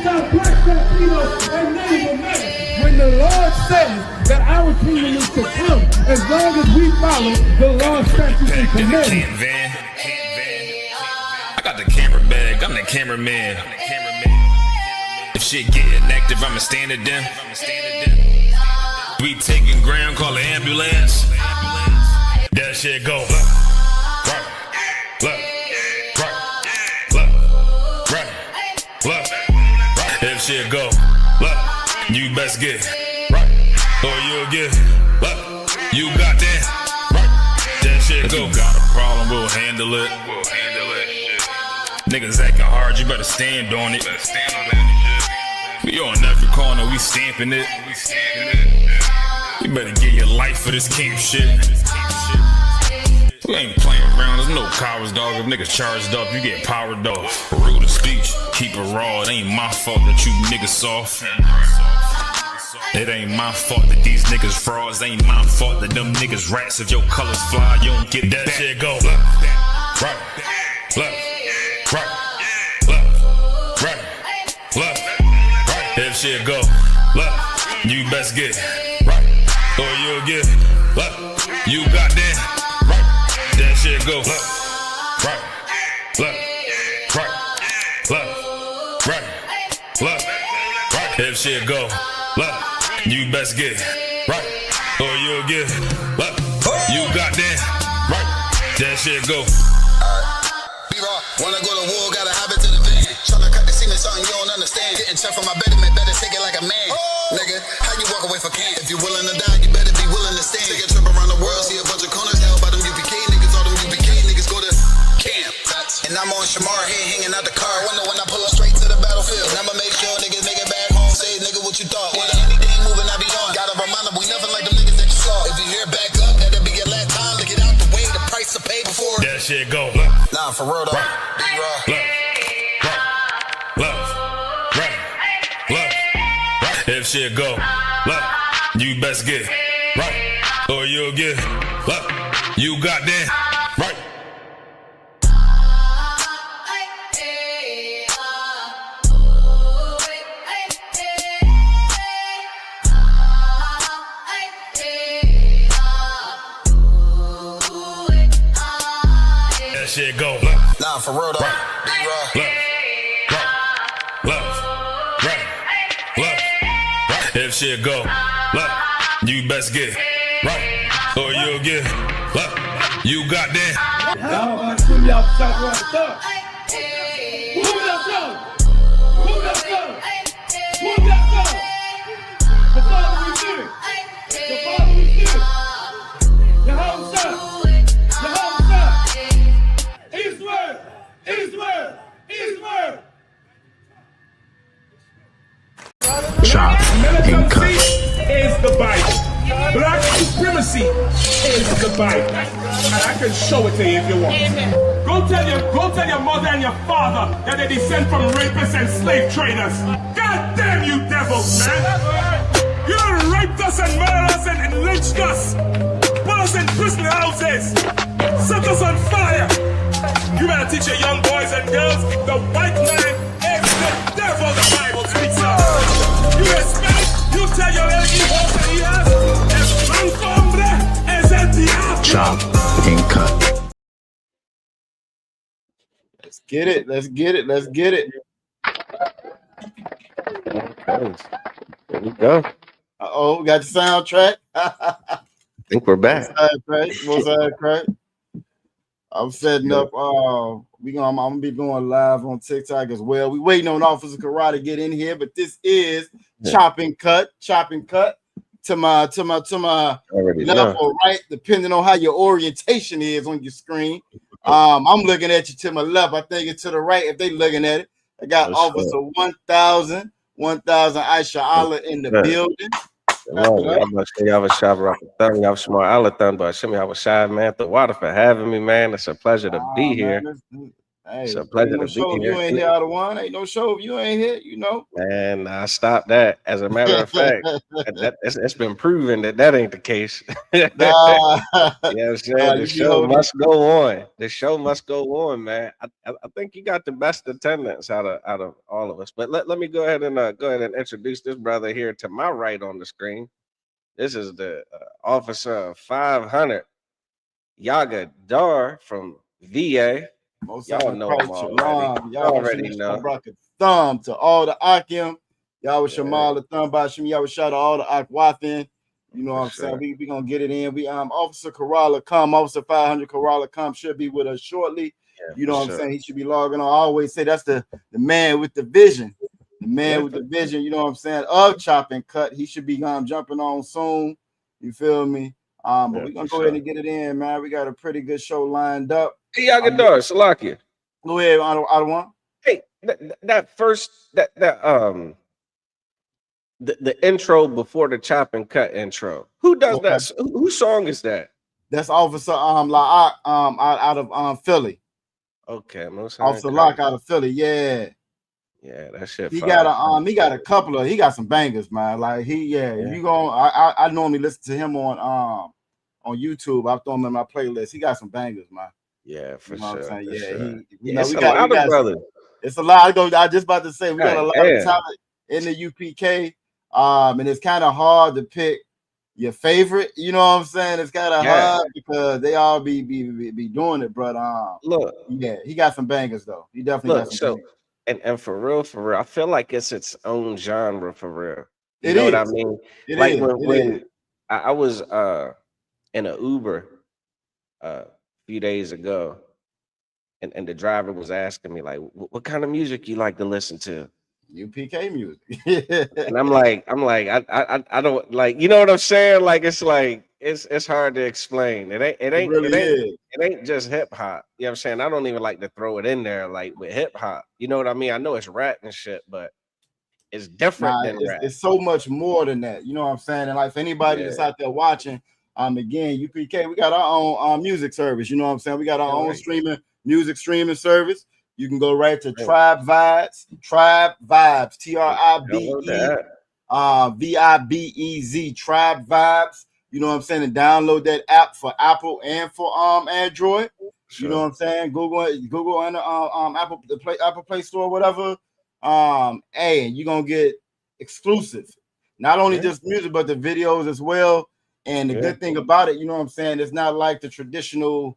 Black, Latino, and Native American. When the Lord says that our kingdom is to come, as long as we follow the law, statutes, and commandments. I got the camera bag, I'm the cameraman. If shit getting active, I'ma stand it down. We taking ground, call the ambulance. That shit go. If shit go, you best get right, or you'll get you got that shit go. If you got a problem, we'll handle it. Niggas acting hard, you better stand on it. We on every corner, we stamping it. You better get your life for this camp shit. We ain't playing around, there's no cowards, dog. If niggas charged up, you get powered off. Rude of speech, keep it raw. It ain't my fault that you niggas soft. It ain't my fault that these niggas frauds. Ain't my fault that them niggas rats. If your colors fly, you don't get that shit go. Right. If shit go, you best get right, or you'll get you got that. That shit go right. If shit go, you best get right, or you'll get you got that right. That shit go. Wanna go to war, gotta hop into the van. Tryna cut the scene, something you don't understand. Getting tough on my betterment, better take it like a man. Nigga, how you walk away for camp? If you willing to die, you better be willing to stand. Take a trip around the world, see a bunch of corners held by them UPK niggas. All them UPK niggas go to camp. And I'm on Shamar here hanging out the car. Wonder when I pull up straight to the battlefield. And I'ma make sure niggas make it back home. Say, nigga, what you thought? When anything moving, I be on. Gotta remind them, we nothing like them niggas that you saw. If you hear back up, that'll be your last time to get out the way. The price to pay before that shit go. Nah, for real though. If shit go, you best get right, or you'll get you got that right. That shit go. Nah, for real though. If shit go, you best get right, or you'll get you got that. Y'all about to swim y'all south right stuff. Move that song. Move that song. Move that song. The Father we fear. The Father we fear. Yehovah. Yehovah. Eastward. Eastward. Eastward. Chop and cut. Is the Bible. Black supremacy is the Bible. And I can show it to you if you want. Go tell your mother and your father that they descend from rapists and slave traders. God damn you devils, man. You done raped us and murdered us and lynched us. Put us in prison houses. Set us on fire. You better teach your young boys and girls the white man is the devil the Bible speaks of. You expect, you tell your hijos el blanco hombre es el diablo. Chop and cut. Let's get it. Let's get it. Let's get it. Okay. There we go. Uh-oh, got the soundtrack. I think we're back. Right? I'm setting up. I'm gonna be going live on TikTok as well. We waiting on Officer Karate to get in here, but this is chop and cut to my left or right, depending on how your orientation is on your screen. I'm looking at you to my left. I think it's to the right if they looking at it. I got Officer 1000 Aisha Allah in the building. I'm not sure y'all was shy rock the thumb. Y'all smart Allah thumb, but show me how was shy, man. The water for having me, man. It's a pleasure to be here. Hey, It's a ain't pleasure no to be show if you here. ain't here out of one. Ain't no show if you ain't here, you know. Man, I stopped that. As a matter of fact, it's been proven that ain't the case. Nah, Yeah, I'm saying the you be show holding. must go on. The show must go on, man. I think you got the best attendance out of all of us. But let me go ahead and introduce this brother here to my right on the screen. This is the officer of 500, Yaga Dar from VA. Most Y'all second know him Christ, already. Shalom. You Y'all was already Shemar know. Bracket Thumb to all the Akim. Y'all was Yeah, Shamal the Thumb by Shem. Y'all was shout out all the Akwathin. You know for what I'm saying? sure. We gonna get it in. We Officer Kerala come, Officer 500 Kerala come should be with us shortly. Yeah, You for know what I'm sure. saying? He should be logging on. I always say that's the man with the vision. The man Yeah, with the vision, you know what I'm saying, of Chop and Cut. He should be jumping on soon. You feel me? But Yeah, we're gonna for go ahead sure. and get it in, man. We got a pretty good show lined up. Hey, Yaga Dar, Salakia. Go ahead, I don't want. Hey, that first the intro before the chop and cut intro. Who does Okay. that? Whose song is that? That's Officer Lock out of Philly. Okay, Officer Lock out of Philly, yeah. Yeah, that shit. He got a couple of he got some bangers, man. Like Yeah. you go I normally listen to him on YouTube. I throw him in my playlist. He got some bangers, man. Yeah, for You know sure. what I'm saying? For Yeah, sure. we got got brothers. it's a lot. I just about to say we got a lot Damn. of talent in the UPK. And it's kind of hard to pick your favorite. You know what I'm saying? It's kind of hard because they all be doing it. But Look, yeah, he got some bangers though. He definitely got some bangers. And for real, I feel like it's its own genre for real. You It know is. what I mean? It like is. when I was in an Uber a few days ago, and the driver was asking me like, what kind of music you like to listen to? UPK music. And I'm like, I don't like, you know what I'm saying? Like it's hard to explain. It ain't just hip hop. You know what I'm saying? I don't even like to throw it in there like with hip hop. You know what I mean? I know it's rap and shit, but it's different than rap. It's so much more than that. You know what I'm saying? And like for anybody that's out there watching, again, UPK, we got our own music service. You know what I'm saying? We got our own music streaming service. You can go right to Tribe Vibes, TRIBE, VIBEZ, Tribe Vibes. You know what I'm saying? And download that app for Apple and for Android. You know what I'm saying? Google and Apple Play Store, whatever. Hey, you're gonna get exclusive, not only just music, but the videos as well. And the good thing about it, you know what I'm saying, it's not like the traditional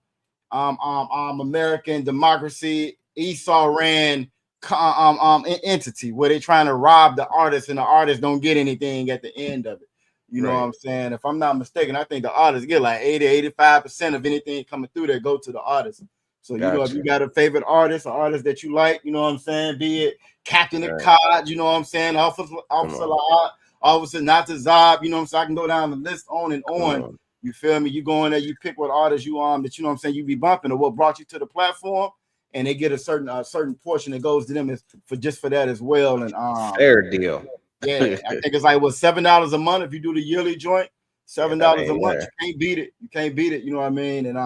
American democracy Esau ran entity where they're trying to rob the artist and the artists don't get anything at the end of it. You know what I'm saying? If I'm not mistaken, I think the artists get like 80-85% of anything coming through that go to the artist. So, you know, if you got a favorite artist, an artist that you like, you know what I'm saying, be it Captain the Cod, you know what I'm saying, Officer Natazab, you know what I'm saying, I can go down the list on and on. You feel me? You go in there, you pick what artist you that you know what I'm saying, you be bumping or what brought you to the platform, and they get a certain portion that goes to them is for that as well. And fair deal. Yeah, I think it's like $7 a month if you do the yearly joint. $7 a month, you can't beat it. You can't beat it. You know what I mean? And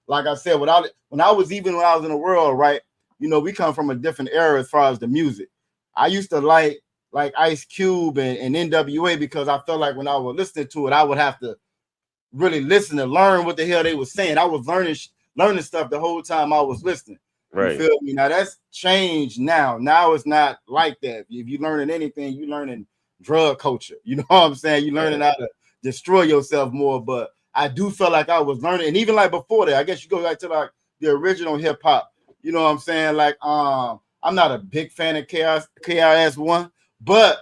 like I said, when I was in the world, right? You know, we come from a different era as far as the music. I used to like Ice Cube and NWA because I felt like when I was listening to it, I would have to really listen and learn what the hell they were saying. I was learning stuff the whole time I was listening. You feel me? Now that's changed now. Now it's not like that. If you're learning anything, you're learning drug culture. You know what I'm saying? You're learning how to destroy yourself more. But I do feel like I was learning, and even like before that, I guess you go back to like the original hip hop. You know what I'm saying? Like I'm not a big fan of KRS-One, but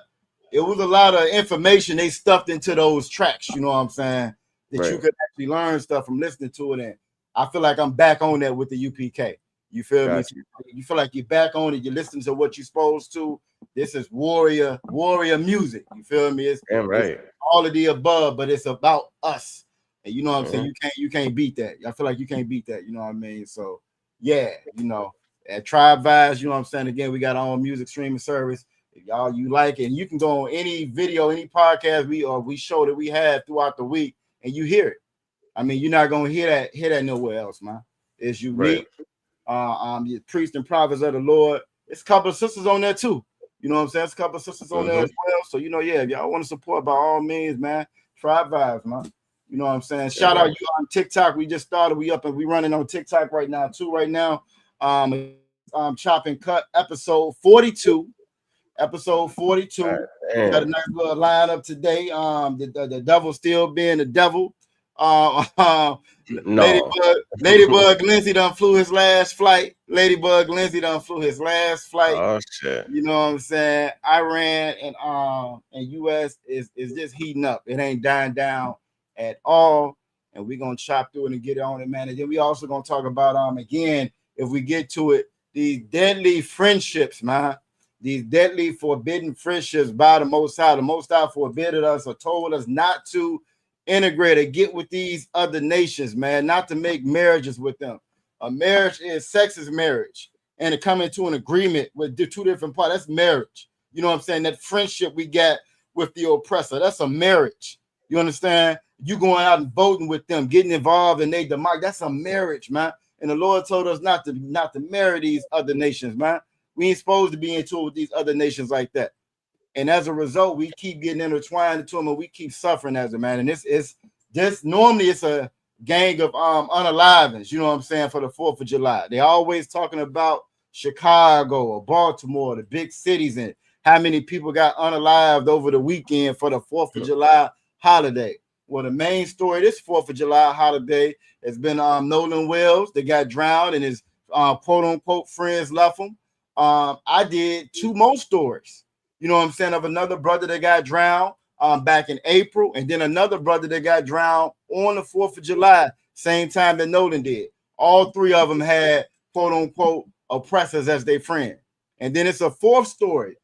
it was a lot of information they stuffed into those tracks. You know what I'm saying? That you could actually learn stuff from listening to it. And I feel like I'm back on that with the UPK. You feel me? You feel like you're back on it. You listen to what you're supposed to. This is warrior music. You feel me? It's all of the above, but it's about us. And you know what I'm saying? You can't beat that. I feel like you can't beat that. You know what I mean? So yeah, you know, at Tribe Vibes, you know what I'm saying? Again, we got our own music streaming service. If y'all you like it, and you can go on any video, any podcast we show that we had throughout the week, and you hear it. I mean, you're not gonna hear that nowhere else, man. It's unique. the priests and prophets of the Lord. It's a couple of sisters on there too. You know what I'm saying? It's a couple of sisters on there as well. So, you know, yeah, if y'all want to support, by all means, man, Tribe Vibes, man. You know what I'm saying? Shout out you on TikTok. We just started. We up and we running on TikTok right now too. Right now, Chop and Cut episode 42. Episode 42. Got a nice little lineup today. The devil still being the devil. Ladybug Lindsey done flew his last flight. Oh shit. You know what I'm saying? Iran and US is just heating up. It ain't dying down at all. And we're gonna chop through it and get on it, man. And then we also gonna talk about again, if we get to it, these deadly friendships, man. These deadly forbidden friendships by the Most High. The Most High forbidden us or told us not to integrate or get with these other nations, man, not to make marriages with them. A marriage is sex is marriage. And to come into an agreement with the two different parts, that's marriage. You know what I'm saying? That friendship we got with the oppressor, that's a marriage. You understand? You going out and voting with them, getting involved in their demise, that's a marriage, man. And the Lord told us not to marry these other nations, man. We ain't supposed to be into it with these other nations like that. And as a result, we keep getting intertwined into them and we keep suffering as a man. And this normally it's a gang of unalivings, you know what I'm saying, for the 4th of July. They always talking about Chicago or Baltimore, the big cities, and how many people got unalived over the weekend for the 4th of July holiday. Well, the main story this 4th of July holiday has been Nolan Wells that got drowned and his quote unquote friends left him. I did 2 more stories, you know what I'm saying, of another brother that got drowned back in April, and then another brother that got drowned on the 4th of July, same time that Nolan did. All 3 of them had quote unquote oppressors as their friend. And then it's a fourth story,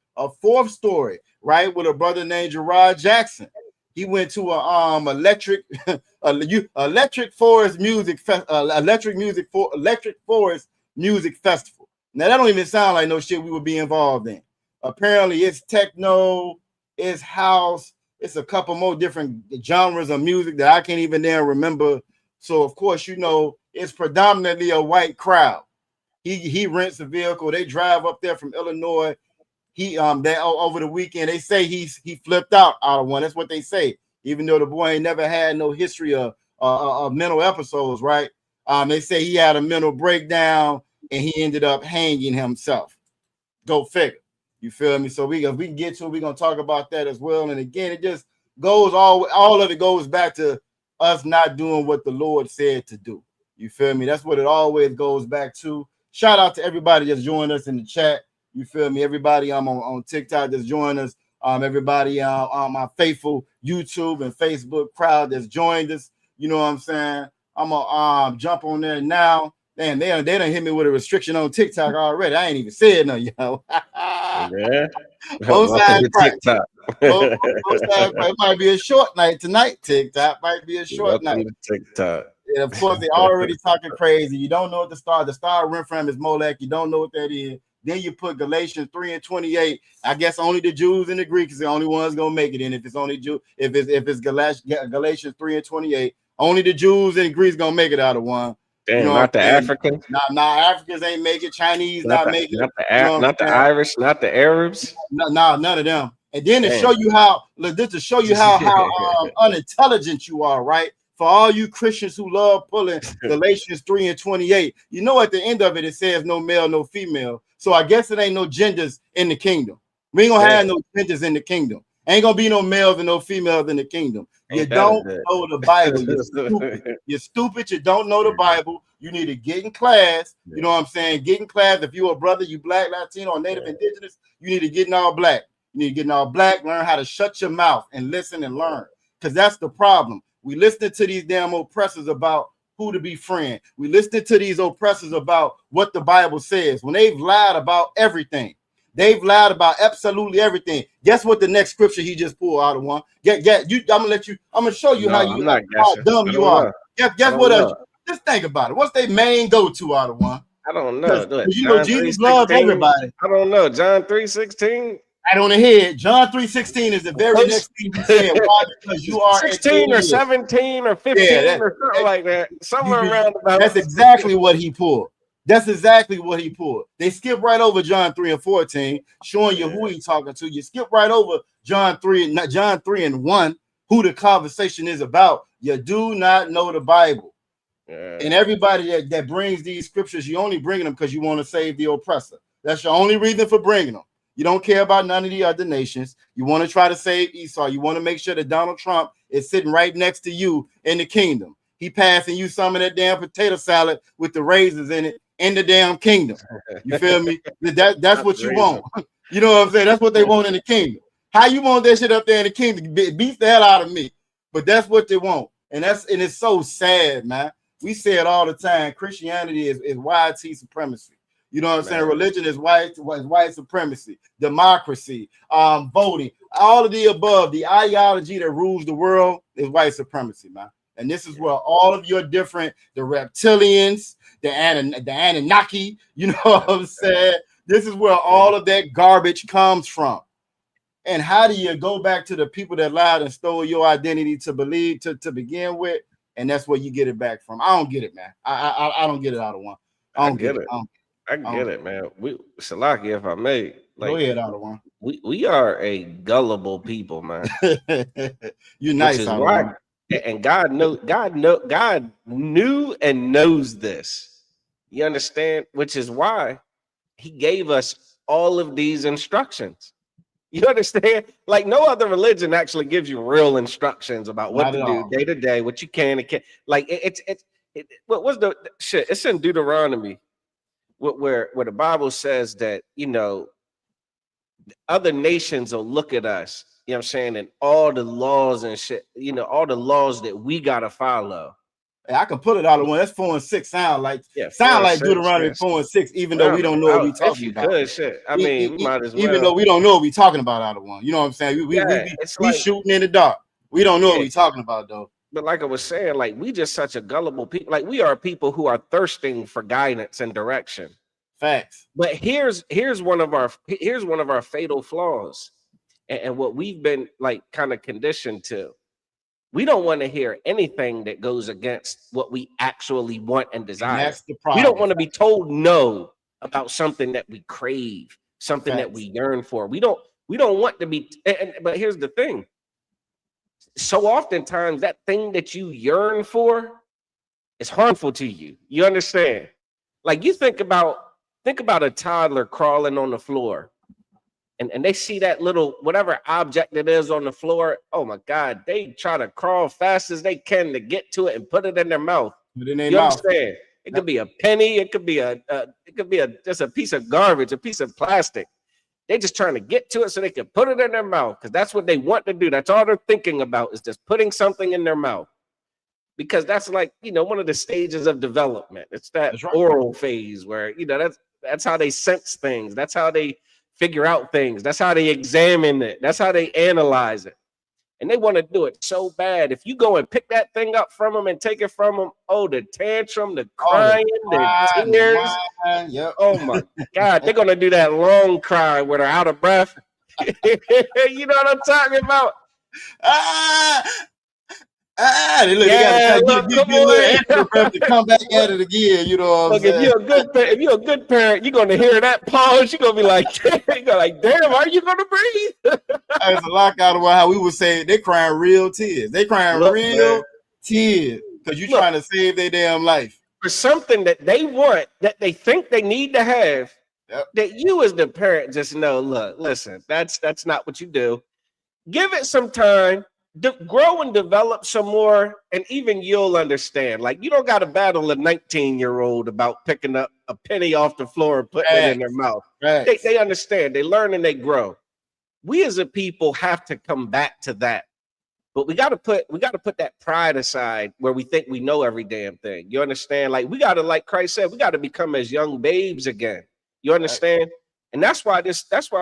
right, with a brother named Jarard Jackson. He went to a electric forest music festival. Now that don't even sound like no shit we would be involved in. Apparently it's techno, it's house, it's a couple more different genres of music that I can't even then remember. So of course, you know, it's predominantly a white crowd. He rents a vehicle. They drive up there from Illinois. They over the weekend, they say he flipped out of one. That's what they say. Even though the boy ain't never had no history of mental episodes, right? They say he had a mental breakdown and he ended up hanging himself. Go figure. You feel me? So if we can get to it, we're gonna talk about that as well. And again, it just goes all of it goes back to us not doing what the Lord said to do. You feel me? That's what it always goes back to. Shout out to everybody that's joined us in the chat. You feel me? Everybody on TikTok that's joined us. Everybody on my faithful YouTube and Facebook crowd that's joined us. You know what I'm saying? I'm gonna jump on there now. Damn, they done hit me with a restriction on TikTok already. I ain't even said nothing, yo. Yeah. Both sides TikTok. It might be a short night tonight. TikTok might be a short night. TikTok. And of course, they already talking crazy. You don't know what the star rent from is Molech. You don't know what that is. Then you put Galatians 3:28. I guess only the Jews and the Greeks is the only ones gonna make it in. If it's only if it's Galatians 3:28, only the Jews and the Greeks gonna make it out of one. Damn, you know, not the Africans. Nah, Africans ain't make it. Chinese not make it. Not the Irish, not the Arabs. No, none of them. And then to show you how unintelligent you are, right? For all you Christians who love pulling Galatians 3:28, you know at the end of it, it says no male, no female. So I guess it ain't no genders in the kingdom. We ain't gonna have no genders in the kingdom. Ain't gonna be no males and no females in the kingdom. You don't know the Bible. You're stupid. You're stupid. You don't know the Bible. You need to get in class. You know what I'm saying? Get in class. If you're a brother, you black, Latino, or Native Indigenous, you need to get in all black. You need to get in all black, learn how to shut your mouth and listen and learn. Because that's the problem. We listening to these damn oppressors about who to be friend. We listening to these oppressors about what the Bible says when they've lied about everything. They've lied about absolutely everything. Guess what the next scripture he just pulled out of one? I'm gonna show you how dumb you are. Guess what else? Just think about it. What's their main go-to out of one? I don't know. You know Jesus loves everybody. I don't know. John 3:16. Right on the head. John 3:16 is the very next thing he said. Why? Because you are 16 or 17 or 15 or something like that. Somewhere around about. That's exactly what he pulled. That's exactly what he pulled. They skip right over John 3 and 14, showing you who he's talking to. You skip right over John 3 and 1, who the conversation is about. You do not know the Bible. And everybody that brings these scriptures, you only bringing them because you want to save the oppressor. That's your only reason for bringing them. You don't care about none of the other nations. You want to try to save Esau. You want to make sure that Donald Trump is sitting right next to you in the kingdom. He passing you some of that damn potato salad with the raisins in it in the damn kingdom. You feel me? That's what you want. You know what I'm saying? That's what they want in the kingdom. How you want that shit up there in the kingdom? Beats the hell out of me. But that's what they want. And it's so sad, man. We say it all the time. Christianity is white supremacy. You know what I'm saying? Religion is white supremacy, democracy, voting, all of the above. The ideology that rules the world is white supremacy, man. And this is where all of your different, the reptilians, the Anunnaki, you know what I'm saying? This is where all of that garbage comes from. And how do you go back to the people that lied and stole your identity to believe to begin with? And that's where you get it back from. I don't get it, man. I don't get it out of one. I don't get it. I get it, man. Salaki, if I may, go ahead, out of one. We are a gullible people, man. You're nice, which is why, and God knew and knows this. You understand? Which is why He gave us all of these instructions. You understand? Like no other religion actually gives you real instructions about what to do day to day, what you can and can't. Like what was the shit? It's in Deuteronomy. Where the Bible says that, you know, other nations will look at us, you know what I'm saying, and all the laws and shit, you know, all the laws that we got to follow. Hey, I can put it out of one. That's 4 and 6 sound like Deuteronomy 4 and 6, even though we don't know what we're talking about. Good shit. I mean, we might as well. Even though we don't know what we're talking about out of one. You know what I'm saying? We shooting in the dark. We don't know what we're talking about, though. But like I was saying, like we just such a gullible people. Like we are people who are thirsting for guidance and direction. Facts. But here's one of our fatal flaws, and what we've been like kind of conditioned to. We don't want to hear anything that goes against what we actually want and desire. That's the problem. We don't want to be told no about something that we crave, something that we yearn for. We don't want to be. But here's the thing. So oftentimes that thing that you yearn for is harmful to you. You understand? Like you think about a toddler crawling on the floor and they see that little whatever object it is on the floor. Oh my God, they try to crawl fast as they can to get to it and put it in their mouth. You understand? It could be a penny, it could be just a piece of garbage, a piece of plastic. They're just trying to get to it so they can put it in their mouth because that's what they want to do. That's all they're thinking about is just putting something in their mouth. Because that's like, you know, one of the stages of development. It's that oral phase where, you know, that's how they sense things. That's how they figure out things. That's how they examine it. That's how they analyze it. And they want to do it so bad. If you go and pick that thing up from them and take it from them, the tantrum, the crying, the tears. Yep. Oh my God, they're gonna do that long cry where they're out of breath. You know what I'm talking about? They gotta get a little extra breath to come back at it again. You know what I'm saying? If you're a good parent, you're gonna hear that pause. You're gonna be like, damn, are you gonna breathe? It's a lockout of how we would say they crying real tears. They crying real tears because you're trying to save their damn life. For something that they want, that they think they need to have, that you as the parent just know, look, listen, that's not what you do. Give it some time. Grow and develop some more, and even you'll understand. Like you don't got to battle a 19-year-old about picking up a penny off the floor and putting it in their mouth. They understand. They learn and they grow. We as a people have to come back to that, but we got to put that pride aside where we think we know every damn thing. You understand? Like we got to, like Christ said, we got to become as young babes again. You understand? And that's why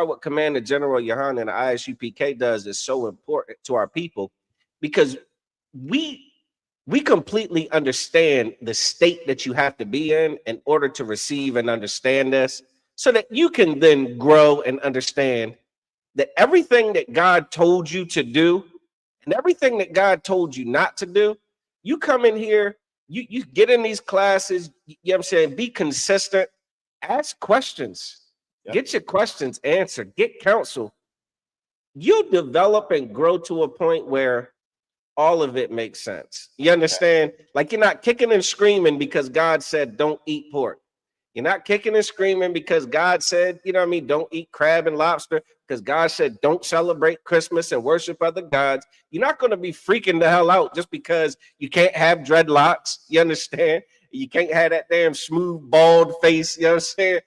what Commander General Yohan and the ISUPK does is so important to our people, because we completely understand the state that you have to be in order to receive and understand this, so that you can then grow and understand that everything that God told you to do and everything that God told you not to do, you come in here You get in these classes, you know what I'm saying? Be consistent, ask questions, get your questions answered, get counsel. You develop and grow to a point where all of it makes sense. You understand? Like you're not kicking and screaming because God said don't eat pork. You're not kicking and screaming because God said, you know what I mean, don't eat crab and lobster, because God said don't celebrate Christmas and worship other gods. You're not going to be freaking the hell out just because you can't have dreadlocks. You understand? You can't have that damn smooth, bald face. You know what I'm saying?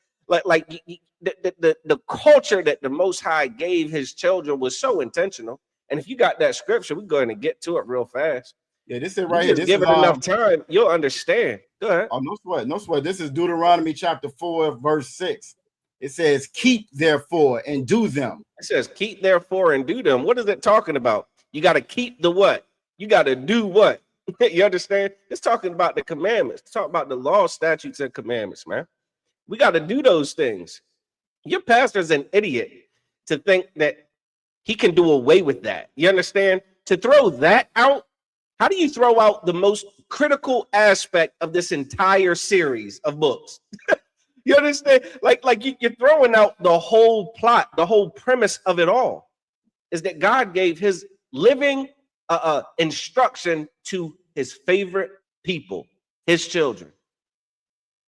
The culture that the Most High gave his children was so intentional. And if you got that scripture, we're going to get to it real fast. Yeah, this is right here. This give is, it enough time, you'll understand. Go ahead. Oh, no sweat, no sweat. This is Deuteronomy chapter 4, verse 6. It says, keep therefore and do them. It says, keep therefore and do them. What is it talking about? You got to keep the what? You got to do what? You understand? It's talking about the commandments. It's talking about the law, statutes, and commandments, man. We got to do those things. Your pastor's an idiot to think that he can do away with that. You understand? To throw that out, how do you throw out the most critical aspect of this entire series of books? You understand? Like you're throwing out the whole plot, the whole premise of it all is that God gave his living instruction to his favorite people, his children.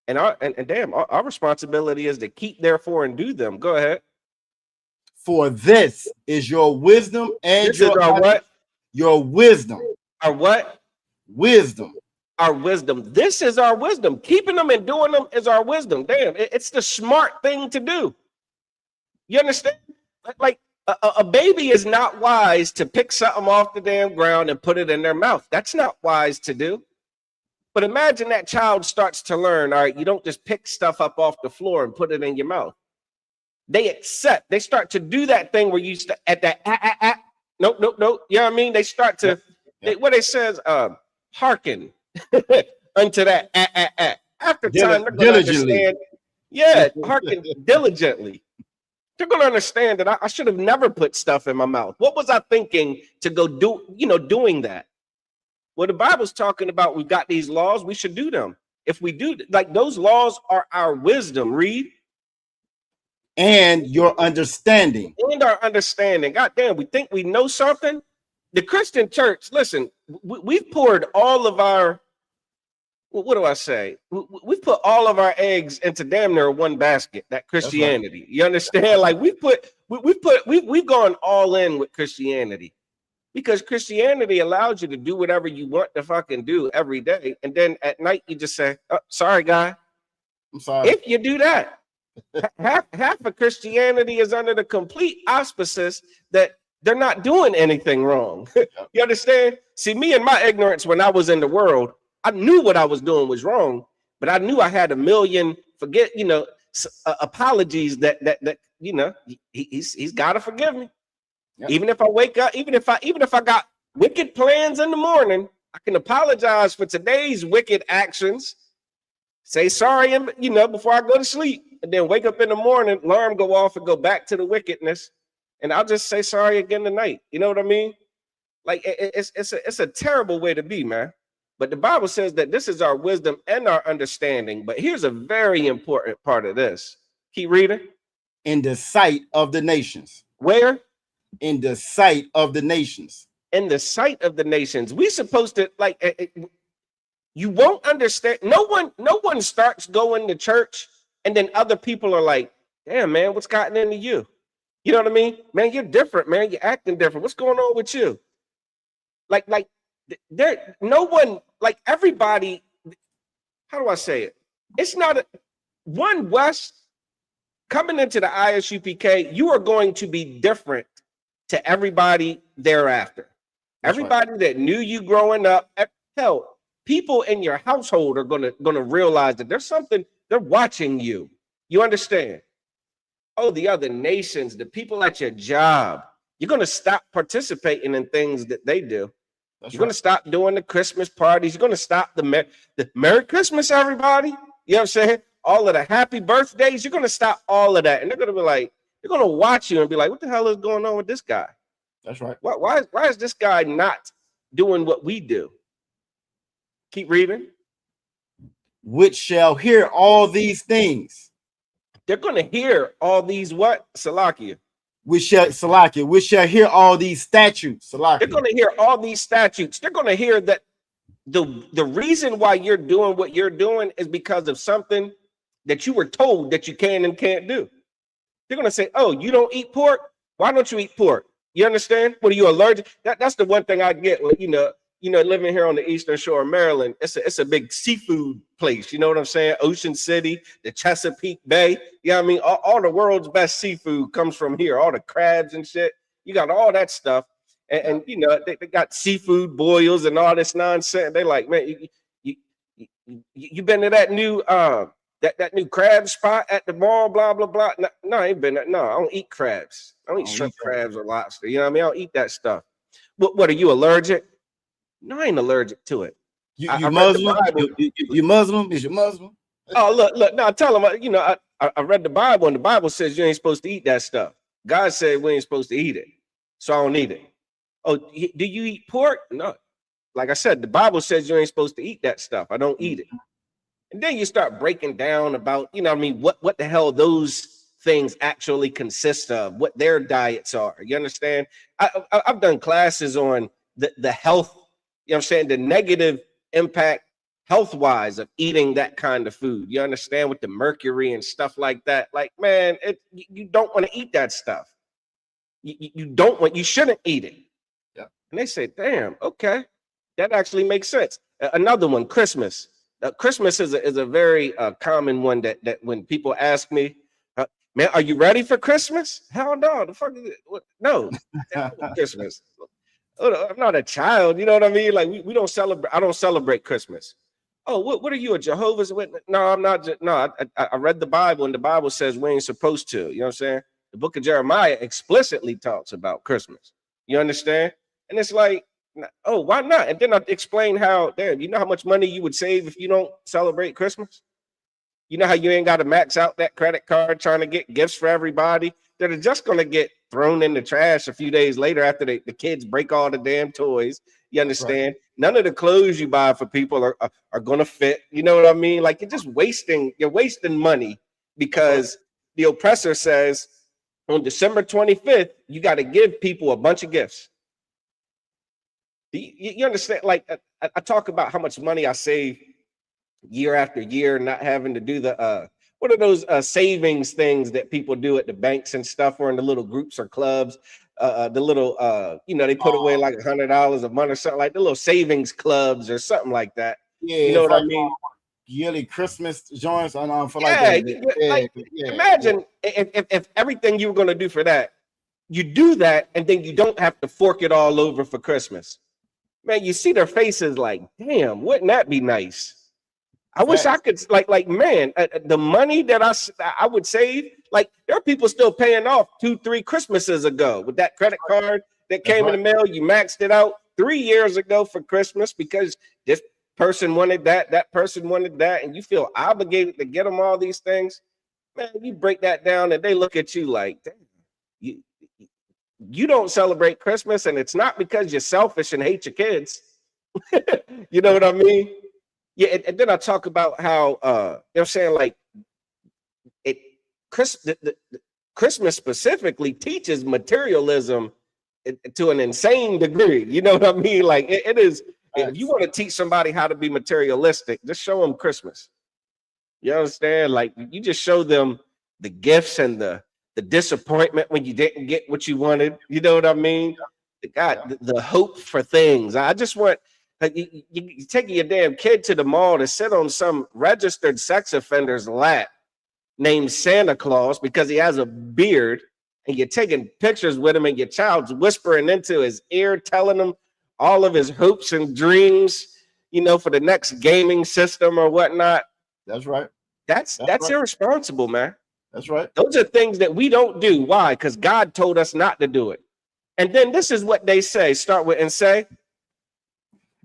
And our responsibility is to keep therefore and do them. Go ahead. For this is your wisdom and this your is our what? Your wisdom. Our what? Wisdom. Our wisdom. This is our wisdom. Keeping them and doing them is our wisdom. Damn, it's the smart thing to do. You understand? Like a baby is not wise to pick something off the damn ground and put it in their mouth. That's not wise to do. But imagine that child starts to learn, all right, you don't just pick stuff up off the floor and put it in your mouth. They accept. They start to do that thing where you at that nope. You know what I mean? They start to what it says, hearken unto that After time, they're going to understand. Yeah, hearken diligently. They're going to understand that I should have never put stuff in my mouth. What was I thinking to go do, doing that? Well, the Bible's talking about we've got these laws, we should do them. If we do, like those laws are our wisdom. Read. And your understanding. And our understanding. God damn, we think we know something. The Christian church, listen, we've poured all of our, what do I say? We've put all of our eggs into damn near one basket, that Christianity. Right. You understand? Like we've gone all in with Christianity. Because Christianity allows you to do whatever you want to fucking do every day. And then at night, you just say, oh, sorry, guy. I'm sorry. If you do that, half of Christianity is under the complete auspices that they're not doing anything wrong. You understand? See, me and my ignorance when I was in the world, I knew what I was doing was wrong, but I knew I had a million apologies that he's got to forgive me. Yep. Even if I wake up, even if I got wicked plans in the morning, I can apologize for today's wicked actions. Say sorry, and before I go to sleep, and then wake up in the morning, alarm go off, and go back to the wickedness, and I'll just say sorry again tonight. You know what I mean? Like it's a terrible way to be, man. But the Bible says that this is our wisdom and our understanding. But here's a very important part of this. Keep reading. In the sight of the nations. Where? In the sight of the nations. In the sight of the nations. We supposed to you won't understand. No one starts going to church and then other people are like, damn, man, what's gotten into you? You know what I mean? Man, you're different, man. You're acting different. What's going on with you? Everybody, how do I say it? It's not one West coming into the ISUPK, you are going to be different to everybody thereafter. That's everybody right. That knew you growing up, hell, people in your household are gonna realize that there's something, they're watching you. You understand? Oh, the other nations, the people at your job, you're gonna stop participating in things that they do. That's you're right. Gonna stop doing the Christmas parties. You're gonna stop the Merry Christmas, everybody. You know what I'm saying? All of the happy birthdays, you're gonna stop all of that, and they're gonna be like, they're gonna watch you and be like, what the hell is going on with this guy? That's right. Why is this guy not doing what we do? Keep reading. which shall hear all these things. They're going to hear all these what? Salakia. Which shall hear all these statutes. They're going to hear all these statutes. They're going to hear that the reason why you're doing what you're doing is because of something that you were told that you can and can't do. They're going to say, oh, you don't eat pork? Why don't you eat pork? You understand? What, are you allergic? That's the one thing I get. Well, you know, living here on the Eastern Shore of Maryland, it's a big seafood place. You know what I'm saying? Ocean City, the Chesapeake Bay. You know what I mean? All the world's best seafood comes from here. All the crabs and shit. You got all that stuff. And you know, they got seafood boils and all this nonsense. They like, man, you been to that new that new crab spot at the mall, blah, blah, blah. No, I ain't been there. No, I don't eat crabs. I don't eat shrimp, crabs, or lobster. You know what I mean? I don't eat that stuff. What are you allergic? No, I ain't allergic to it. You Muslim? You Muslim? Is you Muslim? Oh, look. No, tell them, you know, I read the Bible, and the Bible says you ain't supposed to eat that stuff. God said we ain't supposed to eat it. So I don't eat it. Oh, do you eat pork? No. Like I said, the Bible says you ain't supposed to eat that stuff. I don't eat it. And then you start breaking down about, you know what I mean, what the hell those things actually consist of, what their diets are. You understand? I've done classes on the health, you know what I'm saying, the negative impact health-wise of eating that kind of food. You understand, with the mercury and stuff like that. Like, man, you don't want to eat that stuff. You shouldn't eat it. Yeah. And they say, damn, okay, that actually makes sense. Another one, Christmas. Christmas is a very common one that when people ask me, man, are you ready for Christmas? Hell no, the fuck is it? What? No, Christmas. I'm not a child, you know what I mean? Like we don't celebrate. I don't celebrate Christmas. Oh, what are you, a Jehovah's Witness? No, I'm not. No, I read the Bible, and the Bible says we ain't supposed to. You know what I'm saying? The book of Jeremiah explicitly talks about Christmas. You understand? And it's like, oh, why not? And then I explain how, damn, you know how much money you would save if you don't celebrate Christmas? You know how you ain't got to max out that credit card trying to get gifts for everybody that are just going to get thrown in the trash a few days later after the kids break all the damn toys. You understand? Right. None of the clothes you buy for people are going to fit. You know what I mean? Like, you're wasting money because the oppressor says on December 25th, you got to give people a bunch of gifts. You understand? Like, I talk about how much money I save year after year, not having to do the what are those savings things that people do at the banks and stuff, or in the little groups or clubs, the little you know, they put away like $100 a month or something, like the little savings clubs or something like that. Yeah, you know what I mean? Yearly Christmas joints. I know, for imagine if everything you were going to do for that, you do that, and then you don't have to fork it all over for Christmas. Man, you see their faces like, damn, wouldn't that be nice? I wish I could, like, man, the money that I would save, like, there are people still paying off 2-3 Christmases ago with that credit card that came in the mail. You maxed it out 3 years ago for Christmas because this person wanted that person wanted that, and you feel obligated to get them all these things. Man, you break that down and they look at you like, damn, you don't celebrate Christmas, and it's not because you're selfish and hate your kids. You know what I mean? Yeah, and then I talk about how you know what I'm saying, like, Christmas specifically teaches materialism to an insane degree. You know what I mean? Like, it is. If you want to teach somebody how to be materialistic, just show them Christmas. You understand? Like, you just show them the gifts and the disappointment when you didn't get what you wanted. You know what I mean? The hope for things. I just want, like, you taking your damn kid to the mall to sit on some registered sex offender's lap named Santa Claus because he has a beard, and you're taking pictures with him, and your child's whispering into his ear, telling him all of his hopes and dreams, you know, for the next gaming system or whatnot. That's right. That's right. Irresponsible, man. That's right. Those are things that we don't do. Why? Because God told us not to do it. And then this is what they say. Start with and say.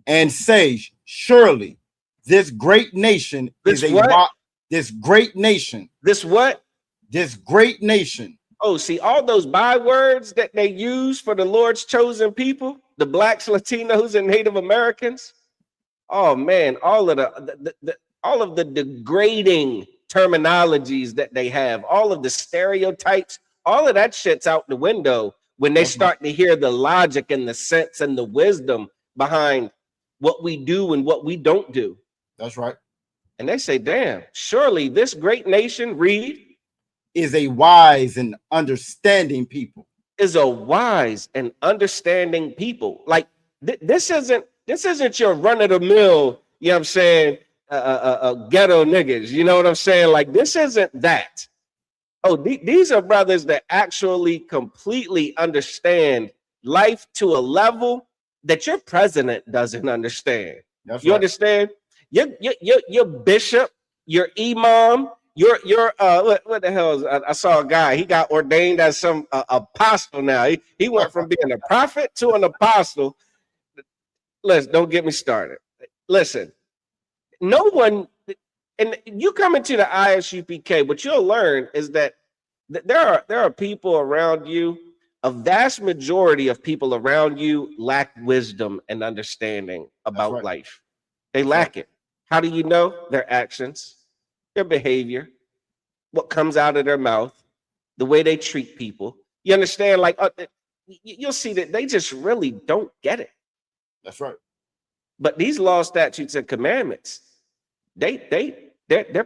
And say, surely this great nation this is what? This great nation. This what? This great nation. Oh, see, all those bywords that they use for the Lord's chosen people, the blacks, Latinos, and Native Americans. Oh man, all all of the degrading terminologies that they have, all of the stereotypes, all of that shit's out the window when they start to hear the logic and the sense and the wisdom behind what we do and what we don't do. That's right. And they say, damn, surely this great nation, read, is a wise and understanding people. Is a wise and understanding people. Like this isn't your run of the mill, you know what I'm saying, ghetto niggas, you know what I'm saying? Like this isn't that. Oh, these are brothers that actually completely understand life to a level that your president doesn't understand. That's you right. Understand? Your bishop, your imam, your what the hell is, I saw a guy, he got ordained as some apostle now. He went from being a prophet to an apostle. Listen, don't get me started. Listen, no one, and you come into the ISUPK, what you'll learn is that there are people around you, a vast majority of people around you lack wisdom and understanding about life. They lack it. How do you know? Their actions, their behavior, what comes out of their mouth, the way they treat people. You understand? Like you'll see that they just really don't get it. That's right. But these laws, statutes, and commandments, they're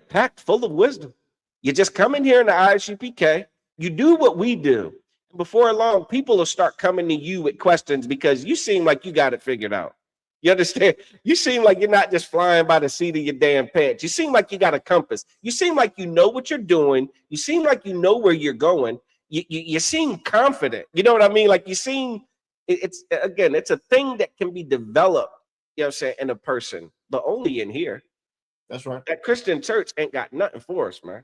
packed full of wisdom. You just come in here in the ISUPK, you do what we do. Before long, people will start coming to you with questions because you seem like you got it figured out. You understand? You seem like you're not just flying by the seat of your damn pants. You seem like you got a compass. You seem like you know what you're doing. You seem like you know where you're going. You seem confident. You know what I mean? Like you seem, it's a thing that can be developed, you know what I'm saying, in a person, but only in here. That's right. That Christian church ain't got nothing for us, man.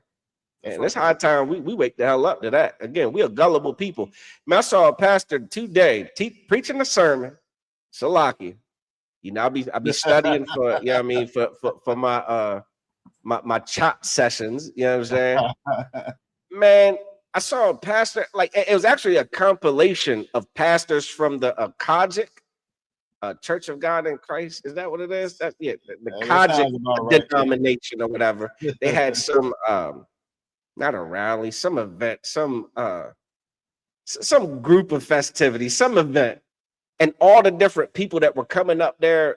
And it's high time we wake the hell up to that. Again, we are gullible people. Man, I saw a pastor today preaching a sermon, Salaki. You know, I'll be studying for, you know what I mean, for my chop sessions, you know what I'm saying? Man, I saw a pastor, like it was actually a compilation of pastors from the Kojic, Church of God in Christ. Is that what it is? That's the Kojic denomination or whatever. They had some not a rally, some event, some group of festivities, some event. And all the different people that were coming up there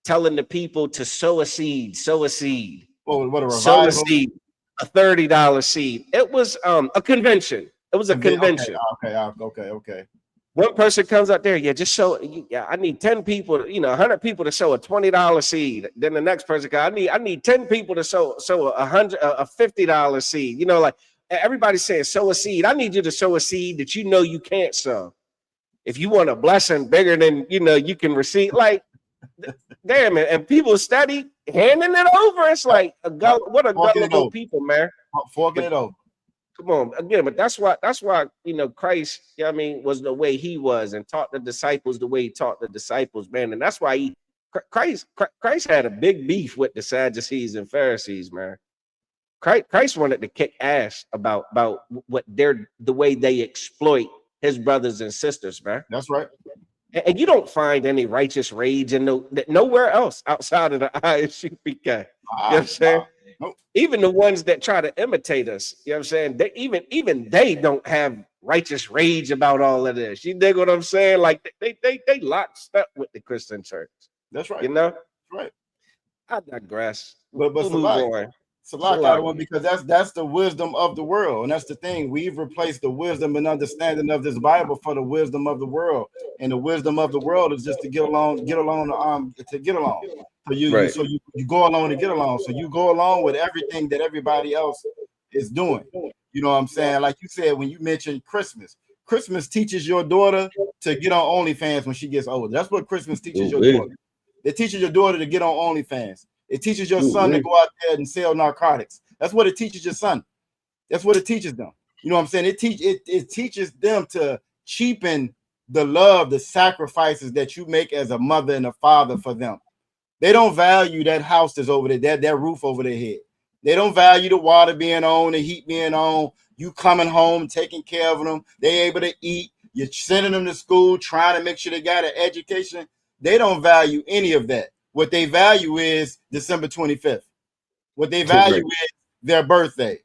telling the people to sow a seed, sow a seed. Oh, what a revival. Sow a seed, a $30 seed. It was a convention. It was a convention. Okay. One person comes up there, just show, I need 10 people, 100 people to sow a $20 seed. Then the next person comes, I need 10 people to sow a $50 seed. Like everybody's saying, sow a seed. I need you to sow a seed that you can't sow. If you want a blessing bigger than you can receive, like, damn it, and people study handing it over. It's like what a gullible people, man. Forking it over. Come on, again, but that's why Christ, was the way he was and taught the disciples the way he taught the disciples, man. And that's why Christ had a big beef with the Sadducees and Pharisees, man. Christ wanted to kick ass about what the way they exploit his brothers and sisters, man. That's right. And you don't find any righteous rage nowhere else outside of the ISUPK. You know what I'm saying? Nope. Even the ones that try to imitate us, you know what I'm saying? They even they don't have righteous rage about all of this. You dig what I'm saying? Like they locked up with the Christian church. That's right. That's right. I digress. But because that's the wisdom of the world, and that's the thing. We've replaced the wisdom and understanding of this Bible for the wisdom of the world, and the wisdom of the world is just to get along. So you go along to get along. So you go along with everything that everybody else is doing. You know what I'm saying? Like you said, when you mentioned Christmas teaches your daughter to get on OnlyFans when she gets older. That's what Christmas teaches your daughter. It teaches your daughter to get on OnlyFans. It teaches your son to go out there and sell narcotics. That's what it teaches your son. That's what it teaches them. You know what I'm saying? It teaches them to cheapen the love, the sacrifices that you make as a mother and a father for them. They don't value that house that's over there, that roof over their head. They don't value the water being on, the heat being on, you coming home, taking care of them. They able to eat. You're sending them to school, trying to make sure they got an education. They don't value any of that. What they value is December 25th. What they value is their birthday.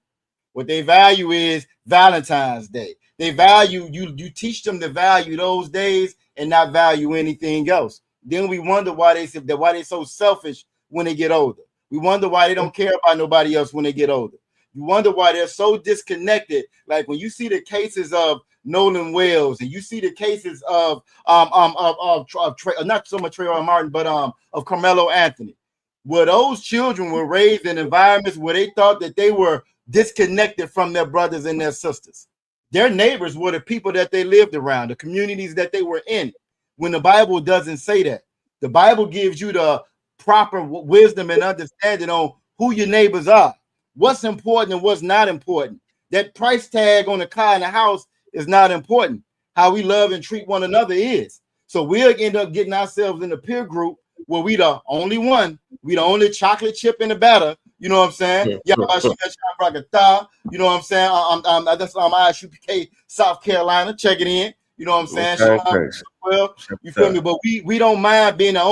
What they value is Valentine's Day. They value you teach them to value those days and not value anything else. Then we wonder why they're so selfish when they get older. We wonder why they don't care about nobody else when they get older. You wonder why they're so disconnected. Like when you see the cases of Nolan Wells and you see the cases of not so much Trayvon Martin, but of Carmelo Anthony, where those children were raised in environments where they thought that they were disconnected from their brothers and their sisters. Their neighbors were the people that they lived around, the communities that they were in. When the Bible doesn't say that, the Bible gives you the proper wisdom and understanding on who your neighbors are, what's important and what's not important. That price tag on the car and the house is not important. How we love and treat one another is. So we'll end up getting ourselves in a peer group where we the only one, we the only chocolate chip in the batter. You know what I'm saying? Yeah, you know what I'm saying? That's ISUPK South Carolina. Check it in. You know what I'm saying? Well, you feel me? But we don't mind being the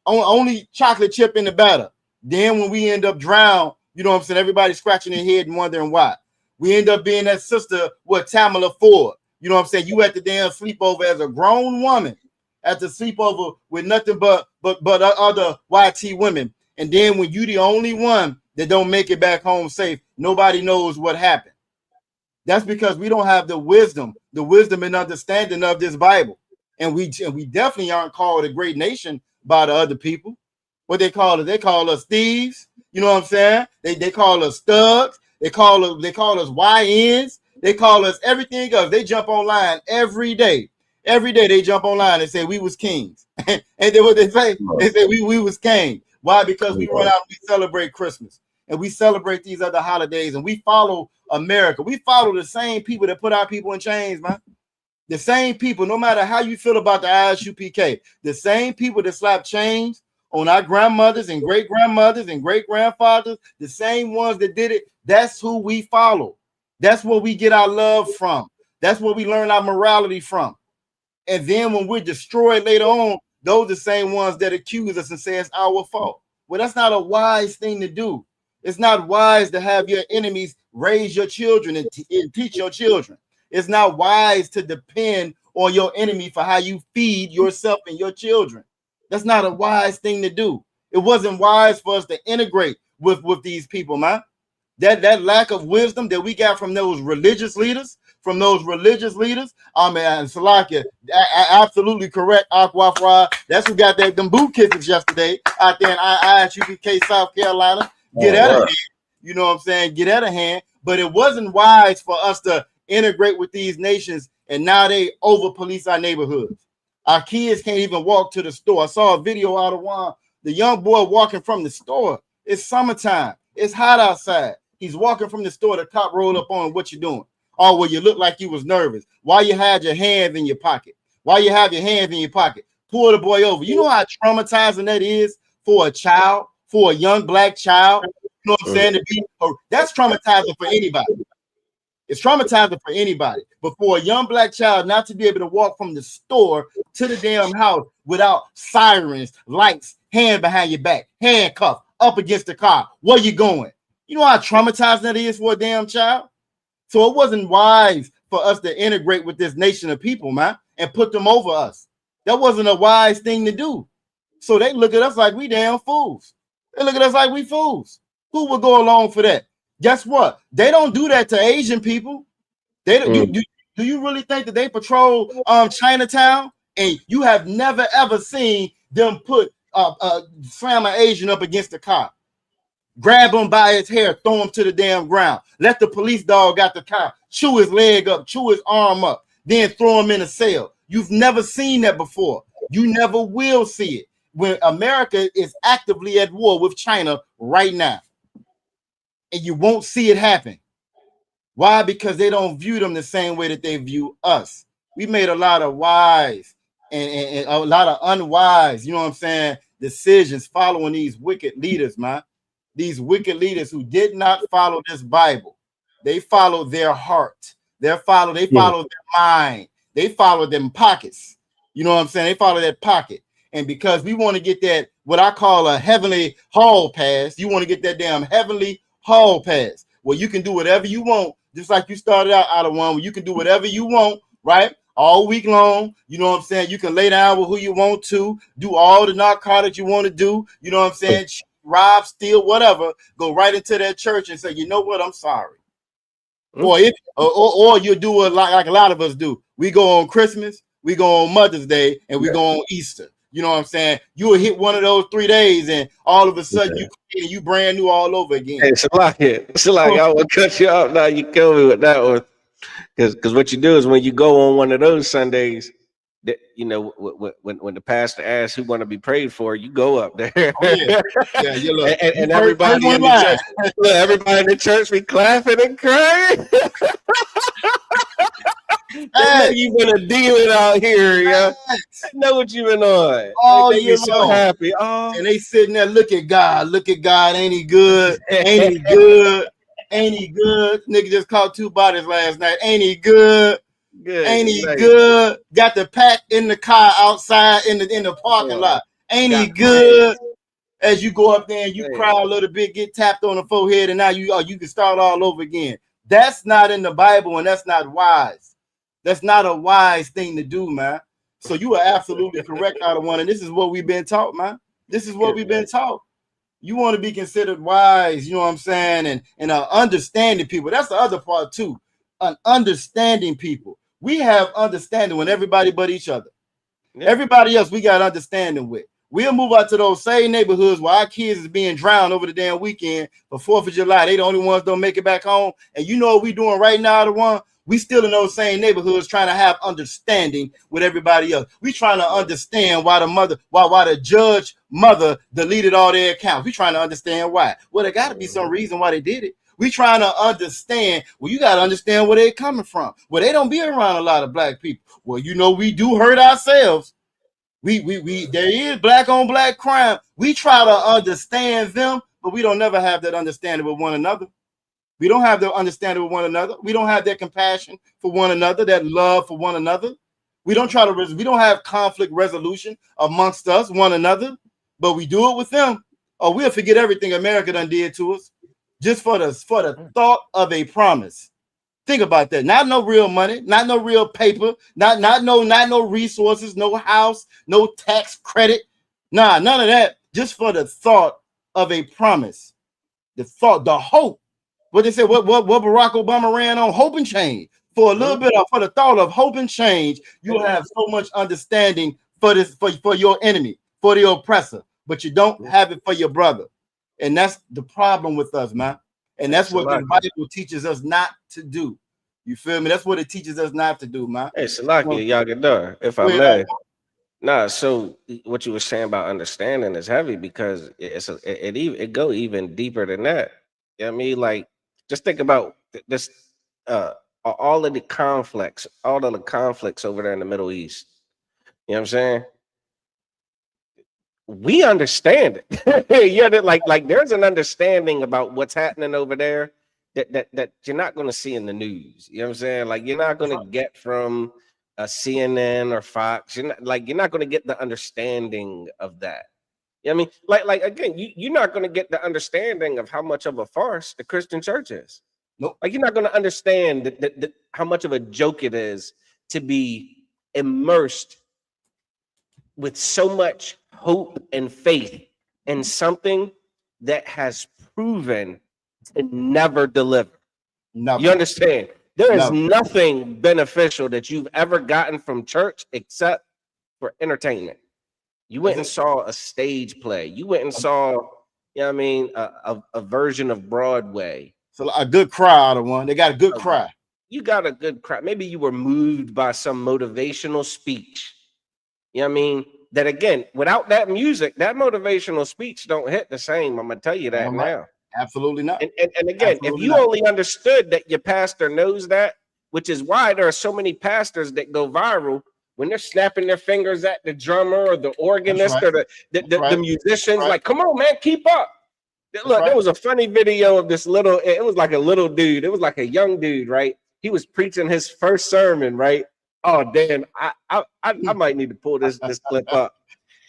only chocolate chip in the batter. Then when we end up drowned, you know what I'm saying? Everybody scratching their head and wondering why. We end up being that sister with Tamala Ford. You know what I'm saying? You at the damn sleepover as a grown woman, at the sleepover with nothing but other YT women. And then when you the only one that don't make it back home safe, nobody knows what happened. That's because we don't have the wisdom and understanding of this Bible. And we definitely aren't called a great nation by the other people. What they call us thieves. You know what I'm saying? They call us thugs. They call us YNs. They call us everything else. They jump online every day. Every day they jump online and say we was kings. And then what they say? They say we was kings. Why? Because we run out and we celebrate Christmas. And we celebrate these other holidays. And we follow America. We follow the same people that put our people in chains, man. The same people, no matter how you feel about the ISUPK, the same people that slap chains on our grandmothers and great-grandmothers and great-grandfathers, the same ones that did it, that's who we follow. That's where we get our love from. That's where we learn our morality from. And then when we're destroyed later on, those are the same ones that accuse us and say it's our fault. Well, that's not a wise thing to do. It's not wise to have your enemies raise your children and teach your children. It's not wise to depend on your enemy for how you feed yourself and your children. That's not a wise thing to do. It wasn't wise for us to integrate with these people, man. That lack of wisdom that we got from those religious leaders, and Salakia, absolutely correct, Aquafra. That's who got them boot kisses yesterday out there in ISUPK South Carolina. Get out of hand. You know what I'm saying? Get out of hand. But it wasn't wise for us to integrate with these nations, and now they over police our neighborhoods. Our kids can't even walk to the store. I saw a video out of one, the young boy walking from the store. It's summertime. It's hot outside. He's walking from the store. The cop rolled up on him. What you doing? Oh, well, you look like you was nervous. Why you had your hands in your pocket? Why you have your hands in your pocket? Pull the boy over. You know how traumatizing that is for a child, for a young black child. You know what I'm saying? That's traumatizing for anybody. It's traumatizing for anybody. But for a young black child not to be able to walk from the store to the damn house without sirens, lights, hand behind your back, handcuffed, up against the car. Where you going? You know how traumatizing that is for a damn child? So it wasn't wise for us to integrate with this nation of people, man, and put them over us. That wasn't a wise thing to do. So they look at us like we damn fools. They look at us like we fools. Who would go along for that? Guess what? They don't do that to Asian people. They don't. Do you really think that they patrol Chinatown and you have never ever seen them put slam an Asian up against the car, grab him by his hair, throw him to the damn ground, let the police dog out the car, chew his leg up, chew his arm up, then throw him in a cell? You've never seen that before. You never will see it when America is actively at war with China right now. And you won't see it happen. Why? Because they don't view them the same way that they view us. We made a lot of wise and a lot of unwise, you know what I'm saying, decisions following these wicked leaders, man. These wicked leaders who did not follow this Bible. They followed their heart. They followed their mind. They followed them pockets. You know what I'm saying? They follow that pocket. And because we want to get that what I call a heavenly hall pass. You want to get that damn heavenly hall pass where you can do whatever you want, just like you started out of one where you can do whatever you want, right? All week long. You know what I'm saying? You can lay down with who you want to, do all the narcotics you want to do. You know what I'm saying? Rob, steal, whatever. Go right into that church and say, you know what? I'm sorry. Or you do it like a lot of us do. We go on Christmas, we go on Mother's Day, and we go on Easter. You know what I'm saying? You will hit one of those 3 days, and all of a sudden you brand new all over again. Hey, it's like I will cut you off now. You kill me with that one, because what you do is when you go on one of those Sundays, that you know when the pastor asks who want to be prayed for, you go up there. You look, and everybody in the church, everybody in the church be clapping and crying. Hey, you've been a demon out here, yeah. I know what you've been on. Oh, you're so happy. Oh, and they sitting there, look at God, ain't he good? Ain't he good? Ain't he good? Nigga just caught 2 bodies last night. Ain't he good? Good. Ain't he good? Got the pack in the car outside in the parking lot. Ain't he good? As you go up there and you cry a little bit, get tapped on the forehead, and now you can start all over again. That's not in the Bible, and that's not wise. That's not a wise thing to do, man. So you are absolutely correct, out of one. And this is what we've been taught, man. This is what we've been taught. You want to be considered wise, you know what I'm saying, and understanding people. That's the other part too. An understanding people. We have understanding with everybody but each other. Yeah. Everybody else we got understanding with. We'll move out to those same neighborhoods where our kids is being drowned over the damn weekend for 4th of July. They the only ones don't make it back home. And you know what we doing right now, the one? We still in those same neighborhoods trying to have understanding with everybody else. We trying to understand why the judge mother deleted all their accounts. We trying to understand why. Well, there got to be some reason why they did it. We trying to understand. Well, you got to understand where they're coming from. Well, they don't be around a lot of black people. Well, you know, we do hurt ourselves. There is black on black crime. We try to understand them, but we don't never have that understanding with one another. We don't have the understanding with one another. We don't have that compassion for one another, that love for one another. We don't have conflict resolution amongst us, one another, but we do it with them. Or we'll forget everything America done did to us just for the thought of a promise. Think about that. Not no real money, not no real paper, not no resources, no house, no tax credit. Nah, none of that. Just for the thought of a promise. The hope. What they said, what Barack Obama ran on, hope and change. For a little bit for the thought of hope and change, you'll have so much understanding for your enemy, for the oppressor, but you don't have it for your brother. And that's the problem with us, man. And that's what the Bible teaches us not to do. You feel me? That's what it teaches us not to do, man. Hey, Salaki, Yagadar, if I may. Nah, so what you were saying about understanding is heavy because it go even deeper than that. You know what I mean? Like, just think about this, all of the conflicts over there in the Middle East. You know what I'm saying? We understand it. Yeah, like there's an understanding about what's happening over there that you're not going to see in the news. You know what I'm saying? Like, you're not going to get from CNN or Fox. You're not going to get the understanding of that. You know what I mean? Like again, you're not going to get the understanding of how much of a farce the Christian church is. Nope. Like, you're not going to understand how much of a joke it is to be immersed with so much hope and faith in something that has proven to never deliver. Never. You understand? There is nothing beneficial that you've ever gotten from church except for entertainment. You went and saw a stage play. You went and saw, you know what I mean, a version of Broadway. So a good cry out of one. They got a good cry. You got a good cry. Maybe you were moved by some motivational speech. You know what I mean? That again, without that music, that motivational speech don't hit the same. I'm gonna tell you that now. Absolutely not. And again, if you only understood that your pastor knows that, which is why there are so many pastors that go viral when they're snapping their fingers at the drummer or the organist or the musicians, like, come on, man, keep up. Look, there was a funny video of this it was like a little dude. It was like a young dude, right? He was preaching his first sermon, right? Oh, damn, I might need to pull this clip up.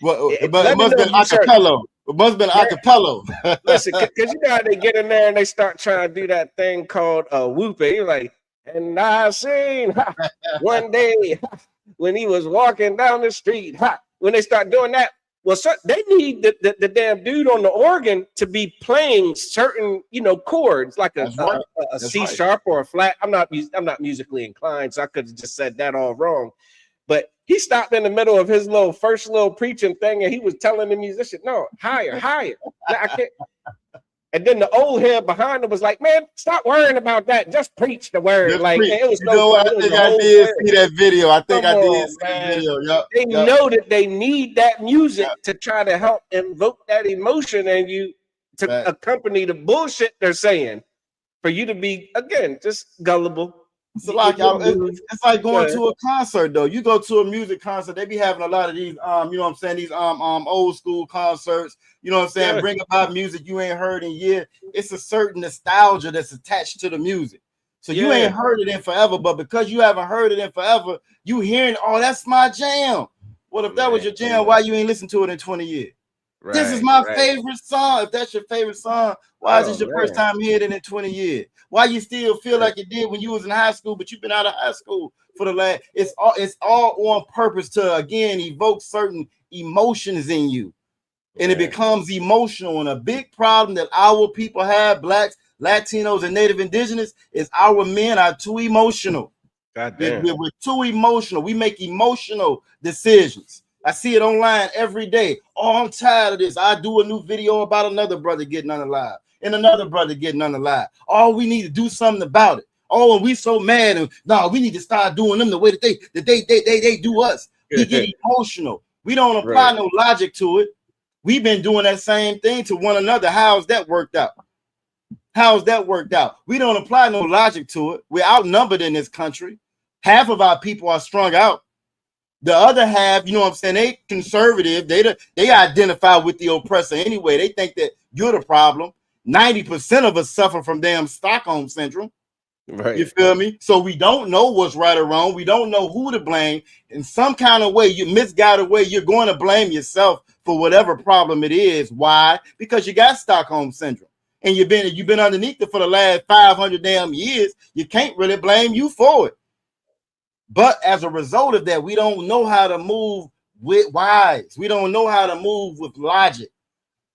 Well, Let but it me must know have been if you search. acapella. It must have been acapella. Listen, because you know how they get in there and they start trying to do that thing called whooping. You're like, and I seen one day when he was walking down the street. When they start doing that, well, they need the damn dude on the organ to be playing certain, chords like That's right. a C sharp or a flat. I'm not musically inclined, so I could have just said that all wrong. But he stopped in the middle of his first little preaching thing, and he was telling the musician, "No, higher, higher." Now, I can't. And then the old head behind him was like, "Man, stop worrying about that. Just preach the word." Just Like, preach. it was You know what? I think I did see that video. I think I did see that video. Yep. They know that they need that music to try to help invoke that emotion in you to accompany the bullshit they're saying, for you to be, again, just gullible. So like it's like going to a concert though. You go to a music concert, they be having a lot of these you know what I'm saying, these old school concerts, you know what I'm saying, bring about music you ain't heard in years. It's a certain nostalgia that's attached to the music. So you ain't heard it in forever, but because you haven't heard it in forever, you hearing, oh, that's my jam. What if that was your jam? Why you ain't listened to it in 20 years? Right, this is my favorite song. If that's your favorite song, why is this your first time hearing it in 20 years? Why you still feel like you did when you was in high school, but you've been out of high school for the last? It's all on purpose to, again, evoke certain emotions in you, and it becomes emotional. And a big problem that our people have, blacks, Latinos, and Native Indigenous, is our men are too emotional. We're too emotional. We make emotional decisions. I see it online every day. Oh, I'm tired of this. I do a new video about another brother getting unalive and another brother getting unalive. Oh, we need to do something about it. Oh, and we so mad. And no, we need to start doing them the way that they do us. We get emotional. We don't apply no logic to it. We've been doing that same thing to one another. How's that worked out? How's that worked out? We don't apply no logic to it. We're outnumbered in this country. Half of our people are strung out. The other half, you know what I'm saying, they conservative. They identify with the oppressor anyway. They think that you're the problem. 90% of us suffer from damn Stockholm syndrome. Right. You feel me? So we don't know what's right or wrong. We don't know who to blame. In some kind of way, you misguided way, you're going to blame yourself for whatever problem it is. Why? Because you got Stockholm syndrome. And you've been underneath it for the last 500 damn years. You can't really blame you for it. But as a result of that, we don't know how to move with wise. We don't know how to move with logic,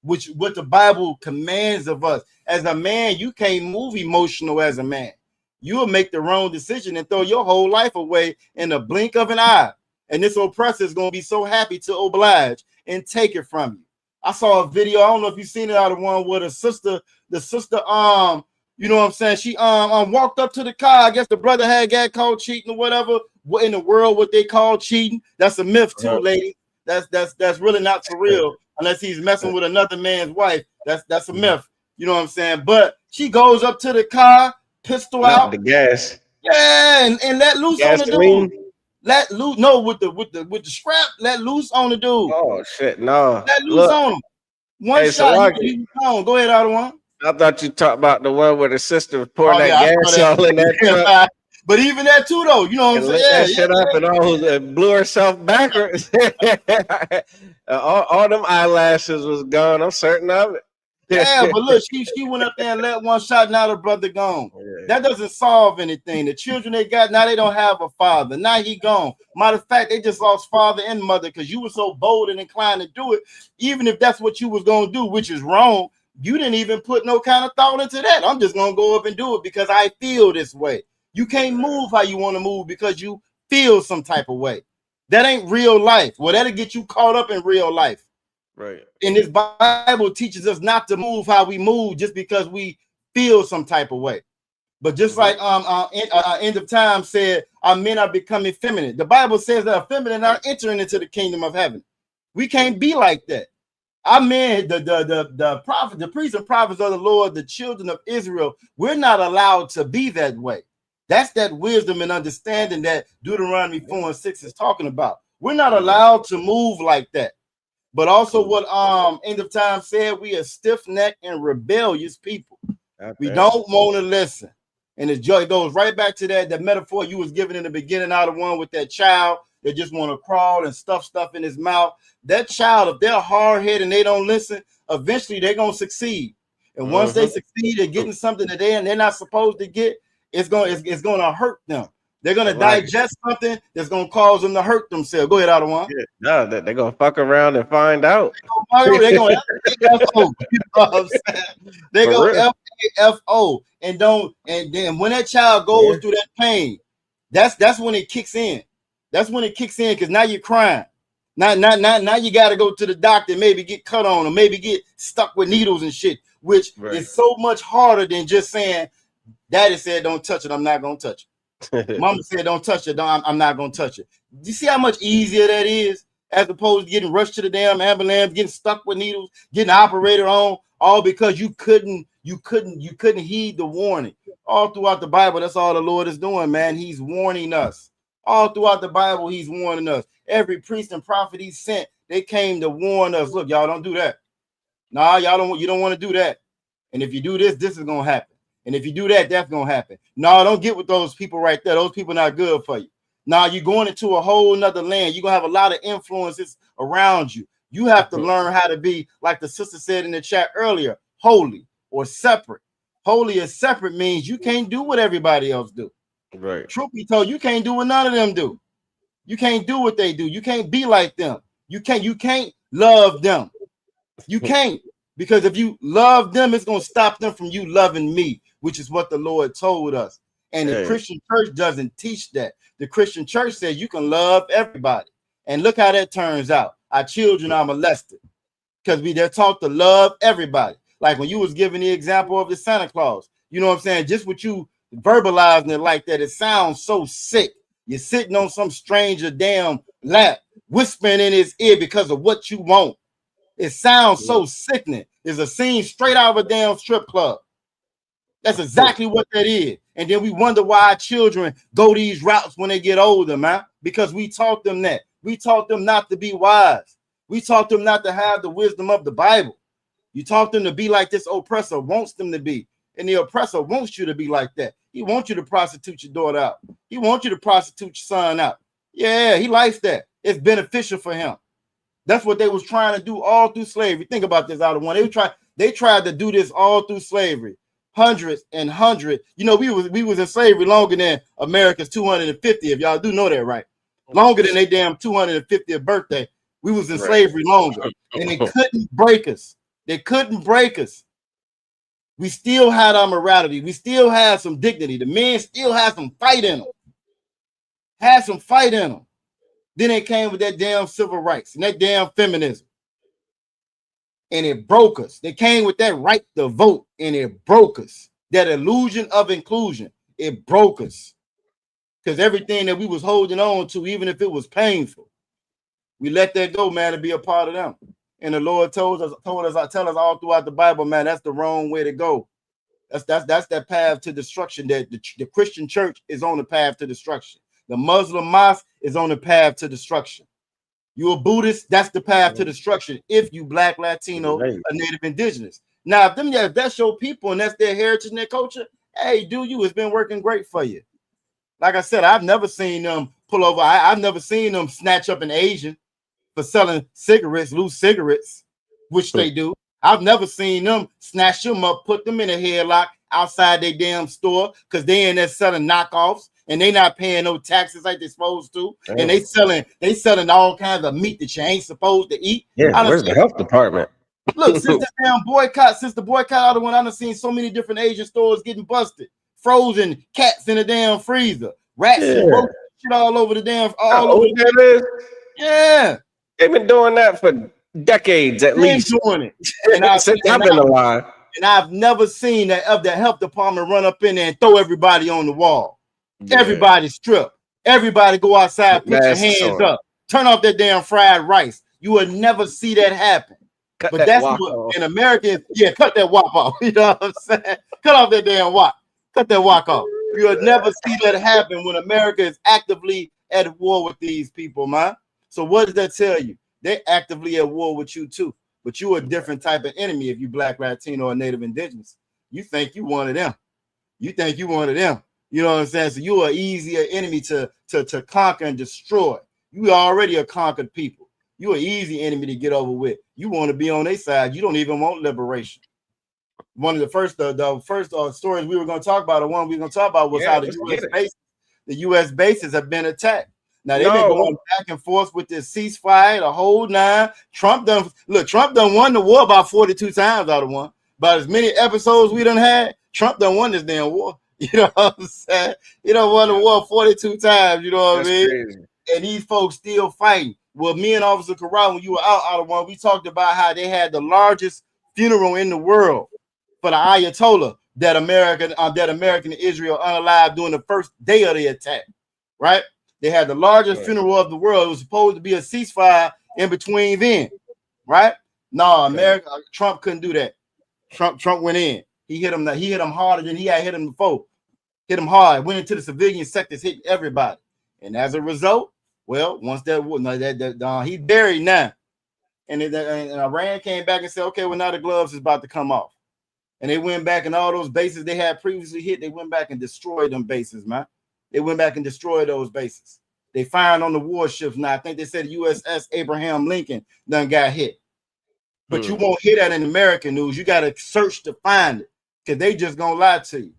which what the Bible commands of us. As a man, you can't move emotional as a man. You'll make the wrong decision and throw your whole life away in the blink of an eye. And this oppressor is going to be so happy to oblige and take it from you. I saw a video. I don't know if you've seen it, out of one where the sister, you know what I'm saying, she walked up to the car. I guess the brother had got caught cheating or whatever. What in the world what they call cheating? That's a myth too, lady. That's really not for real unless he's messing with another man's wife. That's a myth. You know what I'm saying? But she goes up to the car, pistol out, the gas. Yeah, and let loose Gasoline. on the dude. Let loose, no, with the strap, let loose on the dude. Oh shit, no. Let loose on him. One shot, he was gone. Go ahead, other one. I thought you talked about the one where the sister was pouring that gas all in that truck. But even that too, though, you know what I'm saying? That shit up and all blew herself backwards. all them eyelashes was gone. I'm certain of it. Yeah, but look, she went up there and let one shot. Now the brother gone. Yeah. That doesn't solve anything. The children they got now, they don't have a father. Now he gone. Matter of fact, they just lost father and mother because you were so bold and inclined to do it. Even if that's what you was gonna do, which is wrong, you didn't even put no kind of thought into that. I'm just gonna go up and do it because I feel this way. You can't move how you want to move because you feel some type of way. That ain't real life. Well, that'll get you caught up in real life. Right. And this Bible teaches us not to move how we move just because we feel some type of way. But just like End of Time said, our men are becoming feminine. The Bible says that feminine are entering into the kingdom of heaven. We can't be like that. Our men, the prophet, the priests and prophets of the Lord, the children of Israel, we're not allowed to be that way. That's that wisdom and understanding that Deuteronomy 4:6 is talking about. We're not allowed to move like that. But also what End of Time said, we are stiff-necked and rebellious people. We don't want to listen. And it goes right back to that metaphor you was given in the beginning, out of one with that child They just want to crawl and stuff in his mouth. That child, if they're hard-headed and they don't listen, eventually they're going to succeed. And once they succeed at getting something that they're not supposed to get, it's going to hurt them. They're going to digest something that's going to cause them to hurt themselves. Go ahead, Adawan. Yeah, no, they're going to fuck around and find out. They're going to F-O. You know what I'm saying? They go F-A-F-O. And then when that child goes through that pain, that's when it kicks in. That's when it kicks in, because now you're crying. Now you got to go to the doctor and maybe get cut on or maybe get stuck with needles and shit, which is so much harder than just saying, Daddy said don't touch it, I'm not going to touch it. Mama said don't touch it, I'm not going to touch it. Do you see how much easier that is as opposed to getting rushed to the damn ambulance, getting stuck with needles, getting operated on, all because you couldn't heed the warning. All throughout the Bible, that's all the Lord is doing, man. He's warning us. All throughout the Bible, he's warning us. Every priest and prophet he sent, they came to warn us. Look, y'all don't do that. Nah, you don't want to do that. And if you do this, this is gonna happen. And if you do that, that's gonna happen. No, don't get with those people right there. Those people not good for you. Now you're going into a whole nother land. You're gonna have a lot of influences around you. You have to learn how to be, like the sister said in the chat earlier, holy or separate. Holy or separate means you can't do what everybody else do. Right. Truth be told, you can't do what none of them do. You can't do what they do. You can't be like them. You can't love them. You can't, because if you love them, it's gonna stop them from you loving me, which is what the Lord told us. And the Christian church doesn't teach that. The Christian church says you can love everybody. And look how that turns out. Our children are molested because they're taught to love everybody. Like when you was giving the example of the Santa Claus, you know what I'm saying? Just what you verbalizing it like that, it sounds so sick. You're sitting on some stranger damn lap, whispering in his ear because of what you want. It sounds so sickening. It's a scene straight out of a damn strip club. That's exactly what that is. And then we wonder why our children go these routes when they get older, man, because we taught them that. We taught them not to be wise. We taught them not to have the wisdom of the Bible. You taught them to be like this oppressor wants them to be. And the oppressor wants you to be like that. He wants you to prostitute your daughter out. He wants you to prostitute your son out. Yeah, he likes that. It's beneficial for him. That's what they was trying to do all through slavery. Think about this, out of one. They tried to do this all through slavery. Hundreds and hundreds. You know, we was in slavery longer than America's 250. If y'all do know that, right? Longer than their damn 250th birthday. We was in slavery longer. And they couldn't break us. They couldn't break us. We still had our morality. We still had some dignity. The men still had some fight in them. Had some fight in them. Then they came with that damn civil rights and that damn feminism. And it broke us. They came with that right to vote and it broke us. That illusion of inclusion, it broke us. Because everything that we was holding on to, even if it was painful, we let that go, man, to be a part of them. And the Lord tell us all throughout the Bible, man, that's the wrong way to go. That's that path to destruction. That the Christian church is on the path to destruction. The Muslim mosque is on the path to destruction. You a Buddhist, that's the path to destruction. If you Black, Latino, or Native Indigenous. Now, if that's your people and that's their heritage and their culture, hey, do you? It's been working great for you. Like I said, I've never seen them pull over. I've never seen them snatch up an Asian for selling cigarettes, loose cigarettes, which they do. I've never seen them snatch them up, put them in a headlock outside their damn store because they in there selling knockoffs and they not paying no taxes like they're supposed to. Damn. And they selling all kinds of meat that you ain't supposed to eat. Yeah, where's the health department? Look, since the boycott out of one, I've seen so many different Asian stores getting busted. Frozen cats in the damn freezer, rats and roaches, shit all over the damn. Yeah. They've been doing that for decades at least. Doing it. And I've been alive. And I've never seen that of the health department run up in there and throw everybody on the wall. Yeah. Everybody strip. Everybody go outside, put your hands up. Turn off that damn fried rice. You will never see that happen. But that's what in America, cut that wok off. You know what I'm saying? Cut off that damn wok. Cut that wok off. You'll never see that happen when America is actively at war with these people, man. So what does that tell you? They're actively at war with you too. But you're a different type of enemy if you Black, Latino, or Native Indigenous. You think you one of them. You think you one of them. You know what I'm saying? So you're an easier enemy to conquer and destroy. You already a conquered people. You an easy enemy to get over with. You want to be on their side. You don't even want liberation. One of the first stories we were going to talk about, the one we were going to talk about was how the U.S. bases have been attacked. Now they've been going back and forth with this ceasefire, the whole nine. Trump done won the war about 42 times out of one. About as many episodes we done had, Trump done won this damn war. You know what I'm saying? He done won the war 42 times. You know what I mean? Crazy. And these folks still fighting. Well, me and Officer Jarard, when you were out of one, we talked about how they had the largest funeral in the world for the Ayatollah that American and Israel unalived during the first day of the attack. Right? They had the largest funeral of the world. It was supposed to be a ceasefire in between then, right? No, Trump couldn't do that. Trump went in. He hit him harder than he had hit him before. Hit him hard. Went into the civilian sectors, hit everybody. And as a result, well, once he's buried now. And Iran came back and said, okay, well, now the gloves is about to come off. And they went back and all those bases they had previously hit, they went back and destroyed them bases, man. They went back and destroyed those bases. They fired on the warships. Now I think they said USS Abraham Lincoln done got hit. But you won't hear that in American news. You got to search to find it because they just gonna lie to you.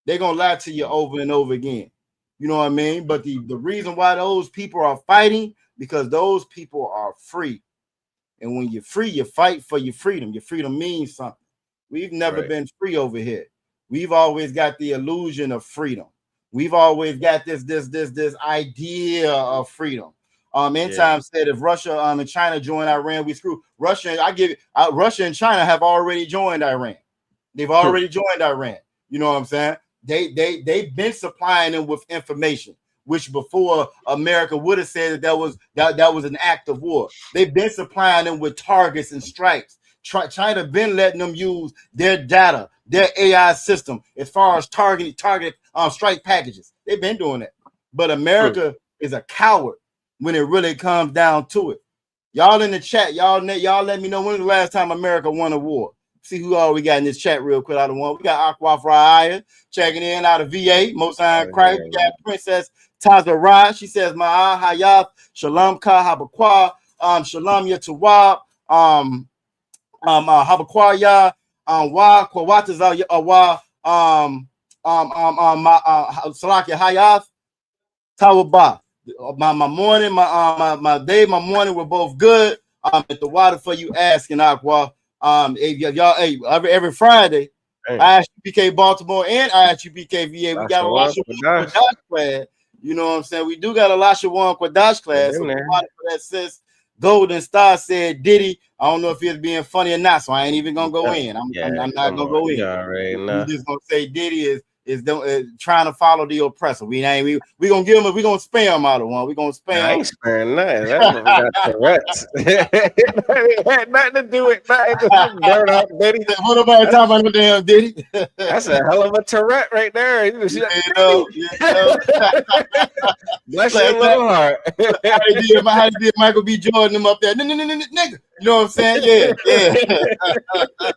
They're gonna lie to you over and over again. You know what I mean? But the reason why those people are fighting, because those people are free. And when you're free, you fight for your freedom. Your freedom means something. We've never been free over here. We've always got the illusion of freedom. We've always got this idea of freedom. End time said if Russia and China join Iran, we screw. Russia and China have already joined Iran. They've already joined Iran. You know what I'm saying? They've been supplying them with information, which before America would have said that was an act of war. They've been supplying them with targets and strikes. China been letting them use their data, their AI system as far as target strike packages. They've been doing that. But America is a coward when it really comes down to it. Y'all in the chat, y'all let me know when was the last time America won a war. See who all we got in this chat real quick out of one. We got Aqua Fryer checking in out of VA, Most High Christ. We got Princess Taza Ra. She says, Ma'a Hayath, Shalom Ka Habakwa, Shalom Yatawab, Habakwaya, Wa Kwawataza Wa Salakia Hayath, Tawaba. My morning, my day, my morning were both good. At the water for you asking, Aqua. Every Friday, ISUPK Baltimore and ISUPK VA, we got a Lasha One class. You know what I'm saying? We do got a Lasha One Quadash class. So that says Golden Star said Diddy. I don't know if he's being funny or not, so I ain't even gonna go in. I'm not gonna go in. I'm just gonna say Diddy is trying to follow the oppressor. We gonna give him. We gonna spam him out of one. We gonna spam. I ain't sparing nothing. That got Tourette's. It had nothing to do with nothing. Burn out Diddy. What about talking about the damn Diddy? That's a hell of a Tourette right there. Bless your little heart. How did Michael B. Jordan them up there? Nigga. You know what I'm saying? Yeah.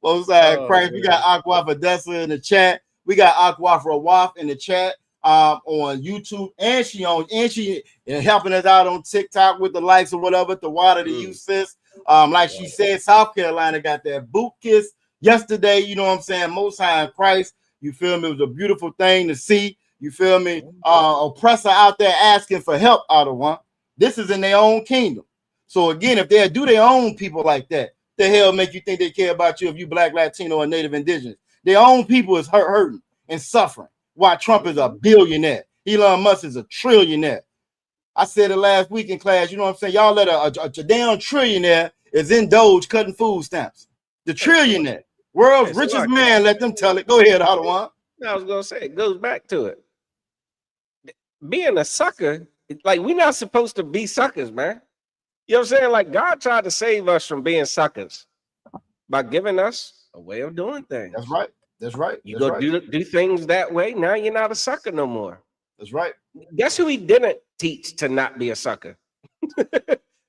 Both sides, Christ. We got Aqua for Dessa in the chat. We got Aqua for Waf in the chat on YouTube, and she helping us out on TikTok with the likes or whatever. The water to you, sis. Like she said, South Carolina got that boot kiss yesterday. You know what I'm saying? Most High in Christ. You feel me? It was a beautiful thing to see. You feel me? Oppressor out there asking for help out of one. This is in their own kingdom. So again, if they do their own people like that, the hell make you think they care about you if you Black, Latino, or Native Indigenous? Their own people is hurting and suffering. Why Trump is a billionaire. Elon Musk is a trillionaire. I said it last week in class. You know what I'm saying? Y'all let a damn trillionaire is in Doge cutting food stamps. The trillionaire, world's richest man, let them tell it. Go ahead, Ottawa. I was gonna say it goes back to it. Being a sucker, like we're not supposed to be suckers, man. You know what I'm saying? Like God tried to save us from being suckers by giving us a way of doing things. That's right. That's right. You go do things that way. Now you're not a sucker no more. That's right. Guess who he didn't teach to not be a sucker?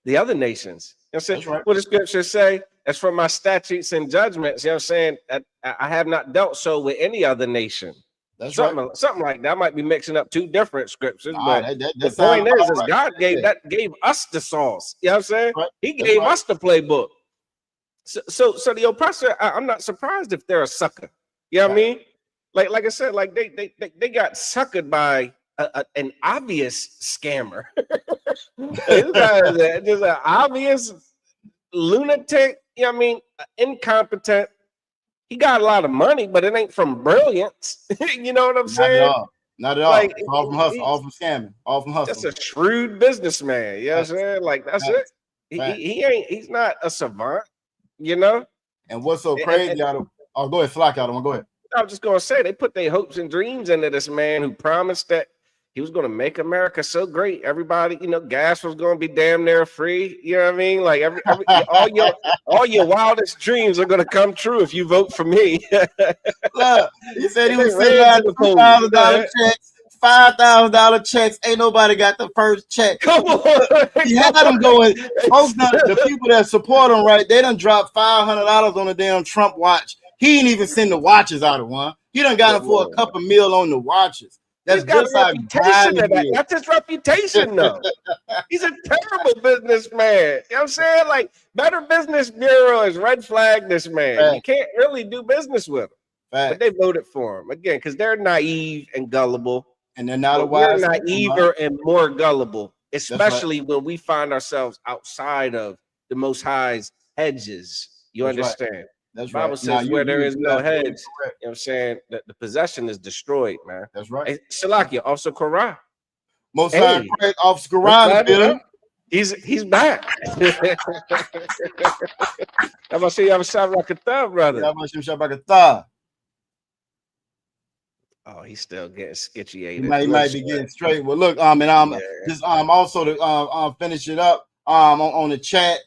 The other nations. You know what I'm saying? That's right. What the scriptures say, as for my statutes and judgments, you know what I'm saying? I have not dealt so with any other nation. That's something like that. I might be mixing up two different scriptures, Nah, but that the point is right. God gave us the sauce. You know what I'm saying? Right. He gave us the playbook. So the oppressor, I'm not surprised if they're a sucker. You know what I mean? Like I said, like they got suckered by an obvious scammer. Just an obvious lunatic. You know what I mean? Incompetent. He got a lot of money, but it ain't from brilliance. You know what I'm saying? Not at all. Like, all from hustle, all from scamming, all from hustle. That's a shrewd businessman. You know what I'm saying? Like, that's it. He's not a savant, you know? And what's so crazy out of go ahead, Flock out of one. Go ahead. I was just gonna say they put their hopes and dreams into this man who promised that he was gonna make America so great. Everybody, you know, gas was gonna be damn near free. You know what I mean? Like all your wildest dreams are gonna come true if you vote for me. Look, he said he was sitting out the $2,000 checks, $5,000 checks. Ain't nobody got the first check. Come on. He had them going. Folks, the people that support him, right? They done dropped $500 on the damn Trump watch. He ain't even send the watches out of one. He done got him for a couple mil on the watches. That's just like that's his reputation, though. He's a terrible businessman. You know what I'm saying? Like, Better Business Bureau has red flagged this man. Right. You can't really do business with him. Right. But they voted for him again because they're naive and gullible. And they're not a wise. We're naiver and more gullible, especially when we find ourselves outside of the Most High's hedges. You understand? Right. That's the Bible right. says where there is no hedge, you know what I'm saying, that the possession is destroyed, man. That's right. Hey, Salakia, Officer Korah. Most High Officer Korah. He's back. How about you have a shot like a thumb, brother? How about you shot like a thumb? Oh, he's still getting skitchy. He might be getting straight. Well, look, just also to finish it up on the chat.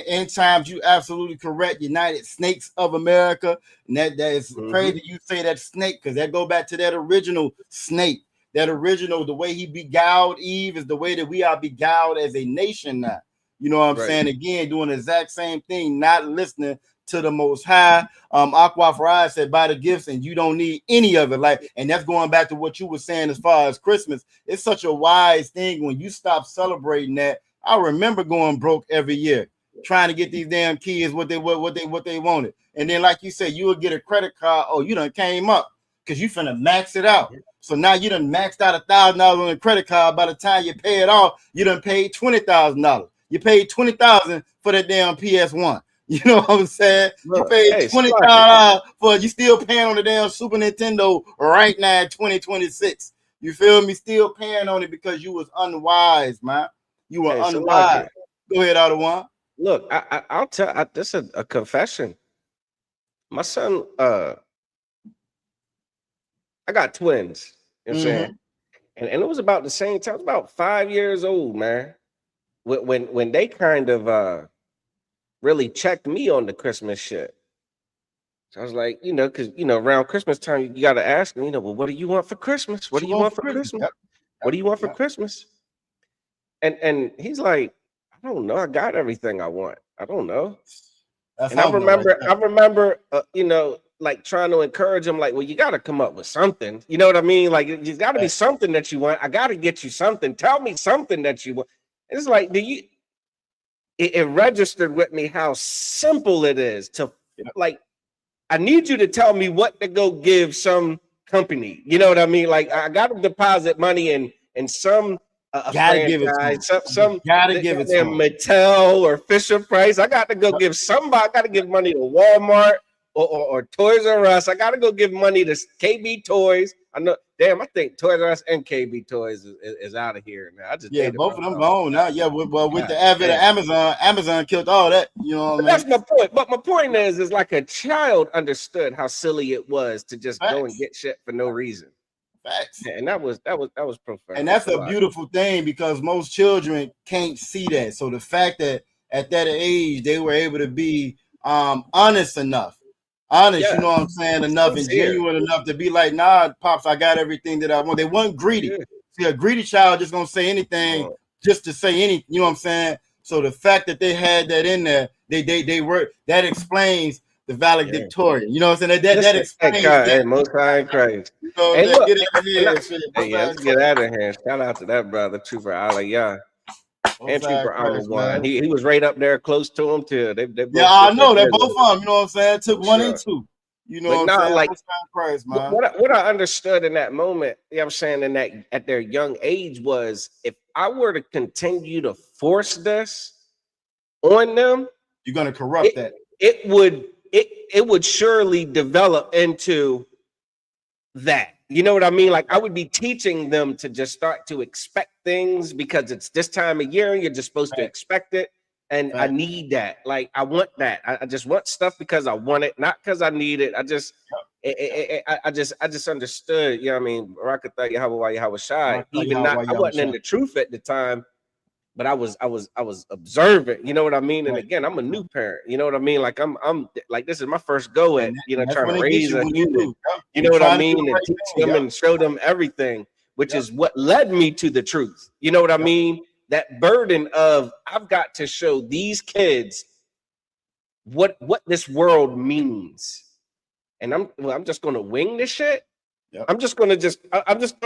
In times you absolutely correct. United Snakes of America, and that is crazy. You say that snake because that go back to that original snake. That original, the way he beguiled Eve is the way that we are beguiled as a nation now. You know what I'm saying? Again, doing the exact same thing, not listening to the Most High. Aqua Farai said, buy the gifts and you don't need any of it. Like, and that's going back to what you were saying as far as Christmas. It's such a wise thing when you stop celebrating that. I remember going broke every year, trying to get these damn kids what they wanted. And then, like you said, you would get a credit card. Oh, you done came up because you finna max it out. So now you done maxed out $1,000 on a credit card. By the time you pay it off, you done paid $20,000. You paid $20,000 for that damn PS1. You know what I'm saying? Look, you paid $20,000 for you still paying on the damn Super Nintendo right now in 2026. You feel me? Still paying on it because you was unwise, man. You were unwise. Go ahead, Ottawa. Look, I'll tell. This is a confession. My son, I got twins. You know what I'm saying? And it was about the same time. I was about 5 years old, man. When they kind of really checked me on the Christmas shit. So I was like, you know, because around Christmas time, you got to ask them, well, what do you want for Christmas? What do you want for Christmas? Yep. What do you want for Christmas? And he's like, I don't know. I got everything I want. I don't know. And I remember, like trying to encourage him, like, well, you got to come up with something. You know what I mean? Like, there's got to be something that you want. I got to get you something. Tell me something that you want. It's like, it registered with me how simple it is to, like, I need you to tell me what to go give some company. You know what I mean? Like, I got to deposit money in some gotta give it to gotta give it to Mattel or Fisher Price. I got to go give somebody. I got to give money to Walmart or Toys R Us. I got to go give money to KB Toys. I know. Damn, I think Toys R Us and KB Toys is out of here now. I just both of them gone now. Yeah, with the advent of Amazon killed all that. You know what I mean? That's my point. But my point is like a child understood how silly it was to just go and get shit for no reason. Facts. Yeah, and that was profound. And that's a beautiful thing because most children can't see that. So the fact that at that age they were able to be honest enough, you know what I'm saying, enough and genuine enough to be like, nah, pops, I got everything that I want. They weren't greedy. See, a greedy child just gonna say anything just to say anything. You know what I'm saying? So the fact that they had that in there, they were, that explains the valedictorian. You know what I'm saying? That explains that. Hey, most high and Christ. You know, Hey, look, get out of here. Shit. hey, yeah, let's get out of here. Shout out to that brother, Trooper Aliyah. And Trooper One. He was right up there close to him too. They both I know they both of them. You know what I'm saying? Took one and two. You know what I'm saying? Like Christ, man. What I understood in that moment, you know what I'm saying, in that at their young age was if I were to continue to force this on them, you're gonna corrupt that. It would surely develop into that. You know what I mean? Like I would be teaching them to just start to expect things because it's this time of year and you're just supposed to expect it. And I need that. Like I want that. I just want stuff because I want it, not because I need it. I just understood. You know what I mean? Barakatah Yahweh Yahweh Shai. Even not, I wasn't in the truth at the time, but I was observant. You know what I mean? And again, I'm a new parent. You know what I mean? Like I'm like this is my first go at trying to raise a human. You know what I mean? And teach them and show them everything, which is what led me to the truth. You know what I mean? That burden of I've got to show these kids what this world means, and I'm just gonna wing this shit. Yep. I'm just gonna I'm just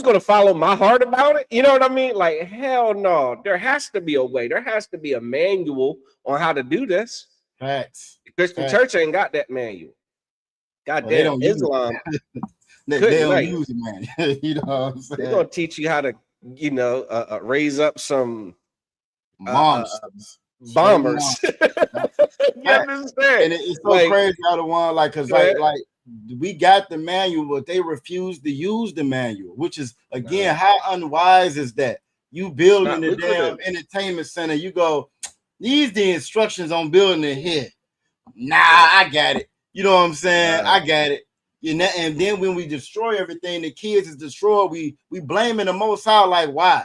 gonna follow my heart about it. You know what I mean? Like hell no, there has to be a way. There has to be a manual on how to do this. Facts. The Christian church ain't got that manual. Goddamn Islam. They don't use it, man. You know what I'm saying? They're gonna teach you how to raise up some bombers. You understand? And it's so crazy how the one because like we got the manual, but they refuse to use the manual, which is again how unwise is that? You building the damn entertainment center, you go, these the instructions on building it here. Nah, I got it. You know what I'm saying? I got it. And then when we destroy everything, the kids is destroyed. We blaming the Most High, like why?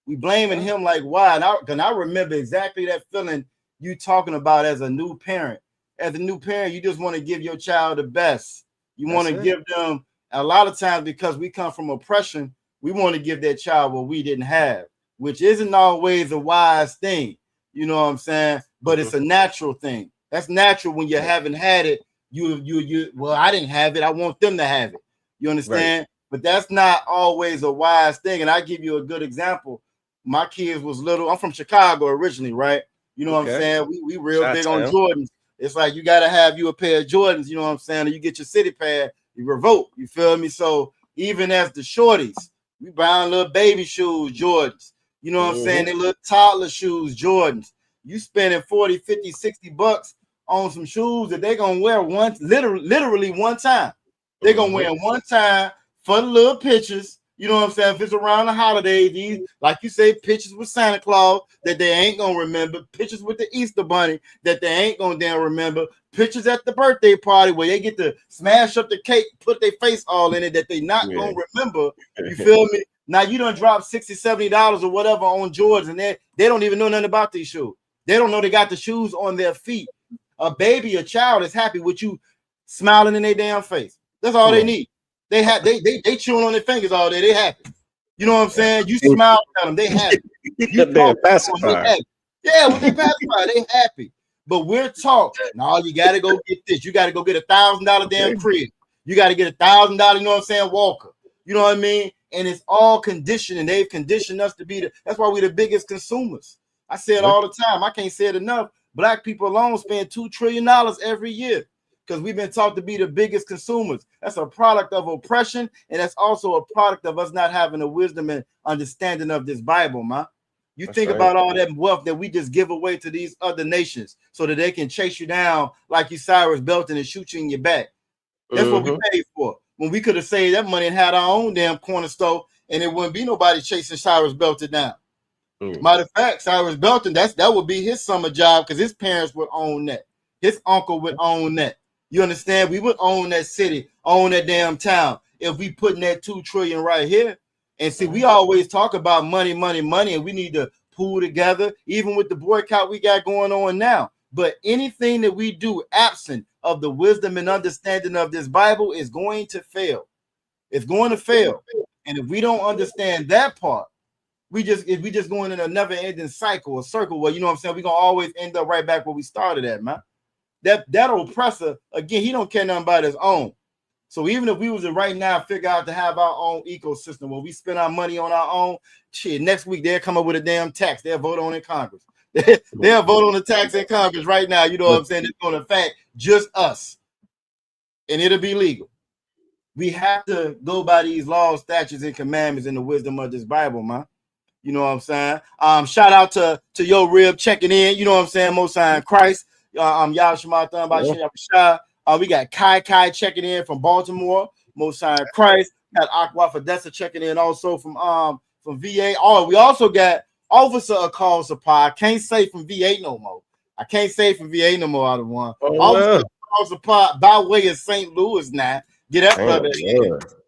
We blaming him like why? And I remember exactly that feeling you talking about as a new parent. As a new parent, you just want to give your child the best. You want to give them a lot of times because we come from oppression. We want to give that child what we didn't have, which isn't always a wise thing. You know what I'm saying? But it's a natural thing. That's natural when you haven't had it. Well, I didn't have it. I want them to have it. You understand? Right. But that's not always a wise thing. And I give you a good example. My kids was little. I'm from Chicago originally, right? You know what I'm saying? We real big on Jordans. It's like you got to have you a pair of Jordans. You know what I'm saying? Or you get your city pad, you revoke. You feel me? So even as the shorties, we buying little baby shoes, Jordans. You know what I'm saying? They little toddler shoes, Jordans. You spending 40, 50, 60 bucks on some shoes that they're gonna wear once, literally one time. They're gonna wear one time for the little pictures. You know what I'm saying? If it's around the holidays, these, like you say, pictures with Santa Claus that they ain't gonna remember, pictures with the Easter Bunny that they ain't gonna damn remember, pictures at the birthday party where they get to smash up the cake, put their face all in it that they not gonna remember. You feel me? Now you done drop $60, $70 or whatever on Jordans, and they don't even know nothing about these shoes. They don't know they got the shoes on their feet. A baby, a child is happy with you smiling in their damn face. That's all they need. They chewing on their fingers all day. They happy. You know what I'm saying? You smile at them, they happy. You talk pacifier. Yeah, when they pacifier, they happy. But we're taught, no, you got to go get this. You got to go get $1,000 damn crib. You got to get $1,000, you know what I'm saying, walker. You know what I mean? And it's all conditioning. They've conditioned us to be that's why we're the biggest consumers. I say it all the time. I can't say it enough. Black people alone spend $2 trillion every year because we've been taught to be the biggest consumers. That's a product of oppression, and that's also a product of us not having the wisdom and understanding of this Bible, man. You think about all that wealth that we just give away to these other nations so that they can chase you down like you Cyrus Belton and shoot you in your back. That's what we paid for. When we could have saved that money and had our own damn corner store, and it wouldn't be nobody chasing Cyrus Belton down. Matter of fact, Cyrus Belton, that would be his summer job because his parents would own that. His uncle would own that. You understand? We would own that city, own that damn town if we putting that $2 trillion right here. And see, we always talk about money, and we need to pool together, even with the boycott we got going on now. But anything that we do absent of the wisdom and understanding of this Bible is going to fail. It's going to fail. And if we don't understand that part, we just going in a never-ending cycle, a circle where, you know what I'm saying, we're going to always end up right back where we started at, man. that oppressor, again, he don't care nothing about his own. So even if we was to right now figure out to have our own ecosystem where we spend our money on our own, shit, next week they'll come up with a damn tax. They'll vote on it in Congress. They'll vote on the tax in Congress right now. You know what I'm saying? It's going to affect just us. And it'll be legal. We have to go by these laws, statutes, and commandments in the wisdom of this Bible, man. You know what I'm saying? Shout out to Yo Rib checking in. You know what I'm saying? Most High in Christ. Y'all Shema Thun by Shah. We got Kai checking in from Baltimore. Most High in Christ. Got Aqua Fidessa checking in also from VA. Oh, we also got Officer of Call Supply. I can't say from VA no more. I can't say from VA no more out of one. Officer of Call Supply by way of St. Louis now. Get that brother.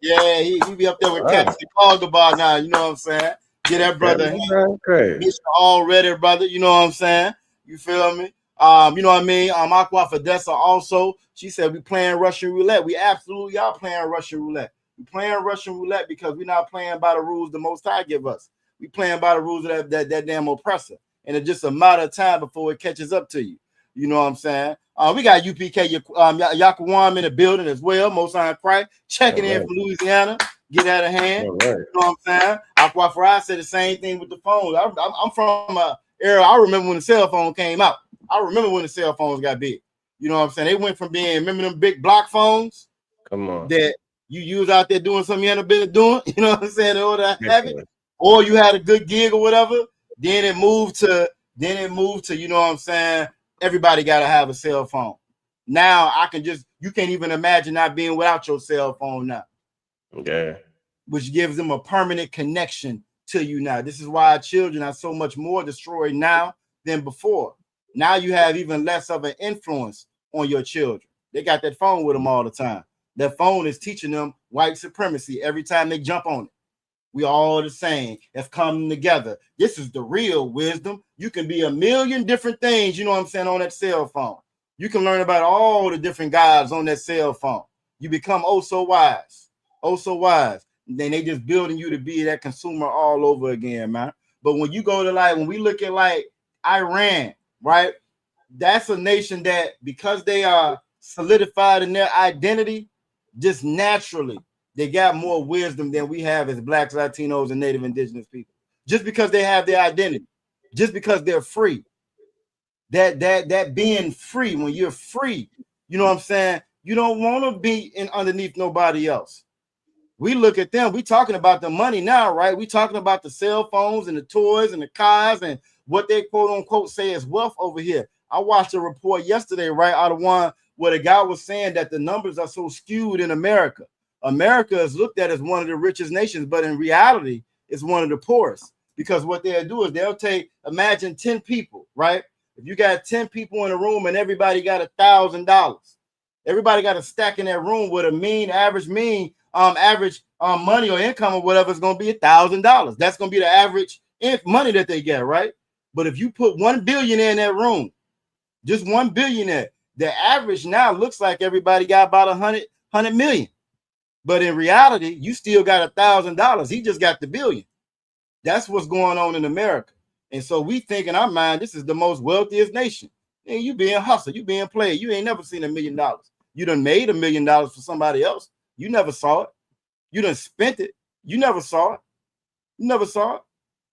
Yeah, he be up there with Captain Chicago now. You know what I'm saying? Get that brother. Mr. Already, brother. You know what I'm saying? You feel me? You know what I mean? Aqua Fidessa also. She said we playing Russian roulette. We absolutely are playing Russian roulette. We playing Russian roulette because we're not playing by the rules the Most High give us. We playing by the rules of that damn oppressor. And it's just a matter of time before it catches up to you. You know what I'm saying? We got UPK Yakuwam in the building as well. Most High in Christ checking in from Louisiana. Get out of hand. You know what I'm saying? Aqua Fry said the same thing with the phones. I'm from an era. I remember when the cell phone came out. I remember when the cell phones got big. You know what I'm saying? They went from being, remember them big block phones? Come on. That you use out there doing something you hadn't been doing. You know what I'm saying? In order to have it. Or you had a good gig or whatever. Then it moved to, you know what I'm saying? Everybody got to have a cell phone. Now you can't even imagine not being without your cell phone now. Okay. Which gives them a permanent connection to you now. This is why our children are so much more destroyed now than before. Now you have even less of an influence on your children. They got that phone with them all the time. That phone is teaching them white supremacy every time they jump on it. We all the same. It's coming together. This is the real wisdom. You can be a million different things, you know what I'm saying, on that cell phone. You can learn about all the different guys on that cell phone. You become oh so wise. Oh so wise. And then they just building you to be that consumer all over again, man. But when you go to when we look at Iran, right? That's a nation that because they are solidified in their identity, just naturally, they got more wisdom than we have as Blacks, Latinos, and Native Indigenous people. Just because they have their identity, just because they're free. That being free, when you're free, you know what I'm saying? You don't want to be underneath nobody else. We look at them, we talking about the money now, right? We talking about the cell phones and the toys and the cars and what they quote unquote say is wealth over here. I watched a report yesterday, right, out of one where the guy was saying that the numbers are so skewed in America. America is looked at as one of the richest nations, but in reality, it's one of the poorest. Because what they'll do is they'll imagine 10 people, right? If you got 10 people in a room and everybody got $1,000, everybody got a stack in that room with a average money or income or whatever is going to be $1,000. That's going to be the average money that they get, right? But if you put 1 billionaire in that room, just 1 billionaire, the average now looks like everybody got about 100 million. But in reality, you still got $1,000. He just got the billion. That's what's going on in America. And so we think in our mind, this is the most wealthiest nation. And you being hustled, you being played. You ain't never seen $1 million. You done made $1 million for somebody else. You never saw it. You done spent it. You never saw it. You never saw it.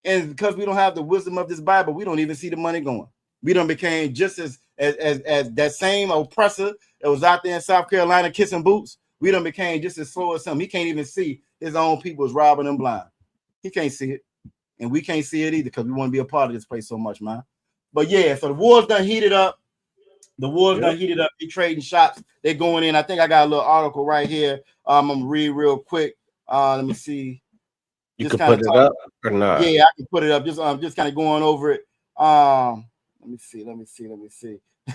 And because we don't have the wisdom of this Bible, we don't even see the money going. We done became just as that same oppressor that was out there in South Carolina kissing boots. We done became just as slow as him. He can't even see his own people is robbing him blind. He can't see it. And we can't see it either because we want to be a part of this place so much, man. But yeah, so the war's done heated up. The war's done heated up. They trading shots. They're going in. I think I got a little article right here. I'm going to read real quick. Let me see. You can put it up or not? Yeah, I can put it up. Just kind of going over it. Let me see.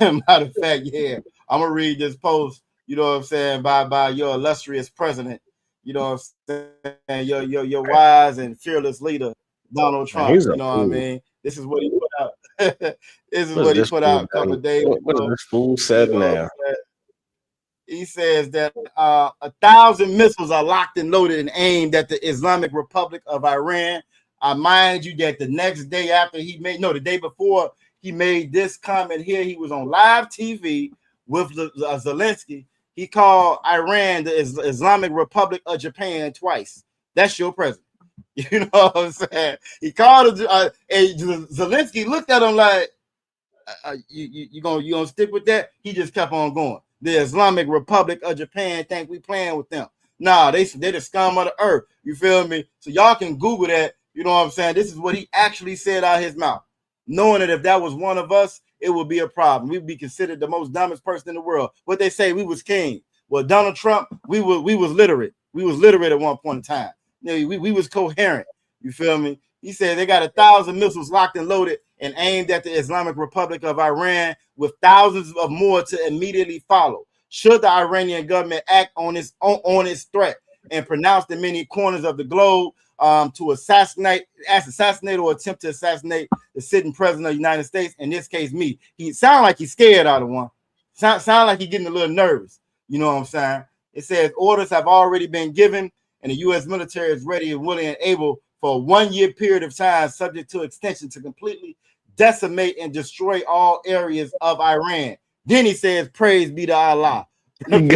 Matter of fact, yeah, I'm going to read this post, you know what I'm saying, by your illustrious president, you know what I'm saying, your wise and fearless leader, Donald Trump. You know what I mean? This is what he put out. This is what he put out a couple of days ago. What does this fool said now? He says that 1,000 missiles are locked and loaded and aimed at the Islamic Republic of Iran. I mind you that the next day after the day before he made this comment here, he was on live TV with Zelensky, he called Iran the Islamic Republic of Japan twice. That's your president. You know what I'm saying? He called it, and Zelensky looked at him like, you gonna stick with that? He just kept on going. The Islamic Republic of Japan think we playing with them. Nah, they the scum of the earth. You feel me? So y'all can Google that. You know what I'm saying? This is what he actually said out of his mouth. Knowing that if that was one of us, it would be a problem. We'd be considered the most dumbest person in the world. What they say, we was king. Well, Donald Trump, we was literate. We was literate at one point in time. We was coherent. You feel me? He said they got 1,000 missiles locked and loaded and aimed at the Islamic Republic of Iran, with thousands of more to immediately follow. Should the Iranian government act on its threat and pronounce in many corners of the globe to assassinate or attempt to assassinate the sitting president of the United States, in this case me. He sound like he's scared out of one. Sound like he's getting a little nervous. You know what I'm saying? It says orders have already been given and the U.S. military is ready and willing and able for a 1-year period of time, subject to extension, to completely decimate and destroy all areas of Iran. Then he says, praise be to Allah. Hold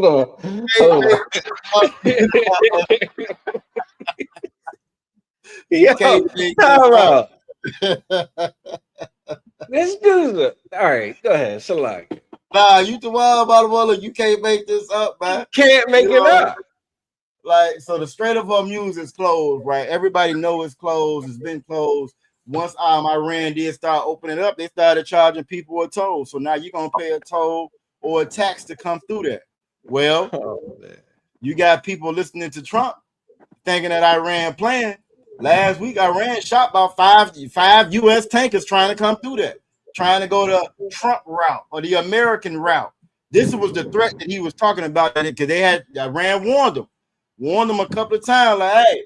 on. Yo, this dude's all right. Go ahead, Salak. Nah, you the wild about the one. You can't make this up, man. Can't make it up. Like, so the Strait of Hormuz is closed, right? Everybody know it's closed. It's been closed. Once Iran did start opening up, they started charging people a toll. So now you're gonna pay a toll or a tax to come through there. Well, you got people listening to Trump thinking that Iran playing. Last week, Iran shot about five U.S. tankers trying to come through there, trying to go the Trump route or the American route. This was the threat that he was talking about, because Iran warned them a couple of times, like, hey,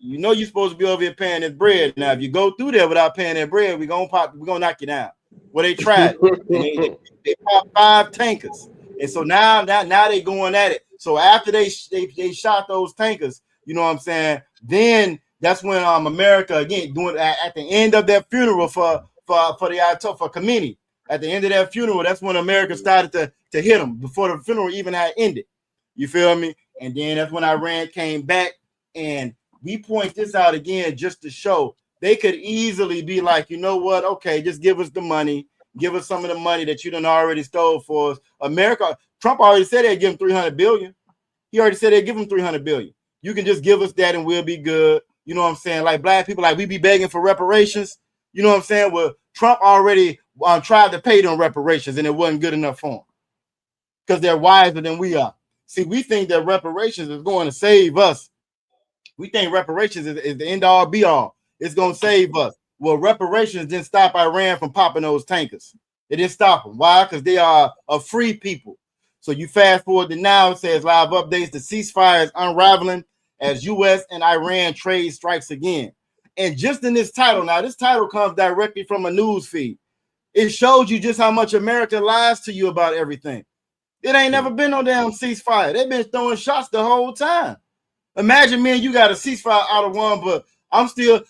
you know you're supposed to be over here paying this bread. Now, if you go through there without paying that bread, we're gonna knock you down. Well, they tried. they popped 5 tankers, and so now they going at it. So after they shot those tankers, you know what I'm saying? Then that's when America again doing at the end of their funeral for Khomeini. At the end of that funeral, that's when America started to hit them before the funeral even had ended. You feel me? And then that's when Iran came back, and we point this out again just to show they could easily be like, you know what? Okay, just give us the money. Give us some of the money that you done already stole for us. America, Trump already said they'd give him $300 billion. He already said they'd give him $300 billion. You can just give us that and we'll be good. You know what I'm saying? Like black people, like we be begging for reparations. You know what I'm saying? Well, Trump already tried to pay them reparations and it wasn't good enough for them because they're wiser than we are. See, we think that reparations is going to save us. We think reparations is the end all be all. It's going to save us. Well, reparations didn't stop Iran from popping those tankers. It didn't stop them. Why? Because they are a free people. So you fast forward to now, it says live updates. The ceasefire is unraveling as U.S. and Iran trade strikes again. And just in this title, now this title comes directly from a news feed. It shows you just how much America lies to you about everything. It ain't never been no damn ceasefire. They've been throwing shots the whole time. Imagine me and you got a ceasefire out of one, but I'm still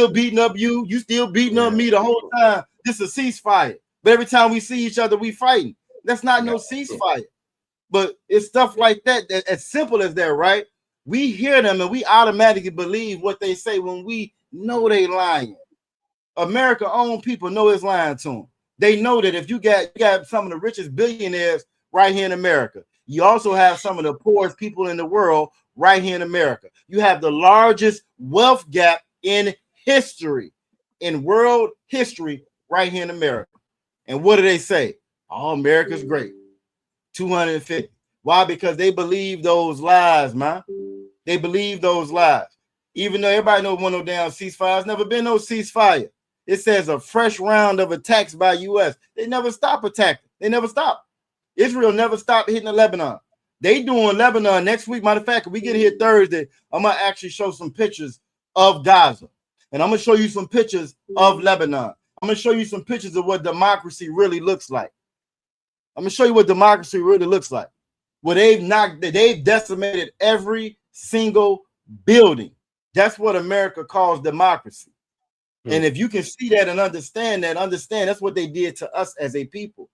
beating up you. You still beating up me the whole time. This is a ceasefire. But every time we see each other, we fighting. That's not no ceasefire. But it's stuff like that, as simple as that, right? We hear them and we automatically believe what they say when we know they lying. America own people know it's lying to them. They know that if you got some of the richest billionaires right here in America, you also have some of the poorest people in the world right here in America. You have the largest wealth gap in history, in world history, right here in America. And what do they say? Oh, America's great. 250. Why? Because they believe those lies, man. They believe those lies. Even though everybody knows one no damn ceasefire, it's never been no ceasefire. It says a fresh round of attacks by U.S. They never stop attacking. They never stop. Israel never stopped hitting Lebanon. They doing Lebanon next week. Matter of fact, if we get here Thursday, I'm going to actually show some pictures of Gaza. And I'm going to show you some pictures of Lebanon. I'm going to show you some pictures of what democracy really looks like. I'm going to show you what democracy really looks like. Where they've decimated every single building. That's what America calls democracy. And if you can see that and understand that's what they did to us as a people.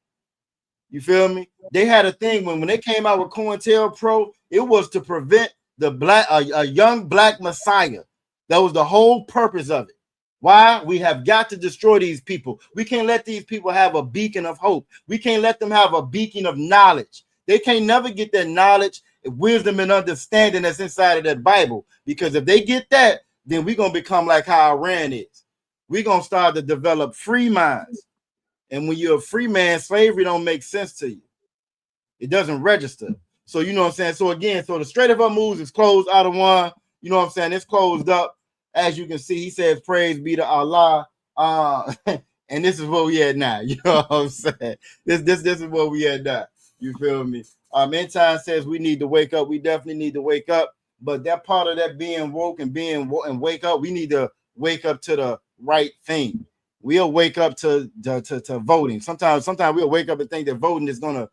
You feel me? They had a thing when they came out with COINTELPRO, it was to prevent the a young black messiah. That was the whole purpose of it. Why? We have got to destroy these people. We can't let these people have a beacon of hope. We can't let them have a beacon of knowledge. They can't never get that knowledge, wisdom, and understanding that's inside of that Bible. Because if they get that, then we're going to become like how Iran is. We're going to start to develop free minds. And when you're a free man, slavery don't make sense to you. It doesn't register. So, you know what I'm saying? So, again, so the Strait of Hormuz is closed out of one. You know what I'm saying? It's closed up. As you can see, he says, praise be to Allah. And this is what we at now. You know what I'm saying? This is what we at now. You feel me? End time says we need to wake up. We definitely need to wake up. But that part of that being woke and wake up, we need to wake up to the right thing. We'll wake up to voting. Sometimes we'll wake up and think that voting is gonna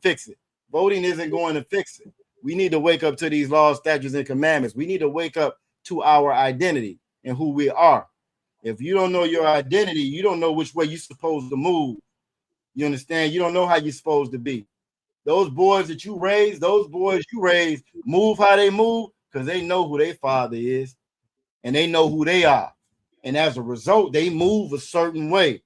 fix it. Voting isn't going to fix it. We need to wake up to these laws, statutes, and commandments. We need to wake up to our identity and who we are. If you don't know your identity, you don't know which way you're supposed to move. You understand? You don't know how you're supposed to be. Those boys that you raise, move how they move because they know who their father is and they know who they are. And as a result, they move a certain way.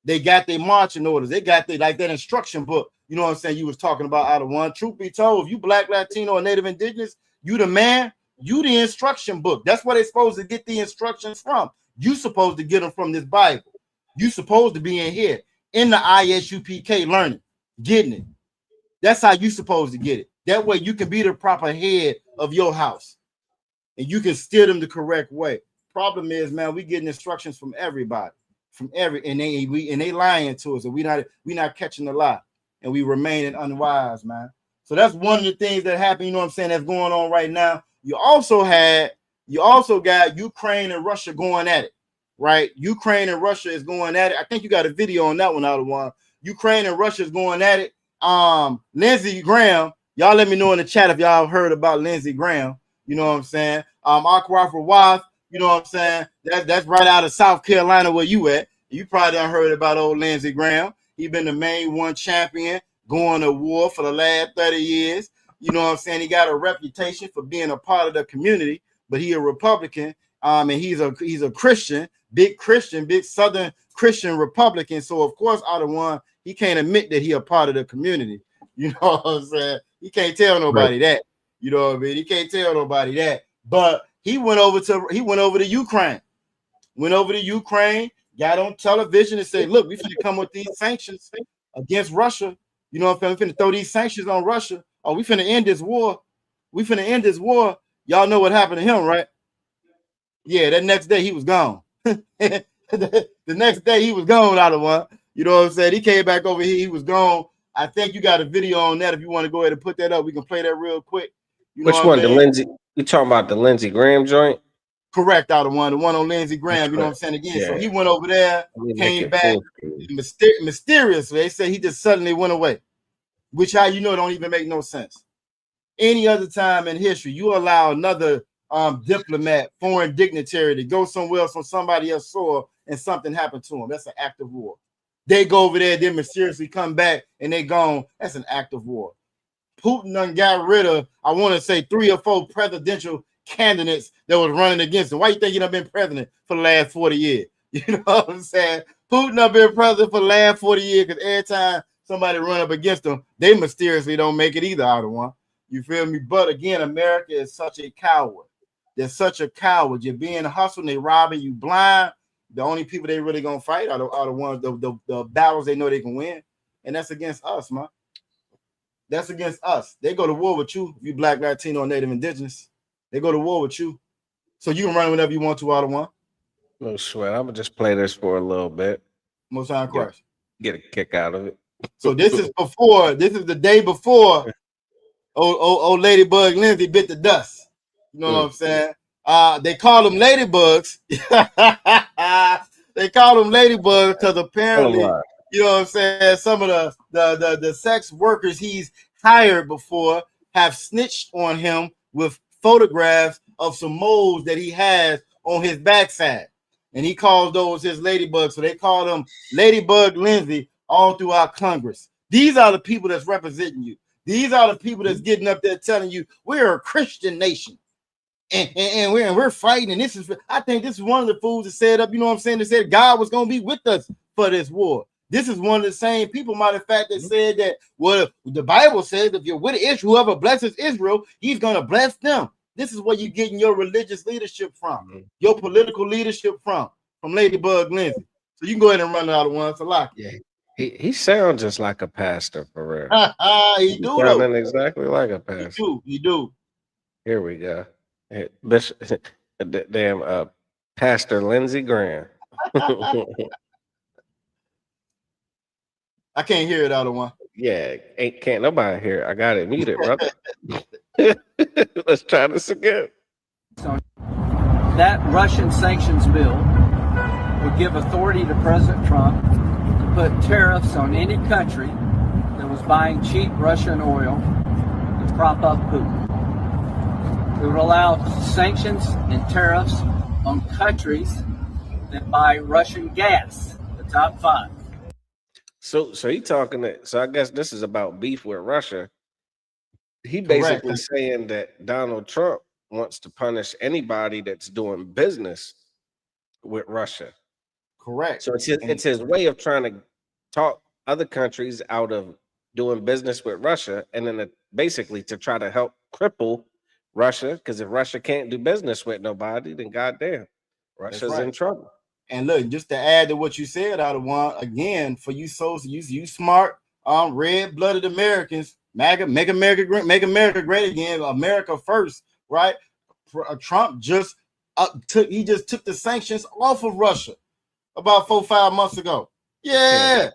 They got their marching orders. They got like that instruction book. You know what I'm saying? You was talking about out of one. Truth be told, if you black, Latino, or Native Indigenous, you the man, you the instruction book. That's where they're supposed to get the instructions from. You supposed to get them from this Bible. You supposed to be in here in the ISUPK learning, getting it. That's how you supposed to get it. That way you can be the proper head of your house and you can steer them the correct way. Problem is, man, we getting instructions from everybody, and they lying to us, and we not catching the lie, and we remaining unwise, man. So that's one of the things that happened. You know what I'm saying? That's going on right now. You also got Ukraine and Russia going at it, right? Ukraine and Russia is going at it. I think you got a video on that one out of one. Ukraine and Russia is going at it. Lindsey Graham, y'all let me know in the chat if y'all heard about Lindsey Graham. You know what I'm saying? Akwafa Wath. You know what I'm saying? That's right out of South Carolina where you at. You probably done heard about old Lindsey Graham. He been the main one champion going to war for the last 30 years. You know what I'm saying? He got a reputation for being a part of the community, but he a Republican. And he's a Christian, big Southern Christian Republican. So of course, out of one, he can't admit that he a part of the community. You know what I'm saying? He can't tell nobody that. You know what I mean? He can't tell nobody that. But he went over to Ukraine. Went over to Ukraine, got on television and said, look, we finna come with these sanctions against Russia. You know what I'm saying? We finna throw these sanctions on Russia. Oh, we finna end this war. We finna end this war. Y'all know what happened to him, right? Yeah, that next day he was gone. The next day he was gone out of one. You know what I'm saying? He came back over here. He was gone. I think you got a video on that. If you want to go ahead and put that up, we can play that real quick. You know which one? The Lindsey? You talking about the Lindsey Graham joint? Correct, out of one. The one on Lindsey Graham. You know what I'm saying? Again, so he went over there, came back mysteriously. They say he just suddenly went away, which how you know don't even make no sense. Any other time in history, you allow another diplomat, foreign dignitary to go somewhere else on somebody else's soil and something happened to him. That's an act of war. They go over there, then mysteriously come back and they gone. That's an act of war. Putin done got rid of, I want to say, 3 or 4 presidential candidates that was running against him. Why you think he done been president for the last 40 years? You know what I'm saying? Putin done been president for the last 40 years because every time somebody run up against him, they mysteriously don't make it either out of one. You feel me? But again, America is such a coward. They're such a coward. You're being hustled, they robbing you blind. The only people they really gonna fight are the ones, the battles they know they can win. And that's against us, man. That's against us. They go to war with you if you black, Latino, or Native Indigenous. They go to war with you. So you can run whenever you want to out of one. No sweat. I'm gonna just play this for a little bit. Most time Christ. Get a kick out of it. So this is the day before old Ladybug Lindsey bit the dust. You know what I'm saying? They call them ladybugs. They call them ladybugs because apparently, you know what I'm saying, some of the sex workers he's hired before have snitched on him with photographs of some moles that he has on his backside. and he calls those his ladybugs. So they call them Ladybug Lindsey all throughout Congress. These are the people that's representing you. These are the people that's getting up there telling you we're a Christian nation. And we're fighting. And I think this is one of the fools that said up, you know what I'm saying? That said God was going to be with us for this war. This is one of the same people, matter of fact, that said that, well, the Bible says if you're with Israel, whoever blesses Israel, he's going to bless them. This is where you're getting your religious leadership from, your political leadership from Ladybug Lindsey. So you can go ahead and run it out of one. Yeah, he sounds just like a pastor for real. He do sounding exactly like a pastor. He do. Here we go. Bishop, damn, Pastor Lindsey Graham. I can't hear it out of one. Yeah, can't nobody hear it. I got it muted, brother. Let's try this again. So that Russian sanctions bill would give authority to President Trump to put tariffs on any country that was buying cheap Russian oil to prop up Putin. It would allow sanctions and tariffs on countries that buy Russian gas, the top 5. So he talking that. So I guess this is about beef with Russia. He basically saying that Donald Trump wants to punish anybody that's doing business with Russia. Correct. So it's his way of trying to talk other countries out of doing business with Russia, and then basically to try to help cripple Russia, because if Russia can't do business with nobody, then goddamn, Russia's in trouble. And look, just to add to what you said, out of one again, for you souls, you smart, red-blooded Americans, MAGA, make America great again, America first, right? Trump just took the sanctions off of Russia about 4 or 5 months ago. Yeah,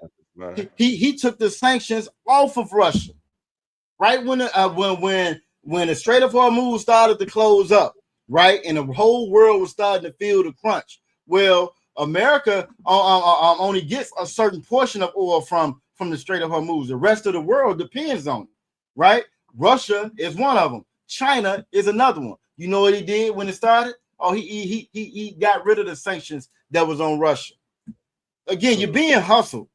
he took the sanctions off of Russia right when the Strait of Hormuz started to close up, right, and the whole world was starting to feel the crunch. Well, America only gets a certain portion of oil from the Strait of Hormuz. The rest of the world depends on it, right? Russia is one of them. China is another one. You know what he did when it started? Oh, he got rid of the sanctions that was on Russia. Again, you're being hustled,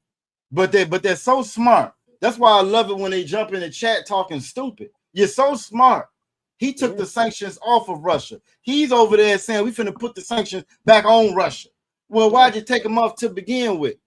but they're so smart. That's why I love it when they jump in the chat talking stupid. You're so smart. He took the sanctions off of Russia. He's over there saying we finna put the sanctions back on Russia. Well, why'd you take them off to begin with?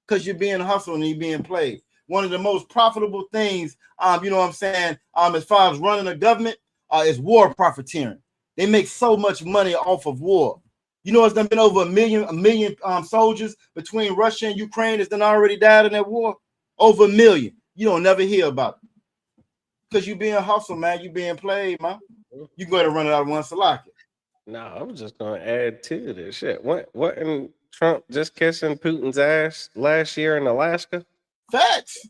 Because you're being hustled and you're being played. One of the most profitable things, you know what I'm saying, as far as running a government, is war profiteering. They make so much money off of war. You know, it's done been over a million soldiers between Russia and Ukraine that's done already died in that war. Over 1 million. You don't never hear about it. Because you being hustled, man. You being played, man. You can go ahead and run it out of one Salaki. No, I was just gonna add to this shit. What in Trump just kissing Putin's ass last year in Alaska? Facts.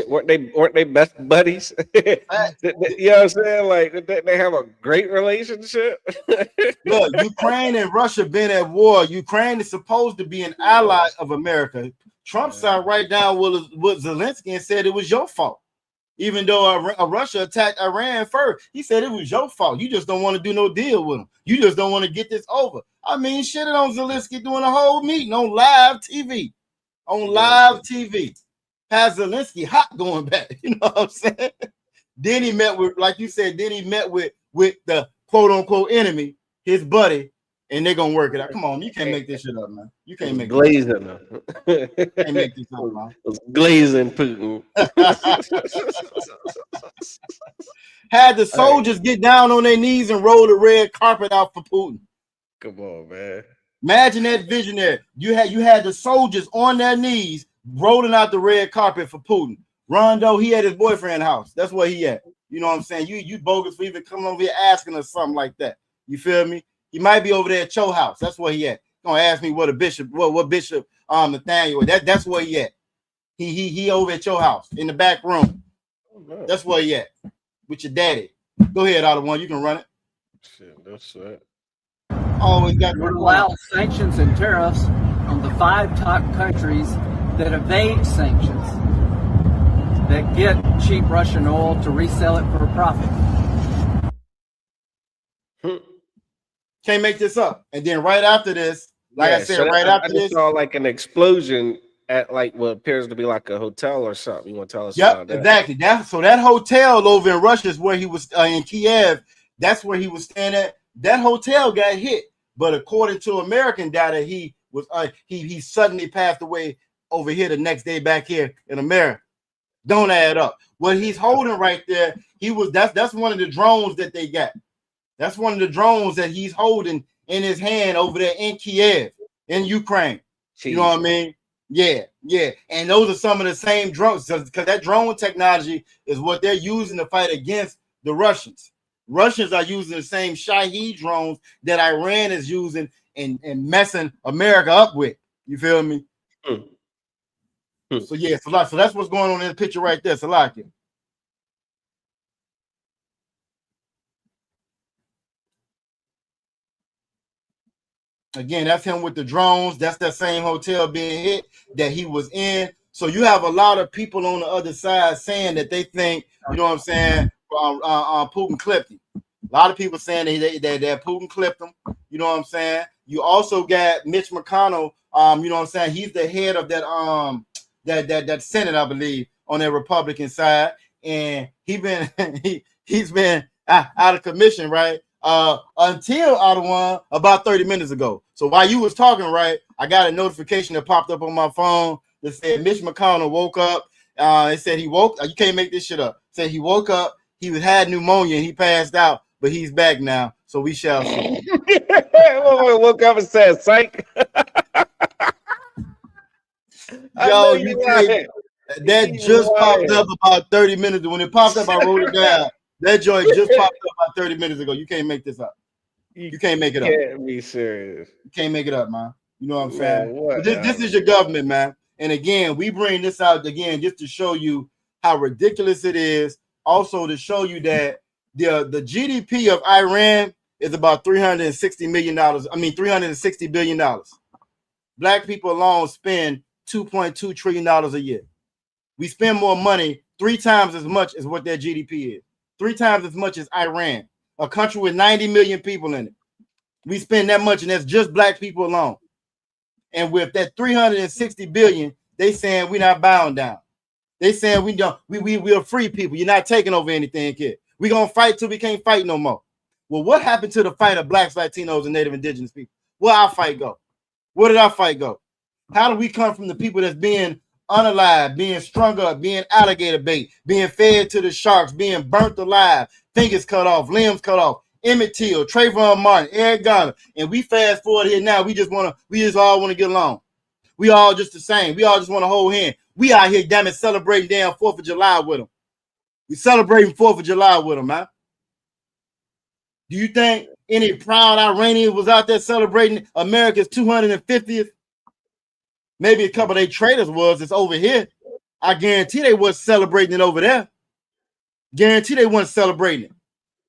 weren't they best buddies? You know what I'm saying? Like they have a great relationship. Look, Ukraine and Russia been at war. Ukraine is supposed to be an ally of America. Trump sat right down with Zelensky and said it was your fault. Even though Russia attacked Iran first, he said it was your fault. You just don't want to do no deal with him. You just don't want to get this over. I mean, shit on Zelensky doing a whole meeting on live TV. Has Zelensky hot going back. You know what I'm saying? Then he met with, like you said, with the quote unquote enemy, his buddy, and they're gonna work it out. Come on, you can't make this shit up, man. You can't make glazing them. You can't make this up, man. Glazing Putin. Had the soldiers get down on their knees and roll the red carpet out for Putin. Come on, man. Imagine that visionary. You had the soldiers on their knees rolling out the red carpet for Putin. Rondo, he had his boyfriend house. That's where he at. You know what I'm saying? You bogus for even coming over here asking us something like that. You feel me? He might be over there at your house. That's where he at. Gonna ask me what bishop Nathaniel. That's where he at. He over at your house in the back room. That's where he at with your daddy. Go ahead, Otto one. You can run it. Shit, that's it. Always got to allow sanctions and tariffs on the 5 top countries that evade sanctions, that get cheap Russian oil to resell it for a profit. Can't make this up. And then right after this, Like I said, so right I after just this. saw like an explosion at like what appears to be like a hotel or something. You want to tell us Yep, about that? exactly. That hotel over in Russia is where he was in Kyiv. That's where he was staying at. That hotel got hit, but according to American data, he was he suddenly passed away over here the next day back here in America. Don't add up. What he's holding right there, that's one of the drones that they got. That's one of the drones that he's holding in his hand over there in Kyiv, in Ukraine. You know what I mean? Yeah. And those are some of the same drones, because that drone technology is what they're using to fight against the Russians. Russians are using the same Shahed drones that Iran is using and messing America up with. You feel me? So yeah, so that's what's going on in the picture right there. Salakia. Again, that's him with the drones. That's that same hotel being hit that he was in. So you have a lot of people on the other side saying that they think, you know what I'm saying, Putin clipped him. A lot of people saying that Putin clipped him. You know what I'm saying? You also got Mitch McConnell. You know what I'm saying? He's the head of that Senate, I believe, on the Republican side, and he's been out of commission, right? Until Ottawa about 30 minutes ago. So while you was talking, right, I got a notification that popped up on my phone that said Mitch McConnell woke up. It said he woke. You can't make this shit up. It said he woke up. He had pneumonia and he passed out, but he's back now. So we shall see. Woke up and said, "Psych." Yo, you can't. That just popped up about 30 minutes. When it popped up, I wrote it down. That joint just popped up about 30 minutes ago. You can't make this up. You can't make it up. Can't be serious. You can't make it up, man. You know what I'm saying? Man, This is your government, man. And again, we bring this out again just to show you how ridiculous it is. Also to show you that the GDP of Iran is about $360 million. $360 billion. Black people alone spend $2.2 trillion a year. We spend more money, 3 times as much as what their GDP is. 3 times as much as Iran, a country with 90 million people in it. We spend that much, and that's just black people alone. And with that 360 billion, they saying we're not bound down. They saying we are free people. You're not taking over anything, kid. We're gonna fight till we can't fight no more. Well, what happened to the fight of blacks, Latinos, and Native Indigenous people? Where our fight go? Where did our fight go? How do we come from the people that's being unalive, being strung up, being alligator bait, being fed to the sharks, being burnt alive, fingers cut off, limbs cut off? Emmett Till, Trayvon Martin, Eric Garner, and we fast forward here now. We just all want to get along. We all just the same. We all just want to hold hands. We out here, damn it, celebrating damn 4th of July with them. We celebrating 4th of July with them, man. Do you think any proud Iranian was out there celebrating America's 250th? Maybe a couple of their traitors was. It's over here. I guarantee they wasn't celebrating it over there. Guarantee they weren't celebrating it.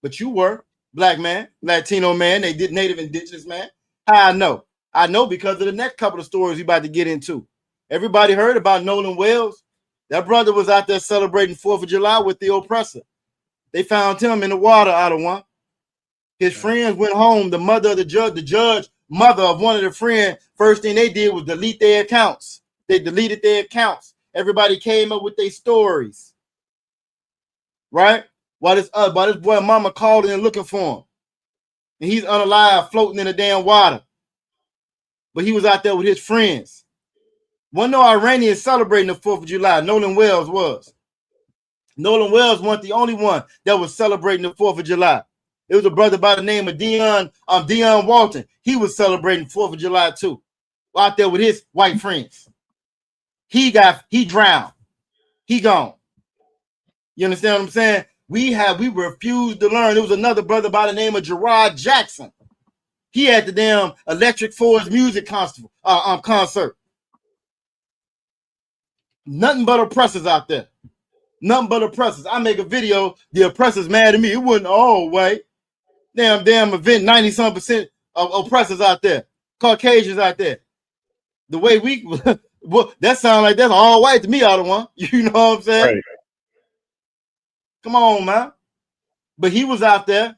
But you were. Black man, Latino man, they did Native Indigenous man. How I know? I know because of the next couple of stories we about to get into. Everybody heard about Nolan Wells. That brother was out there celebrating 4th of July with the oppressor. They found him in the water, Ottawa. His friends went home. The mother of the judge, mother of one of the friends, first thing they did was delete their accounts. They deleted their accounts. Everybody came up with their stories. Right? While this boy mama calling and looking for him. And he's unalive, floating in the damn water. But he was out there with his friends. Wasn't no Iranians celebrating the 4th of July. Nolan Wells was. Nolan Wells wasn't the only one that was celebrating the 4th of July. It was a brother by the name of Deion Walton. He was celebrating 4th of July too. Out there with his white friends. He drowned. He gone. You understand what I'm saying? We refused to learn. There was another brother by the name of Jarard Jackson. He had the damn Electric Forest music concert. Nothing but oppressors out there. Nothing but oppressors. I make a video, the oppressors mad at me. It wasn't all white. Damn event, 90-some% of oppressors out there. Caucasians out there. The way we, well, that sounds like that's all white to me, Ottawa. You know what I'm saying? Right. Come on, man. But he was out there.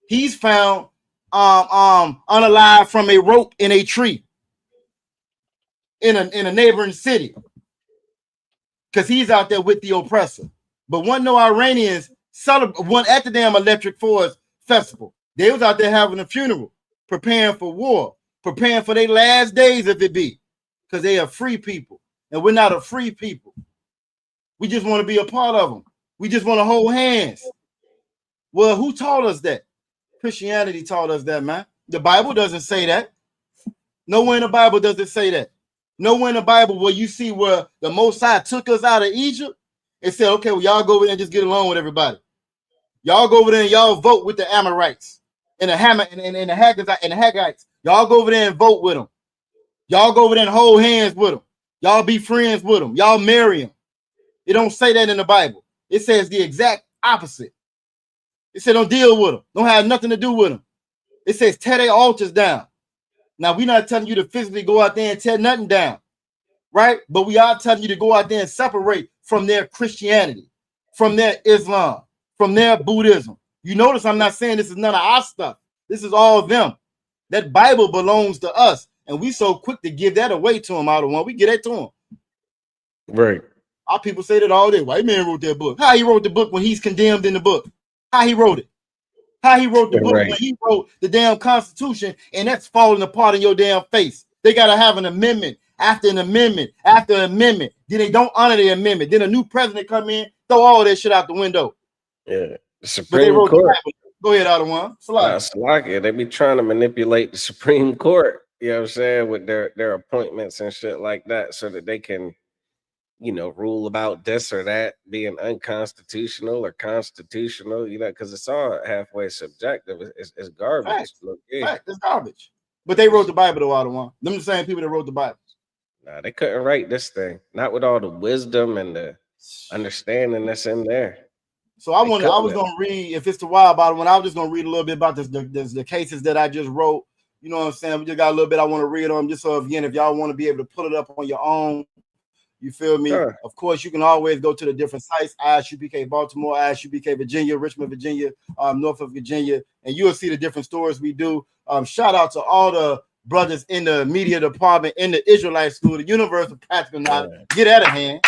He's found unalive from a rope in a tree. in a neighboring city because he's out there with the oppressor. But one no Iranians celebrate one at the damn Electric Forest Festival. They was out there having a funeral, preparing for war, preparing for their last days if it be, because they are free people, and we're not a free people. We just want to be a part of them. We just want to hold hands. Well, who taught us that? Christianity taught us that, man. The Bible doesn't say that. Nowhere in the Bible does it say that. Nowhere in the Bible where you see where the Most High took us out of Egypt and said, okay, well, y'all go over there and just get along with everybody. Y'all go over there and y'all vote with the Amorites and the Haggites. Y'all go over there and vote with them. Y'all go over there and hold hands with them. Y'all be friends with them. Y'all marry them. It don't say that in the Bible. It says the exact opposite. It said don't deal with them. Don't have nothing to do with them. It says tear their altars down. Now, we're not telling you to physically go out there and tear nothing down, right? But we are telling you to go out there and separate from their Christianity, from their Islam, from their Buddhism. You notice I'm not saying this is none of our stuff. This is all of them. That Bible belongs to us, and we so quick to give that away to them out of one. We get that to them. Right. Our people say that all day. White man wrote that book. How he wrote the book when he's condemned in the book? How he wrote it? How he wrote the book when he wrote the damn Constitution, and that's falling apart in your damn face. They got to have an amendment after an amendment after an amendment. Then they don't honor the amendment. Then a new president come in, throw all that shit out the window. Yeah, the Supreme Court. Go ahead, Adawan. Salaki, they be trying to manipulate the Supreme Court. You know what I'm saying, with their appointments and shit like that, so that they can, you know, rule about this or that being unconstitutional or constitutional, you know, because it's all halfway subjective. It's garbage. Right. It's garbage. But they wrote the Bible, though, Adawan. Them the same people that wrote the Bible. Nah, they couldn't write this thing. Not with all the wisdom and the understanding that's in there. So I was gonna read, if it's the wild about it, when I was just gonna read a little bit about the cases that I just wrote. You know what I'm saying? We just got a little bit I want to read on, just so again, if y'all want to be able to pull it up on your own, you feel me? Sure. Of course, you can always go to the different sites: ISUPK Baltimore, ISUPK Virginia, Richmond, Virginia, Norfolk, Virginia, and you'll see the different stories we do. Shout out to all the brothers in the media department, in the Israelite school, the Universal Practical Knowledge. Get out of hand.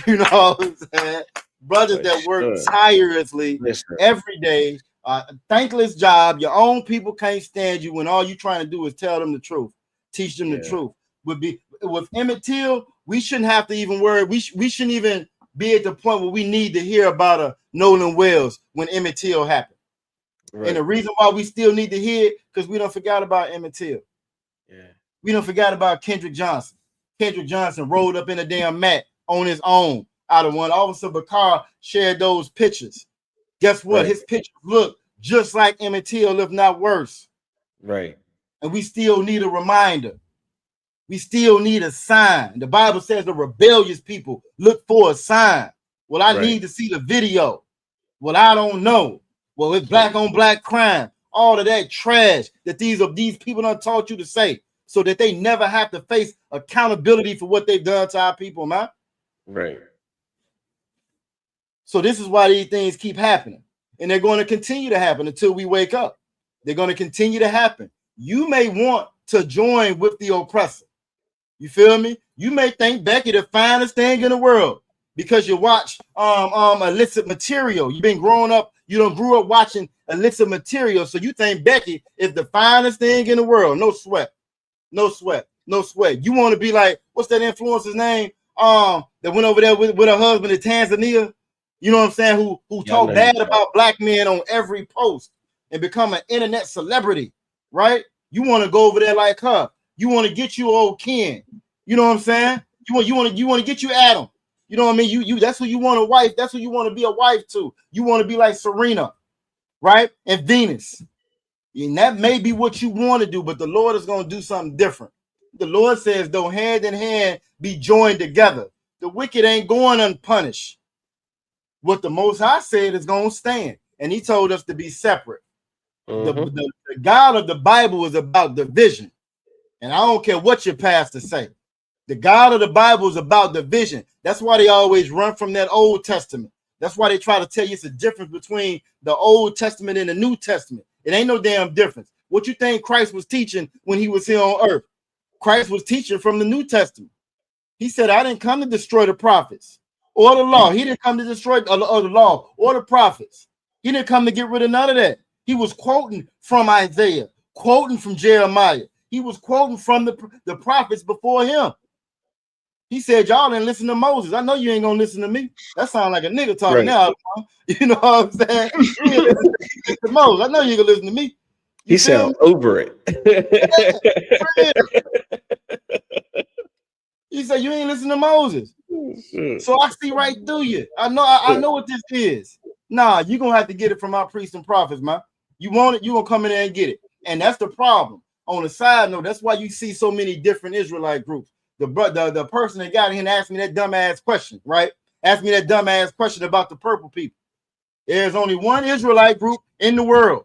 You know what I'm saying? Brothers that work tirelessly every day, thankless job. Your own people can't stand you when all you trying to do is tell them the truth, teach them the truth. With Emmett Till, we shouldn't have to even worry. We shouldn't even be at the point where we need to hear about a Nolan Wells when Emmett Till happened. Right. And the reason why we still need to hear it, because we don't forget about Emmett Till. Yeah. We don't forget about Kendrick Johnson. Kendrick Johnson rolled up in a damn mat on his own out of one. Officer Bakar shared those pictures. Guess what? Right. His pictures look just like Emmett Till, if not worse. Right. And we still need a reminder. We still need a sign. The Bible says the rebellious people look for a sign. Well, I need to see the video. Well, I don't know. Well, it's black on black crime. All of that trash that these people done taught you to say, so that they never have to face accountability for what they've done to our people, man. Right. So this is why these things keep happening. And they're going to continue to happen until we wake up. They're going to continue to happen. You may want to join with the oppressor. You feel me? You may think Becky the finest thing in the world because you watch illicit material. You've been growing up, you don't grew up watching illicit material. So you think Becky is the finest thing in the world. No sweat. No sweat. No sweat. You want to be like, what's that influencer's name? That went over there with her husband in Tanzania. You know what I'm saying? Who talk bad about black men on every post and become an internet celebrity, right? You want to go over there like her. You want to get you old Ken. You know what I'm saying? You want to get you Adam. You know what I mean? You that's who you want a wife. That's who you want to be a wife to. You want to be like Serena, right? And Venus. And that may be what you want to do, but the Lord is going to do something different. The Lord says, though hand in hand be joined together, the wicked ain't going unpunished. What the Most High said is going to stand. And he told us to be separate. The God of the Bible is about division. And I don't care what your pastor say. The God of the Bible is about division. That's why they always run from that Old Testament. That's why they try to tell you it's a difference between the Old Testament and the New Testament. It ain't no damn difference. What you think Christ was teaching when he was here on earth? Christ was teaching from the New Testament. He said, I didn't come to destroy the prophets or the law. He didn't come to destroy the law or the prophets. He didn't come to get rid of none of that. He was quoting from Isaiah, quoting from Jeremiah. He was quoting from the prophets before him. He said, y'all didn't listen to Moses. I know you ain't gonna listen to me. That sounds like a nigga talking now. You know what I'm saying? You listen to Moses. I know you ain't gonna listen to me. He sound over it. He said, you ain't listen to Moses. So I see right through you. I know what this is. Nah, you're gonna have to get it from our priests and prophets, man. You want it, you're gonna come in there and get it. And that's the problem. On the side note, that's why you see so many different Israelite groups. The person that got in and asked me that dumbass question, right? Asked me that dumbass question about the purple people. There's only one Israelite group in the world.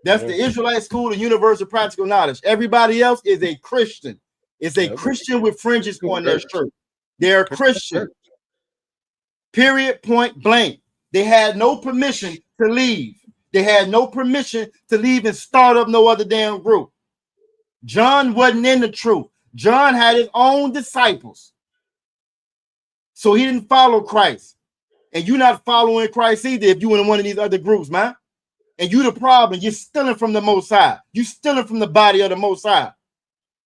That's the Israelite School of Universal Practical Knowledge. Everybody else is a Christian. It's a Christian with fringes on their shirt. They're Christian. Period, point blank. They had no permission to leave. They had no permission to leave and start up no other damn group. John wasn't in the truth. John had his own disciples. So he didn't follow Christ. And you're not following Christ either if you're in one of these other groups, man. And you the problem. You're stealing from the Most High. You're stealing from the body of the Most High.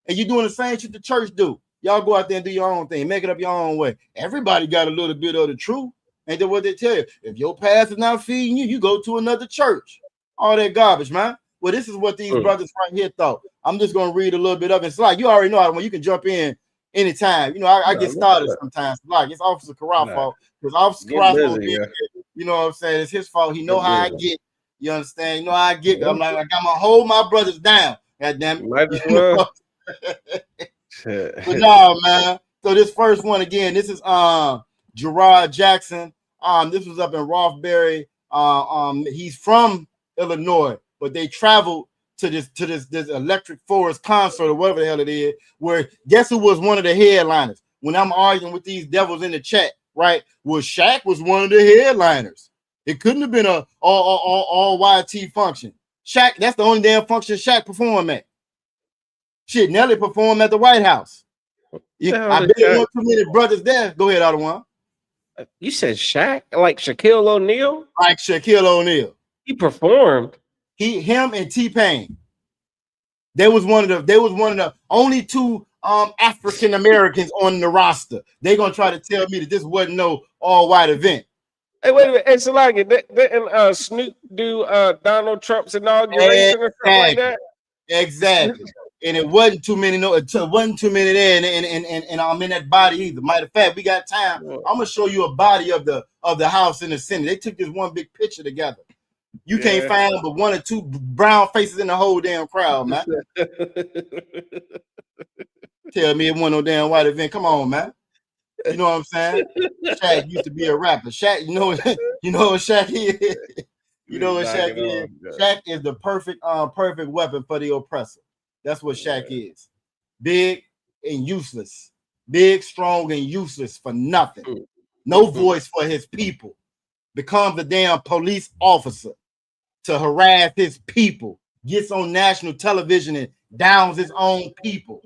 And you're doing the same shit the church do. Y'all go out there and do your own thing. Make it up your own way. Everybody got a little bit of the truth. Ain't that what they tell you? If your pastor is not feeding you, you go to another church. All that garbage, man. Well, this is what these brothers right here thought. I'm just going to read a little bit of it. It's like, you already know how when you can jump in anytime. You know, I get started sometimes. Like, it's Officer Carr's fault. Because Officer Carr's you know what I'm saying? It's his fault. He know how I get. You understand? You know how I get. I'm like, I got to hold my brothers down. God damn it. But no, man. So this first one again, this is Jarard Jackson. This was up in Rothbury. He's from Illinois, but they traveled to this Electric Forest concert or whatever the hell it is. Where guess who was one of the headliners? When I'm arguing with these devils in the chat, right? Well, Shaq was one of the headliners. It couldn't have been a all YT function. Shaq, that's the only damn function Shaq performed at. Shit, Nelly performed at the White House. I bet there weren't too many brothers there. Go ahead, other one. You said Shaq, like Shaquille O'Neal? Like Shaquille O'Neal. He performed. Him and T-Pain. They was one of the only two African Americans on the roster. They're gonna try to tell me that this wasn't no all-white event. Hey, wait a minute. Hey, Salagi, didn't Snoop do Donald Trump's inauguration or something like that? Exactly. And it wasn't too many. It wasn't too many there, and I'm in that body either. Matter of fact, we got time. I'm gonna show you a body of the House and the Senate. They took this one big picture together. You can't find but one or two brown faces in the whole damn crowd, man. Tell me it wasn't no damn white event. Come on, man. You know what I'm saying? Shaq used to be a rapper. Shaq, you know what Shaq is. You know what Shaq is. Shaq is the perfect weapon for the oppressor. That's what Shaq is. Big and useless. Big, strong, and useless for nothing. No voice for his people. Becomes a damn police officer to harass his people. Gets on national television and downs his own people.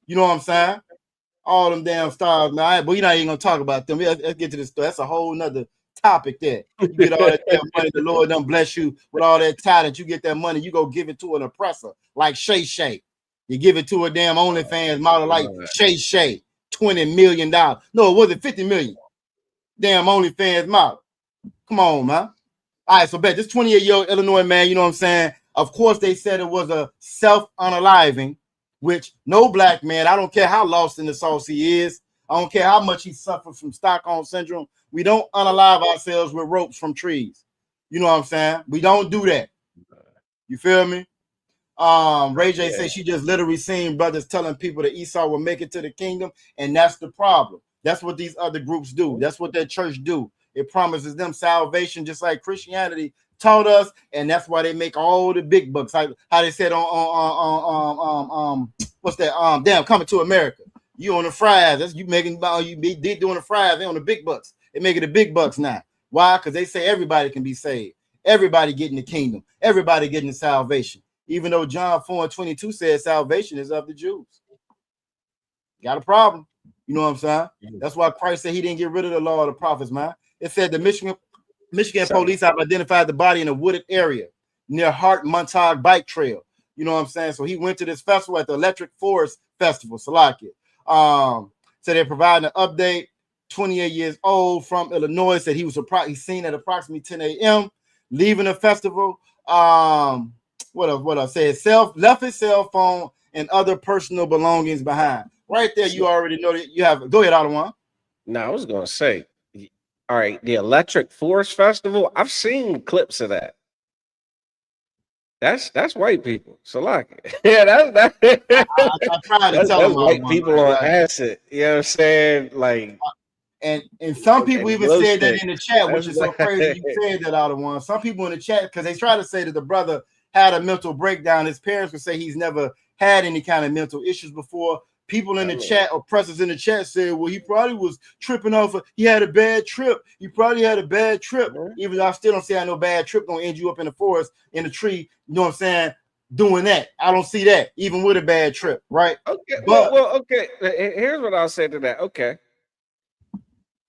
You know what I'm saying? All them damn stars, man. But we're not even gonna talk about them. Let's get to this story. That's a whole nother topic there. You get all that damn money, the Lord done bless you with all that talent. You get that money, you go give it to an oppressor like Shay Shay. You give it to a damn OnlyFans model like Shay Shay, $20 million. No, it wasn't 50 million. Damn OnlyFans model. Come on, man. All right, so bet this 28-year-old Illinois man, you know what I'm saying? Of course, they said it was a self-unaliving, which no black man, I don't care how lost in the sauce he is, I don't care how much he suffers from Stockholm Syndrome, we don't unalive ourselves with ropes from trees. You know what I'm saying? We don't do that. You feel me? Ray J said she just literally seen brothers telling people that Esau will make it to the kingdom, and that's the problem. That's what these other groups do. That's what that church do. It promises them salvation just like Christianity taught us, and that's why they make all the big bucks. How they said on what's that? Damn, Coming to America. You on the fries? That's you making. You be doing the fries. They on the big bucks. They making the big bucks now. Why? Because they say everybody can be saved. Everybody getting the kingdom. Everybody getting the salvation. Even though John 4:22 says salvation is of the Jews. Got a problem. You know what I'm saying? That's why Christ said he didn't get rid of the law of the prophets, man. It said the Michigan police have identified the body in a wooded area near Hart Montauk Bike Trail. You know what I'm saying? So he went to this festival at the Electric Forest Festival, Salakia. So they're providing an update. 28 years old from Illinois, said he was he's seen at approximately 10 a.m. leaving the festival. What else? Said left his cell phone and other personal belongings behind. Right there, you already know that you have. Go ahead, Ottawa. No, I was gonna say, all right, the Electric Forest Festival. I've seen clips of that. That's white people. So like, yeah, that's I tried to tell them white people on acid. You know what I'm saying? Like, and some people even said that in the chat, which is so crazy. You said that, Ottawa. Some people in the chat, because they try to say that the brother had a mental breakdown. His parents would say he's never had any kind of mental issues before. People in the chat or pressers in the chat said, well, he probably was tripping off. He had a bad trip. He probably had a bad trip. Even though I still don't say I know bad trip gonna end you up in the forest in a tree. You know what I'm saying? Doing that. I don't see that, even with a bad trip, right? Okay. Well, okay. Here's what I'll say to that. Okay.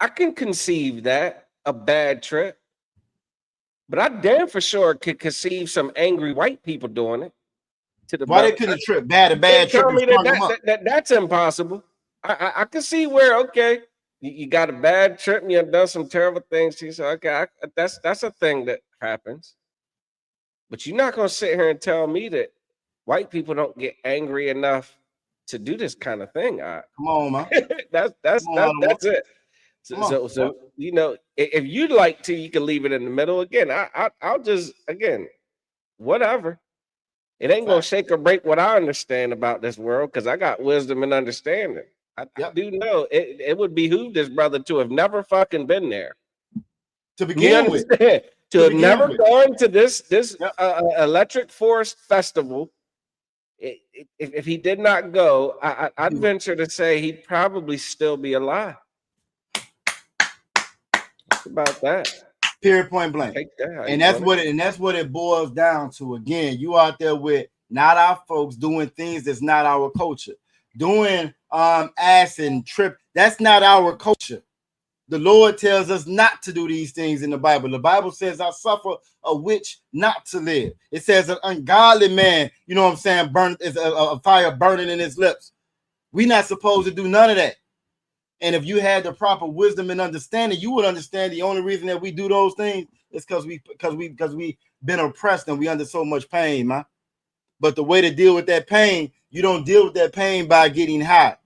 I can conceive that a bad trip, but I damn for sure could conceive some angry white people doing it. Why they couldn't trip? Bad trip. Tell me that's impossible. I can see where, okay, you got a bad trip and you've done some terrible things to you. So okay, that's a thing that happens. But you're not gonna sit here and tell me that white people don't get angry enough to do this kind of thing. Come on, man. that's it. So you know, if you'd like to, you can leave it in the middle. Again, I'll just whatever. It ain't gonna shake or break what I understand about this world, because I got wisdom and understanding. I do know it would behoove this brother to have never fucking been there. To begin with. To have never gone to this Electric Forest Festival. If he did not go, I'd venture to say he'd probably still be alive. It's about that. Period, point blank. And that's what it boils down to. Again, you out there with not our folks doing things that's not our culture. Doing ass and trip, that's not our culture. The Lord tells us not to do these things in the Bible. The Bible says, I suffer a witch not to live. It says an ungodly man, you know what I'm saying, burn is a fire burning in his lips. We're not supposed to do none of that. And if you had the proper wisdom and understanding, you would understand the only reason that we do those things is because we been oppressed and we under so much pain, man. But the way to deal with that pain, you don't deal with that pain by getting high.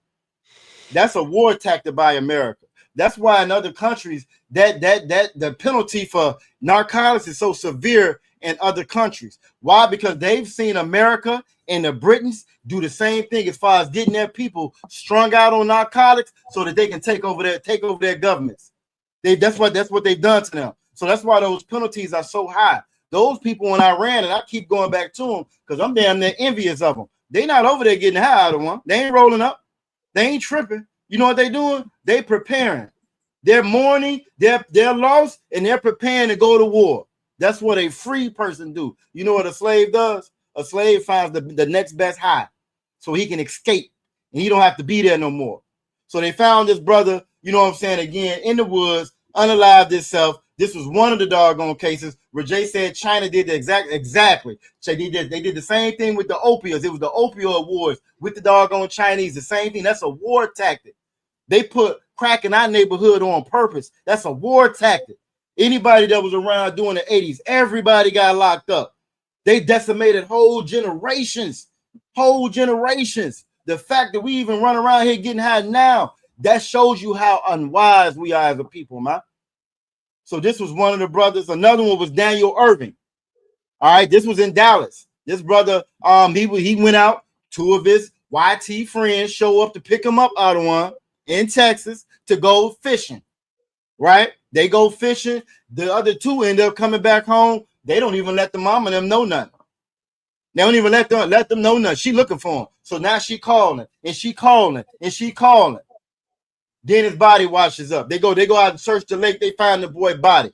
That's a war tactic by America. That's why in other countries that the penalty for narcotics is so severe in other countries. Why? Because they've seen America and the Britons do the same thing as far as getting their people strung out on narcotics so that they can take over their governments. That's what they've done to them. So that's why those penalties are so high. Those people in Iran, and I keep going back to them because I'm damn near envious of them. They not over there getting high out of one. They ain't rolling up. They ain't tripping. You know what they doing? They preparing. They're mourning. They're lost, and they're preparing to go to war. That's what a free person do. You know what a slave does? A slave finds the next best high so he can escape, and he don't have to be there no more. So they found this brother, you know what I'm saying, again, in the woods, unalived himself. This was one of the doggone cases where Jay said China did the exactly. They did the same thing with the opioids. It was the opioid wars with the doggone Chinese. The same thing. That's a war tactic. They put crack in our neighborhood on purpose. That's a war tactic. Anybody that was around during the 80s, everybody got locked up. They decimated whole generations. The fact that we even run around here getting high now, that shows you how unwise we are as a people, man. So this was one of the brothers. Another one was Daniel Irving. All right, this was in Dallas. This brother, he went out. Two of his YT friends show up to pick him up out of one in Texas to go fishing. Right? They go fishing. The other two end up coming back home. They don't even let the mom and them know nothing. They don't even let them know nothing. She looking for him. So now she calling and she calling and she calling. Then his body washes up. They go out and search the lake. They find the boy body.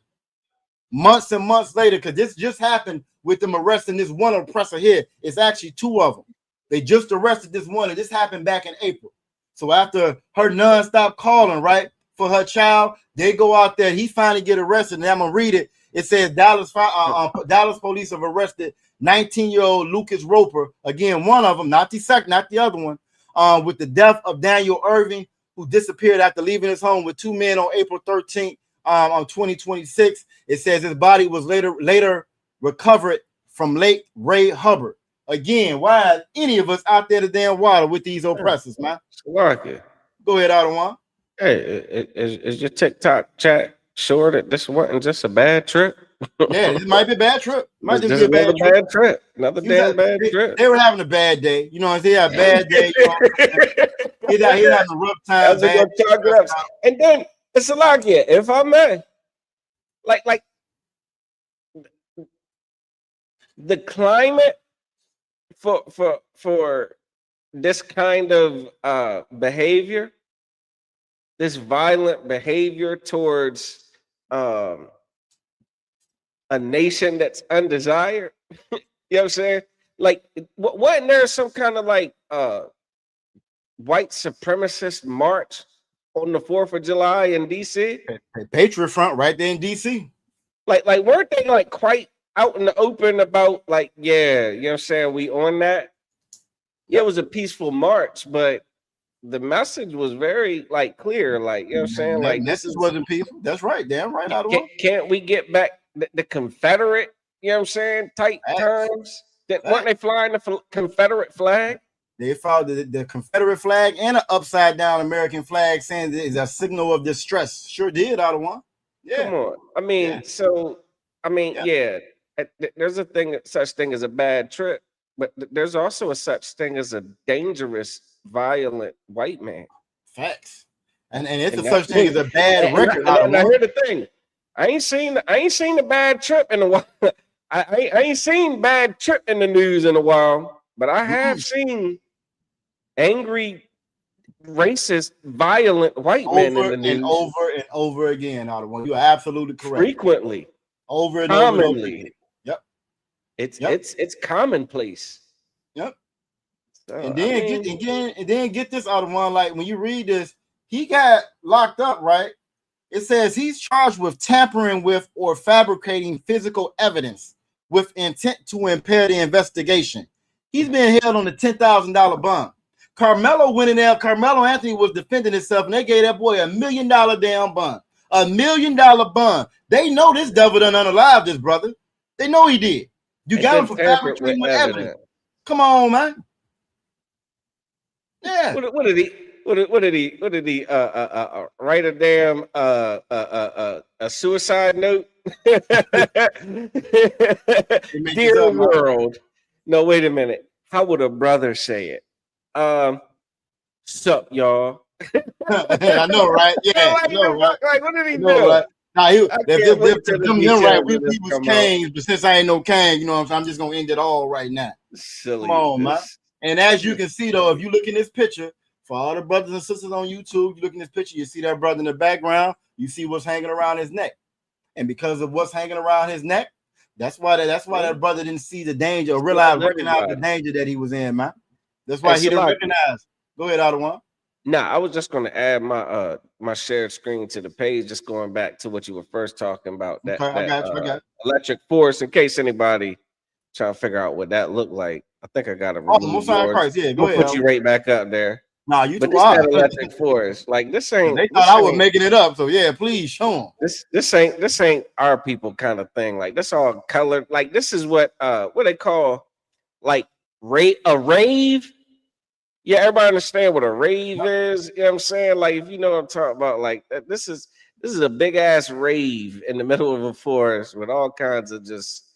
Months and months later, because this just happened with them arresting this one oppressor here. It's actually two of them. They just arrested this one, and this happened back in April. So after her nonstop calling, right, for her child, they go out there. He finally get arrested, and I'm gonna read it. It says Dallas police have arrested 19-year-old Lucas Roper. Again, one of them, not the second, not the other one, with the death of Daniel Irving, who disappeared after leaving his home with 2 men on April 13th, on 2026. It says his body was later recovered from Lake Ray Hubbard. Again, why is any of us out there the damn water with these oppressors, man? Like it. Go ahead, Ottawa. Hey, is your TikTok chat sure that this wasn't just a bad trip? Yeah, this might be a bad trip. Might just This be a bad trip. Another damn bad trip. They were having a bad day. You know what I'm saying? A bad day. You know, he's having a rough time. And then it's a lot here. If I may, like the climate for this kind of behavior, this violent behavior towards a nation that's undesired. You know what I'm saying? Like, wasn't there some kind of like white supremacist march on the 4th of July in DC? Patriot Front right there in DC. Like weren't they like quite out in the open about like, yeah, you know what I'm saying, we on that? Yeah, it was a peaceful march, but the message was very like clear, like, you know what I'm saying? Like, this wasn't peaceful. That's right, damn right. Can't we get back the Confederate, you know what I'm saying, tight terms? Weren't they flying the Confederate flag? They followed the Confederate flag and an upside down American flag, saying that it's a signal of distress. Sure did, Ottawa. Yeah. Come on. I mean, there's a such thing as a bad trip, but there's also a such thing as a dangerous, violent white man. Facts. And it's a such thing as a bad record. Now here's the thing. I ain't seen a bad trip in a while. I ain't seen bad trip in the news in a while, but I have seen angry, racist, violent white men in the news and over again. Ottawa, you are absolutely correct. Frequently, over and commonly. over again. Yep. It's commonplace. Yep. So, and then get this, Ottawa. Like when you read this, he got locked up, right? It says he's charged with tampering with or fabricating physical evidence with intent to impair the investigation. He's being held on a $10,000 bond. Carmelo went in there. Carmelo Anthony was defending himself, and they gave that boy $1 million damn bond. $1 million bond. They know this devil done unalived this brother. They know he did. You got him for fabricating with evidence. Come on, man. Yeah. What did he write a damn a suicide note? Dear world. No, wait a minute. How would a brother say it? Sup, y'all. I know, right? Yeah, like, what did he do? Right? Nah, right. We was kings, but since I ain't no king, you know what I'm saying? I'm just gonna end it all right now. Silly. Come on, man. And as you can see, though, if you look in this picture, for all the brothers and sisters on YouTube, you look in this picture, you see that brother in the background, you see what's hanging around his neck. And because of what's hanging around his neck, that's why that brother didn't see the danger or recognize the danger that he was in, man. That's why he didn't recognize. Go ahead, Ottawa. Nah, I was just going to add my my shared screen to the page, just going back to what you were first talking about. That, I got you. Electric force, in case anybody trying to figure out what that looked like. I think I got to remove yours. Yeah, go ahead. Put you right back up there. Nah, you but this that electric force. Like this ain't. They thought I was making it up, so yeah, please show them. This ain't our people kind of thing. Like this all colored. Like this is what they call like a rave. Yeah, everybody understand what a rave is. You know what I'm saying? Like if you know what I'm talking about, like this is a big ass rave in the middle of a forest with all kinds of just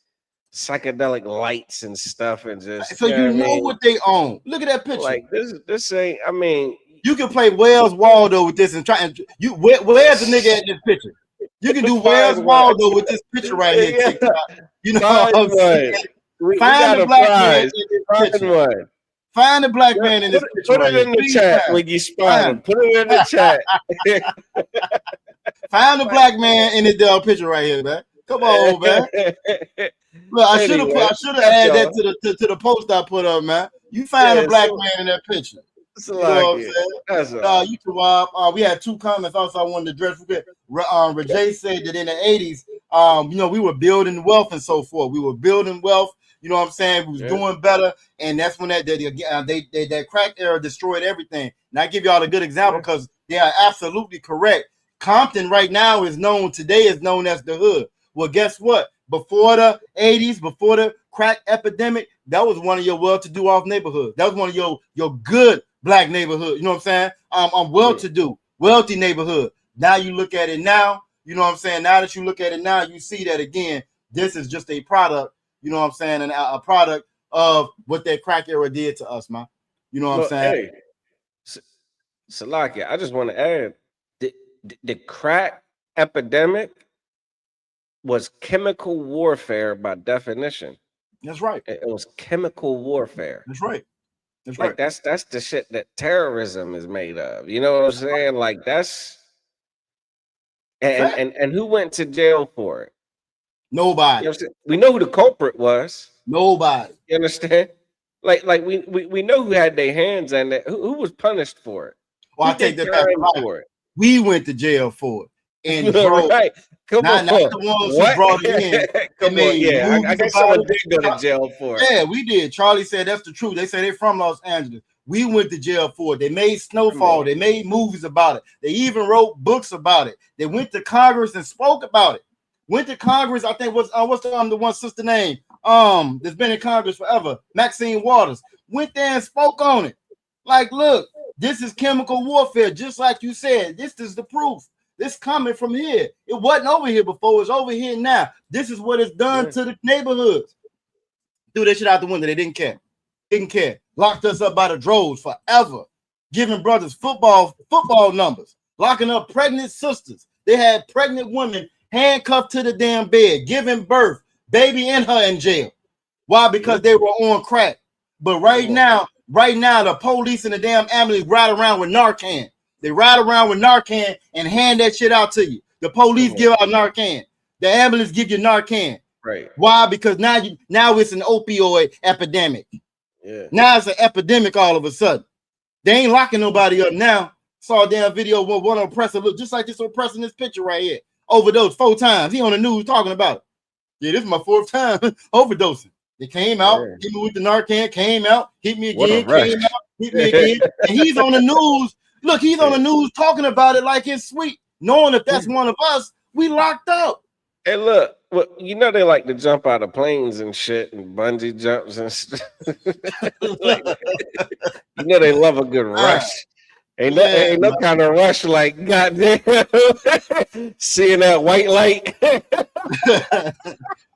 psychedelic lights and stuff, and just so you know what they own. Look at that picture. Like this ain't. I mean, you can play Where's Waldo with this and try and where's the nigga at this picture? You can do Where's Waldo with this picture right here. TikTok. You know what I'm saying? Find the black man in this picture. Find the black man in this picture. Put it in the chat when you spot him. Put it in the chat. Find the black man in this picture right here, man. Come on, man. Look, I should have added that to the post I put up, man. You find a black man in that picture. It's You know what I'm like saying? that's all. You too, we had 2 comments also I wanted to address. Rajay said that in the 80s, we were building wealth and so forth. We were building wealth. You know what I'm saying? We was doing better, and that's when that crack era destroyed everything. And I give y'all a good example because they are absolutely correct. Compton right now is known as the hood. Well, guess what? Before the 80s, before the crack epidemic, that was one of your well-to-do off neighborhoods. That was one of your good black neighborhood. You know what I'm saying? Well-to-do, wealthy neighborhood. Now you look at it now, you know what I'm saying? Now that you look at it now, you see that again, this is just a product, you know what I'm saying? And a product of what that crack era did to us, man. You know what I'm saying? Hey, Salakia, I just want to add the crack epidemic was chemical warfare by definition. That's right. It was chemical warfare. That's right. That's like right. that's the shit that terrorism is made of. You know what I'm saying? Like that's and who went to jail for it? Nobody. You know we know who the culprit was. Nobody. You understand? Like we know who had their hands in it. Who was punished for it? Well, I take that back. For it. We went to jail for it. And right. Come on. Not the ones who brought it in. Come on, yeah. I guess someone did go to jail for it. Yeah, we did. Charlie said that's the truth. They say they're from Los Angeles. We went to jail for it. They made Snowfall. They made movies about it. They even wrote books about it. They went to Congress and spoke about it. Went to Congress. I think what's the one sister name? That's been in Congress forever. Maxine Waters went there and spoke on it. Like, look, this is chemical warfare, just like you said. This is the proof. This coming from here. It wasn't over here before. It's over here now. This is what it's done to the neighborhoods. Threw that shit out the window. They didn't care. Didn't care. Locked us up by the droves forever. Giving brothers football numbers. Locking up pregnant sisters. They had pregnant women handcuffed to the damn bed, giving birth. Baby and her in jail. Why? Because they were on crack. But right now, the police and the damn ambulance ride around with Narcan. They ride around with Narcan and hand that shit out to you. The police give out Narcan. The ambulance give you Narcan. Right. Why? Because now it's an opioid epidemic. Yeah. Now it's an epidemic all of a sudden. They ain't locking nobody up now. Saw a damn video where one oppressor look just like this oppressor in this picture right here. Overdosed 4 times. He on the news talking about it. Yeah, this is my 4th time overdosing. They came out, hit me with the Narcan, came out, hit me again, came out, hit me again. And he's on the news. Look, he's on the news talking about it like it's sweet, knowing if that's one of us, we locked up. Hey, look, well, you know they like to jump out of planes and shit and bungee jumps and stuff. Like, you know they love a good rush. Ain't no kind of rush like goddamn seeing that white light.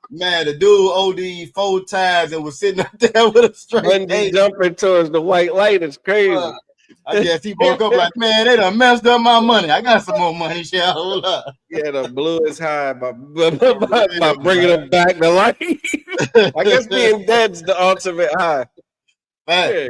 Man, the dude OD 4 times and was sitting up there with a straight bungee jumping towards the white light is crazy. I guess he woke up like, man, they done messed up my money. I got some more money. Shall hold up. Yeah, the blue is high by bringing him back to life. I guess being dead's the ultimate high. Yeah,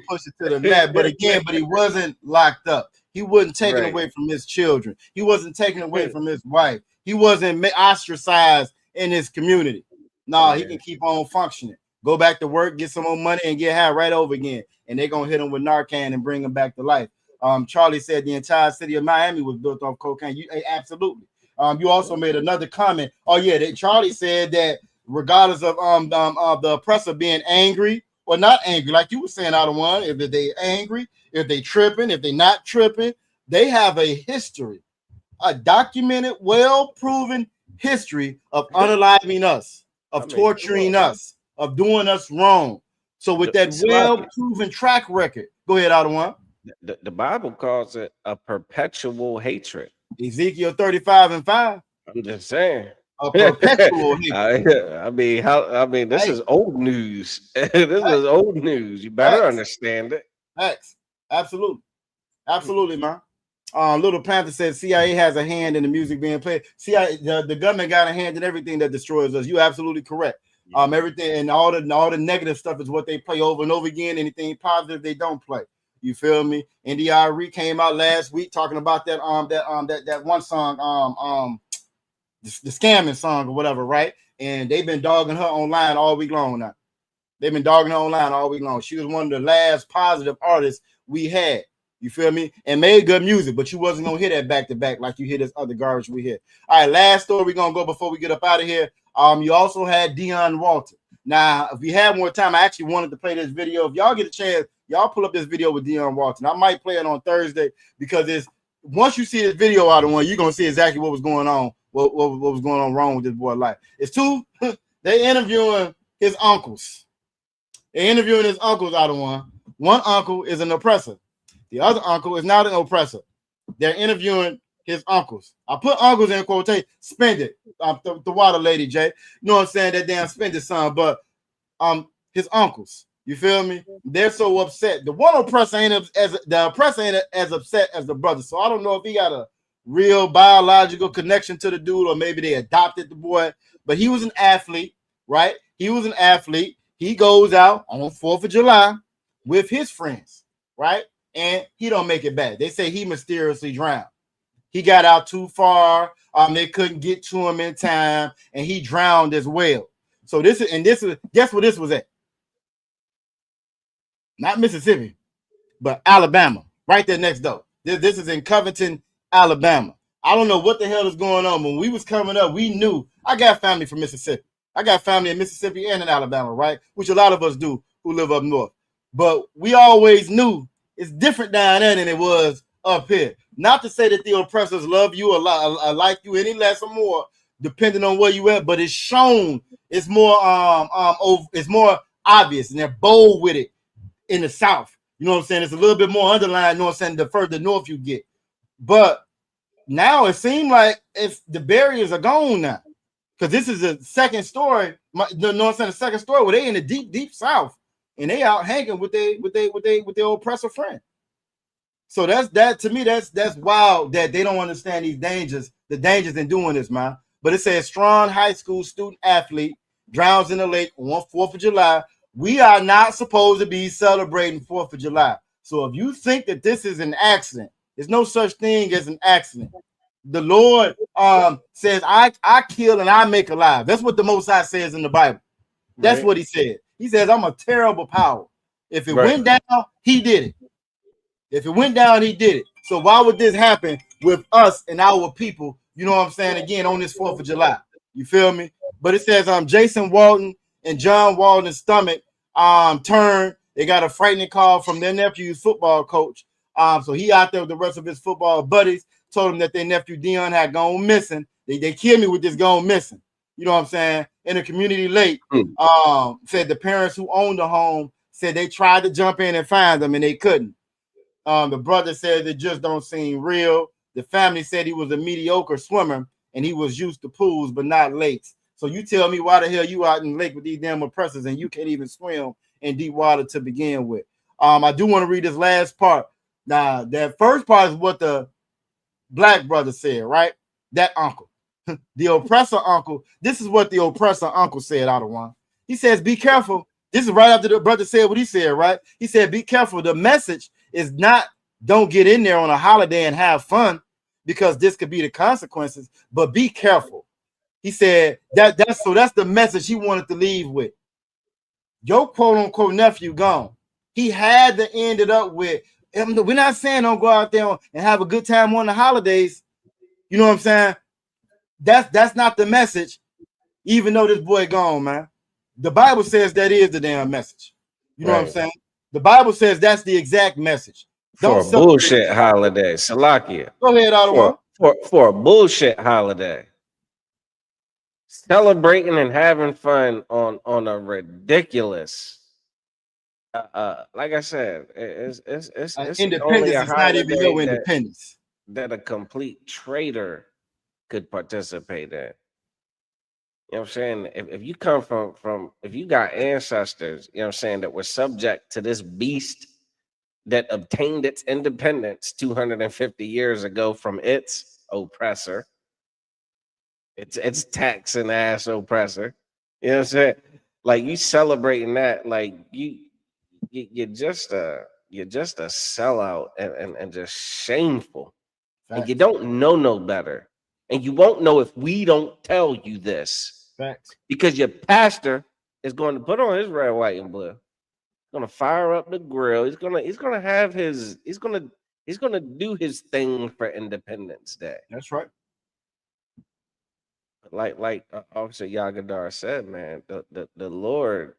push it to the mat. But he wasn't locked up. He wasn't taken away from his children. He wasn't taken away from his wife. He wasn't ostracized in his community. No, he can keep on functioning. Go back to work, get some more money, and get high right over again. And they're gonna hit him with Narcan and bring him back to life. Charlie said the entire city of Miami was built off cocaine. Absolutely. You also made another comment. Oh yeah, Charlie said that regardless of the oppressor being angry or not angry, like you were saying, out of one, if they angry, if they tripping, if they not tripping, they have a history, a documented, well-proven history of unaliving us, of torturing us, of doing us wrong. So with that well-proven track record, go ahead, out of one. The Bible calls it a perpetual hatred. Ezekiel 35:5. I'm just saying. A perpetual hatred. I mean, this is old news. This is old news. You better understand it. Absolutely. Absolutely, man. Little Panther said CIA has a hand in the music being played. CIA, the government got a hand in everything that destroys us. You're absolutely correct. Everything and all the negative stuff is what they play over and over again. Anything positive they don't play. You feel me? NDRE came out last week talking about that one song, the scamming song or whatever, right? And they've been dogging her online all week long now. They've been dogging her online all week long. She was one of the last positive artists we had. You feel me? And made good music, but you wasn't gonna hear that back to back like you hear this other garbage we hear. All right, last story we're gonna go before we get up out of here. You also had Deion Walton. Now, if we have more time, I actually wanted to play this video. If y'all get a chance, y'all pull up this video with Deion Walton. I might play it on Thursday because it's once you see this video out of one, you're gonna see exactly what was going on, what was going on wrong with this boy's life. It's two, they interviewing his uncles. They're interviewing his uncles out of one. One uncle is an oppressor. The other uncle is not an oppressor. They're interviewing his uncles. I put uncles in quotation. Spend it. The water lady, Jay. You know what I'm saying? That damn spend it, son. But his uncles. You feel me? They're so upset. The one oppressor ain't as upset as the brother. So I don't know if he got a real biological connection to the dude, or maybe they adopted the boy. But he was an athlete, right? He was an athlete. He goes out on 4th of July with his friends, right? And he don't make it back. They say he mysteriously drowned. He got out too far. They couldn't get to him in time, and he drowned as well. So this is guess where this was at? Not Mississippi, but Alabama, right there next door. This is in Covington, Alabama. I don't know what the hell is going on. When we was coming up, we knew. I got family from Mississippi. I got family in Mississippi and in Alabama, right? Which a lot of us do who live up north. But we always knew it's different down there than it was up here. Not to say that the oppressors love you or like you any less or more, depending on where you at, but it's shown. It's more it's more obvious, and they're bold with it in the South. You know what I'm saying? It's a little bit more underlined, you know what I'm saying, the further north you get. But now it seems like if the barriers are gone now. Because this is a second story, you know what I'm saying? The second story where they in the deep South. And they out hanging with their oppressor friend. So that to me, that's wild that they don't understand these dangers, the dangers in doing this, man. But it says strong high school student athlete drowns in the lake on 4th of July. We are not supposed to be celebrating 4th of July. So if you think that this is an accident, there's no such thing as an accident. The Lord says, I kill and I make alive. That's what the Most High says in the Bible. That's what he said. He says, I'm a terrible power. If it went down, he did it. If it went down, he did it. So why would this happen with us and our people, you know what I'm saying, again, on this 4th of July? You feel me? But it says Jason Walton and John Walton's stomach turned. They got a frightening call from their nephew's football coach. So he out there with the rest of his football buddies, told him that their nephew Deion had gone missing. They killed me with this gone missing. You know what I'm saying? In the community lake, said the parents who owned the home said they tried to jump in and find them and they couldn't. The brother said it just don't seem real. The family said he was a mediocre swimmer and he was used to pools but not lakes. So you tell me why the hell you out in the lake with these damn oppressors and you can't even swim in deep water to begin with. I do want to read this last part. Now, that first part is what the black brother said, right? That uncle. The oppressor uncle. This is what the oppressor uncle said out of one. He says, be careful. This is right after the brother said what he said, right? He said, be careful. The message is not don't get in there on a holiday and have fun because this could be the consequences, but be careful. He said that's the message he wanted to leave with. Your quote unquote nephew gone. He had to end it up with, we're not saying don't go out there and have a good time on the holidays. You know what I'm saying? That's not the message, even though this boy gone, man. The Bible says that is the damn message. You know what I'm saying? The Bible says that's the exact message. For a bullshit holiday. Salakia. Go ahead, Ottawa. For a bullshit holiday. Celebrating and having fun on a ridiculous like I said, it's independence. only a It's not even your holiday independence that a complete traitor could participate in. You know what I'm saying? If you come from if you got ancestors, you know what I'm saying, that were subject to this beast that obtained its independence 250 years ago from its oppressor, its taxing ass oppressor. You know what I'm saying? Like, you celebrating that, like you're just a sellout and just shameful. Facts. And you don't know no better. And you won't know if we don't tell you this. Facts. Because your pastor is going to put on his red, white, and blue. gonna fire up the grill. He's gonna do his thing for Independence Day. That's right. Like Officer Yagadar said, man, the Lord,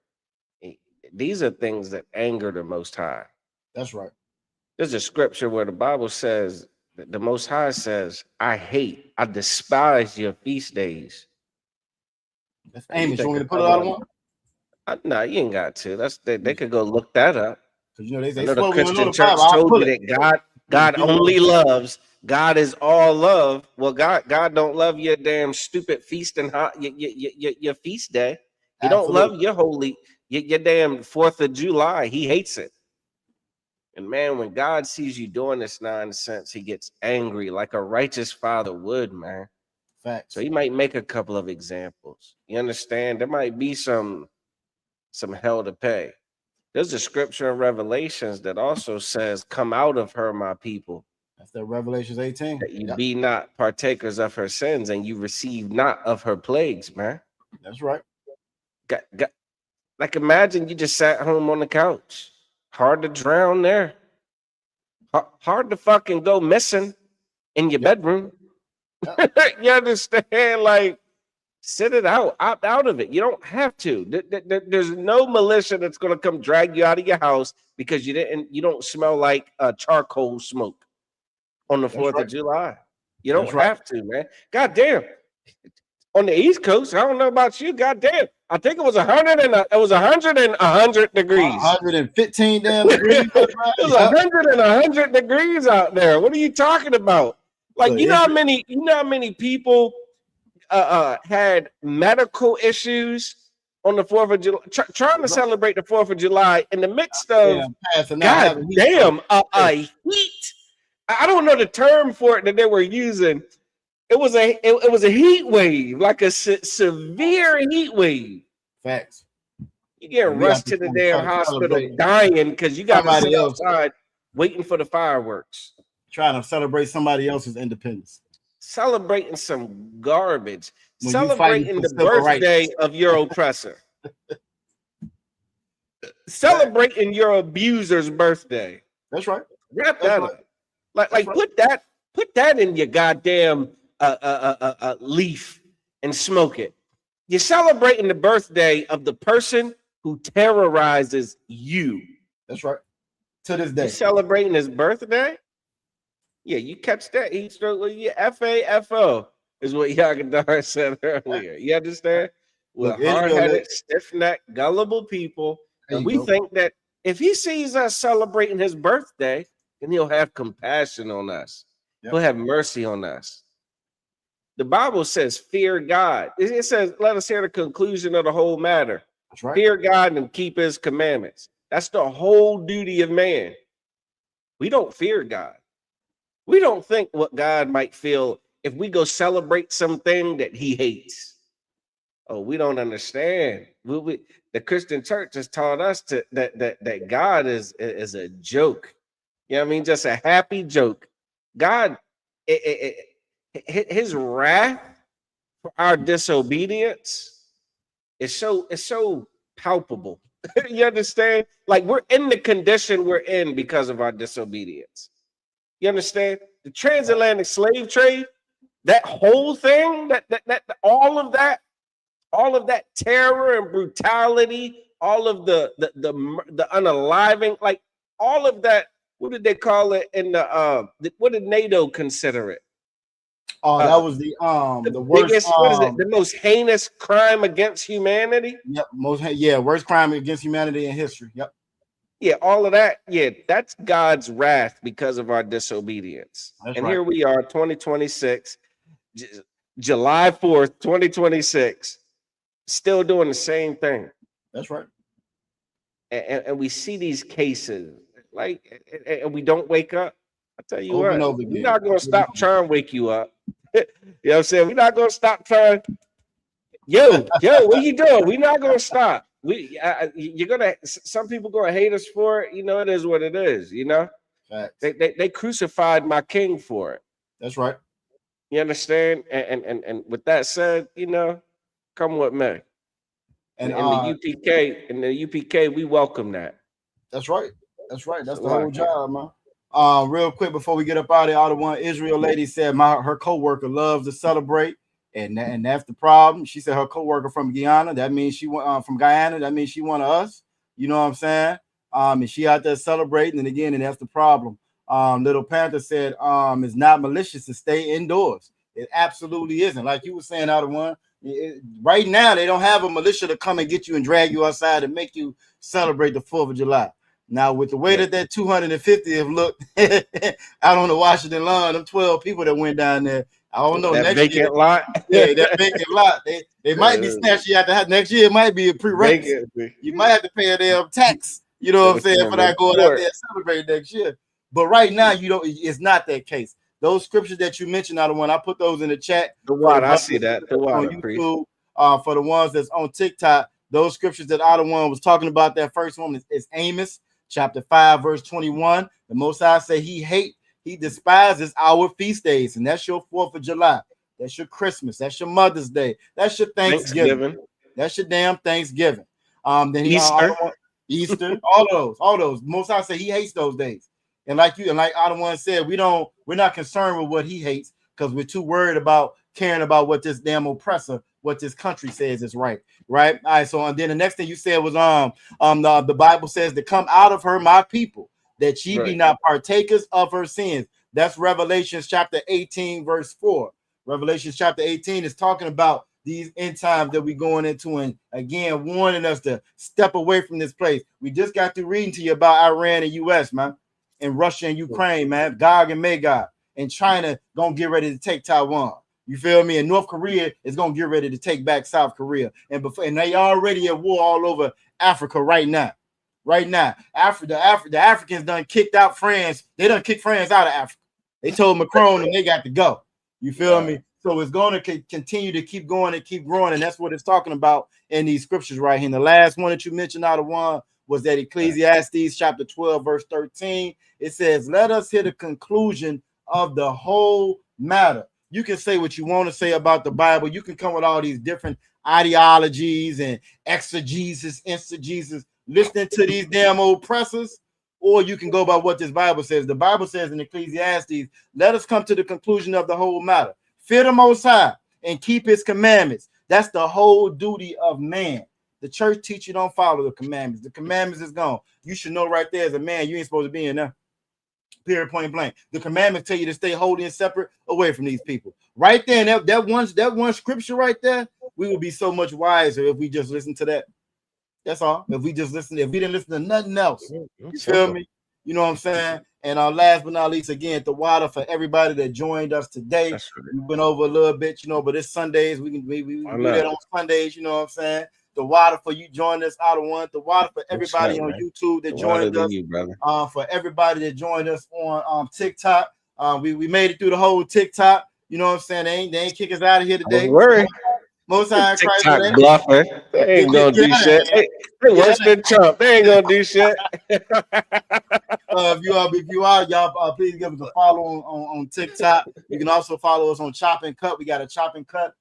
these are things that anger the Most High. That's right. There's a scripture where the Bible says that the Most High says, I despise your feast days. That's Amos. You want me to put it out of one? No, you ain't got to. They could go look that up. Because you know they I know swear the we don't Christian know the church Bible. I'll told pull you it. that God only loves. God is all love. Well, God don't love your damn stupid feast and your feast day. He don't love your holy your damn 4th of July. He hates it. And man, when God sees you doing this nonsense, he gets angry like a righteous father would, man. Facts. So he might make a couple of examples. You understand? There might be some hell to pay. There's a scripture in Revelations that also says, come out of her, my people. That's the Revelations 18. That you be not partakers of her sins and you receive not of her plagues, man. That's right. Like imagine you just sat home on the couch. Hard to drown there. Hard to fucking go missing in your bedroom. You understand? Like, sit it out. Opt out of it. You don't have to. There's no militia that's going to come drag you out of your house because you don't smell like charcoal smoke on the 4th of July. You don't have to, man. God damn. On the East Coast, I don't know about you. God damn. I think it was 100 degrees. 115 damn degrees. It was 100 degrees out there. What are you talking about? Like, you know how many people had medical issues on the 4th of July, trying to celebrate the 4th of July in the midst of God damn heat. I don't know the term for it that they were using. It was a heat wave, like a severe heat wave. Facts. You get rushed to the damn hospital dying because you got to sit outside waiting for the fireworks. Trying to celebrate somebody else's independence. Celebrating some garbage. Celebrating the birthday of your oppressor. Celebrating your abuser's birthday. That's right. Wrap that up. Like put that in your goddamn leaf and smoke it. You're celebrating the birthday of the person who terrorizes you. That's right. To this day. You're celebrating his birthday? Yeah, you catch that heat stroke with your FAFO is what Yagadar said earlier. You understand? We're hard-headed, stiff-necked, gullible people. And we think that if he sees us celebrating his birthday, then he'll have compassion on us. He'll have mercy on us. The Bible says, fear God. It says, let us hear the conclusion of the whole matter. That's right. Fear God and keep his commandments. That's the whole duty of man. We don't fear God. We don't think what God might feel if we go celebrate something that he hates. Oh, we don't understand. The Christian church has taught us that God is a joke. You know what I mean? Just a happy joke. God, his wrath for our disobedience is so palpable. You understand? Like we're in the condition we're in because of our disobedience. You understand? The transatlantic slave trade, that whole thing, that all of that terror and brutality, all of the unaliving, like all of that. What did they call it in the what did NATO consider it? Oh, that was the worst. Biggest, what is it? The most heinous crime against humanity. Yep, worst crime against humanity in history. Yep. Yeah, all of that. Yeah, that's God's wrath because of our disobedience. That's and right. Here we are, 2026, July 4th, 2026, still doing the same thing. That's right. And we see these cases, like, and we don't wake up. I tell you what, we're not going to stop trying to wake you up. You know what I'm saying? We're not going to stop trying. Yo, what you doing? We're not going to stop. Some people gonna hate us for it. You know, it is what it is. You know, they crucified my king for it. That's right. You understand? And with that said, you know, come what may. And in the UPK, we welcome that. That's right. That's right. That's the Shalom. whole job, man. Real quick before we get up out of there, one Israel lady said her co-worker loves to celebrate, and that's the problem. She said her co-worker from Guyana. That means she went from Guyana. That means she one of us. You know what I'm saying? And she out there celebrating, and that's the problem. Little Panther said, it's not malicious to stay indoors. It absolutely isn't. Like you were saying, out of one. Right now, they don't have a militia to come and get you and drag you outside and make you celebrate the 4th of July. Now, with the way that 250 have looked out on the Washington lawn, them 12 people that went down there, I don't know. That next vacant year, lot. Yeah, that vacant lot. They might be snatching you out the house. Next year, it might be a prerequisite. You might have to pay a damn tax. You know what I'm saying? For not going out there and celebrate next year. But right now, it's not that case. Those scriptures that you mentioned, out of one, I put those in the chat. The water, I see that. The water, on YouTube, for the ones that's on TikTok, those scriptures that out of one was talking about, that first one is Amos chapter 5, verse 21. The Most High say he despises our feast days, and that's your 4th of July. That's your Christmas. That's your Mother's Day. That's your Thanksgiving. That's your damn Thanksgiving. Then Easter, all those. Most High say he hates those days. And like Otto one said, we're not concerned with what he hates, because we're too worried about caring about what this damn oppressor, what this country says is right. All right. So and then the next thing you said was the Bible says to come out of her, my people, that ye be not partakers of her sins. That's Revelation chapter 18, verse 4. Revelation chapter 18 is talking about these end times that we're going into, and again warning us to step away from this place. We just got through reading to you about Iran and US, man. And Russia and Ukraine, man, Gog and Magog, and China gonna get ready to take Taiwan. You feel me? And North Korea is gonna get ready to take back South Korea, and they already at war all over Africa right now. The Africans done kicked out France. They done kicked France out of Africa. They told Macron and they got to go. You feel me? So it's going to continue to keep going and keep growing, and that's what it's talking about in these scriptures right here. And the last one that you mentioned out of one was that Ecclesiastes chapter 12, verse 13. It says, let us hear the conclusion of the whole matter. You can say what you want to say about the Bible. You can come with all these different ideologies and exegesis, listening to these damn oppressors, or you can go by what this Bible says. The Bible says in Ecclesiastes, let us come to the conclusion of the whole matter. Fear the Most High and keep his commandments. That's the whole duty of man. The church teach you don't follow the commandments. The commandments is gone. You should know right there as a man, you ain't supposed to be in there. Period, point blank. The commandments tell you to stay holy and separate away from these people. Right there, and that one scripture right there, we would be so much wiser if we just listen to that. That's all. If we just listen, if we didn't listen to nothing else. You feel me? You know what I'm saying? And last but not least, again, the water for everybody that joined us today. We went over a little bit, but it's Sundays. We do that on Sundays, you know what I'm saying? The water for you joining us out of one. The water for everybody on YouTube that joined us. For everybody that joined us on TikTok. We made it through the whole TikTok. You know what I'm saying? They ain't kick us out of here today. Most High TikTok bluffing. They ain't gonna do shit. They worse than Trump. They ain't gonna do shit. If you are, y'all please give us a follow on TikTok. You can also follow us on Chop and Cut. We got a Chop and Cut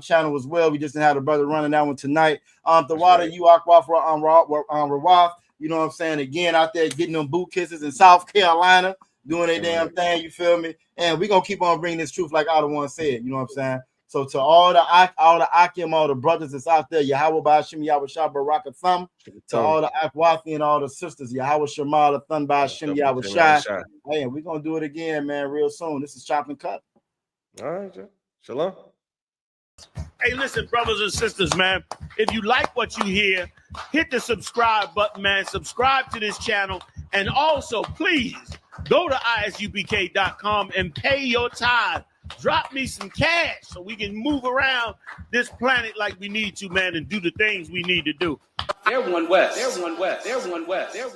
channel as well. We just had a brother running that one tonight. The water you Rawaf, you know what I'm saying? Again, out there getting them boot kisses in South Carolina, doing their damn thing, you feel me? And we're gonna keep on bringing this truth, like Otto one said, you know what I'm saying? So to all the Akim, all the brothers that's out there, Yahweh Ba'ashim, Yahweh Shah Baraka Thumb, to all the Akwathi and all the sisters, Yahweh Shema, the Thun Ba'ashim, Yahweh Shah. Hey, we're gonna do it again, man, real soon. This is Chop and Cut. All right, shalom. Hey, listen, brothers and sisters, man. If you like what you hear, hit the subscribe button, man. Subscribe to this channel. And also, please, go to ISUPK.com and pay your tithe. Drop me some cash so we can move around this planet like we need to, man, and do the things we need to do. They're one West. They're one West. They're one West. They're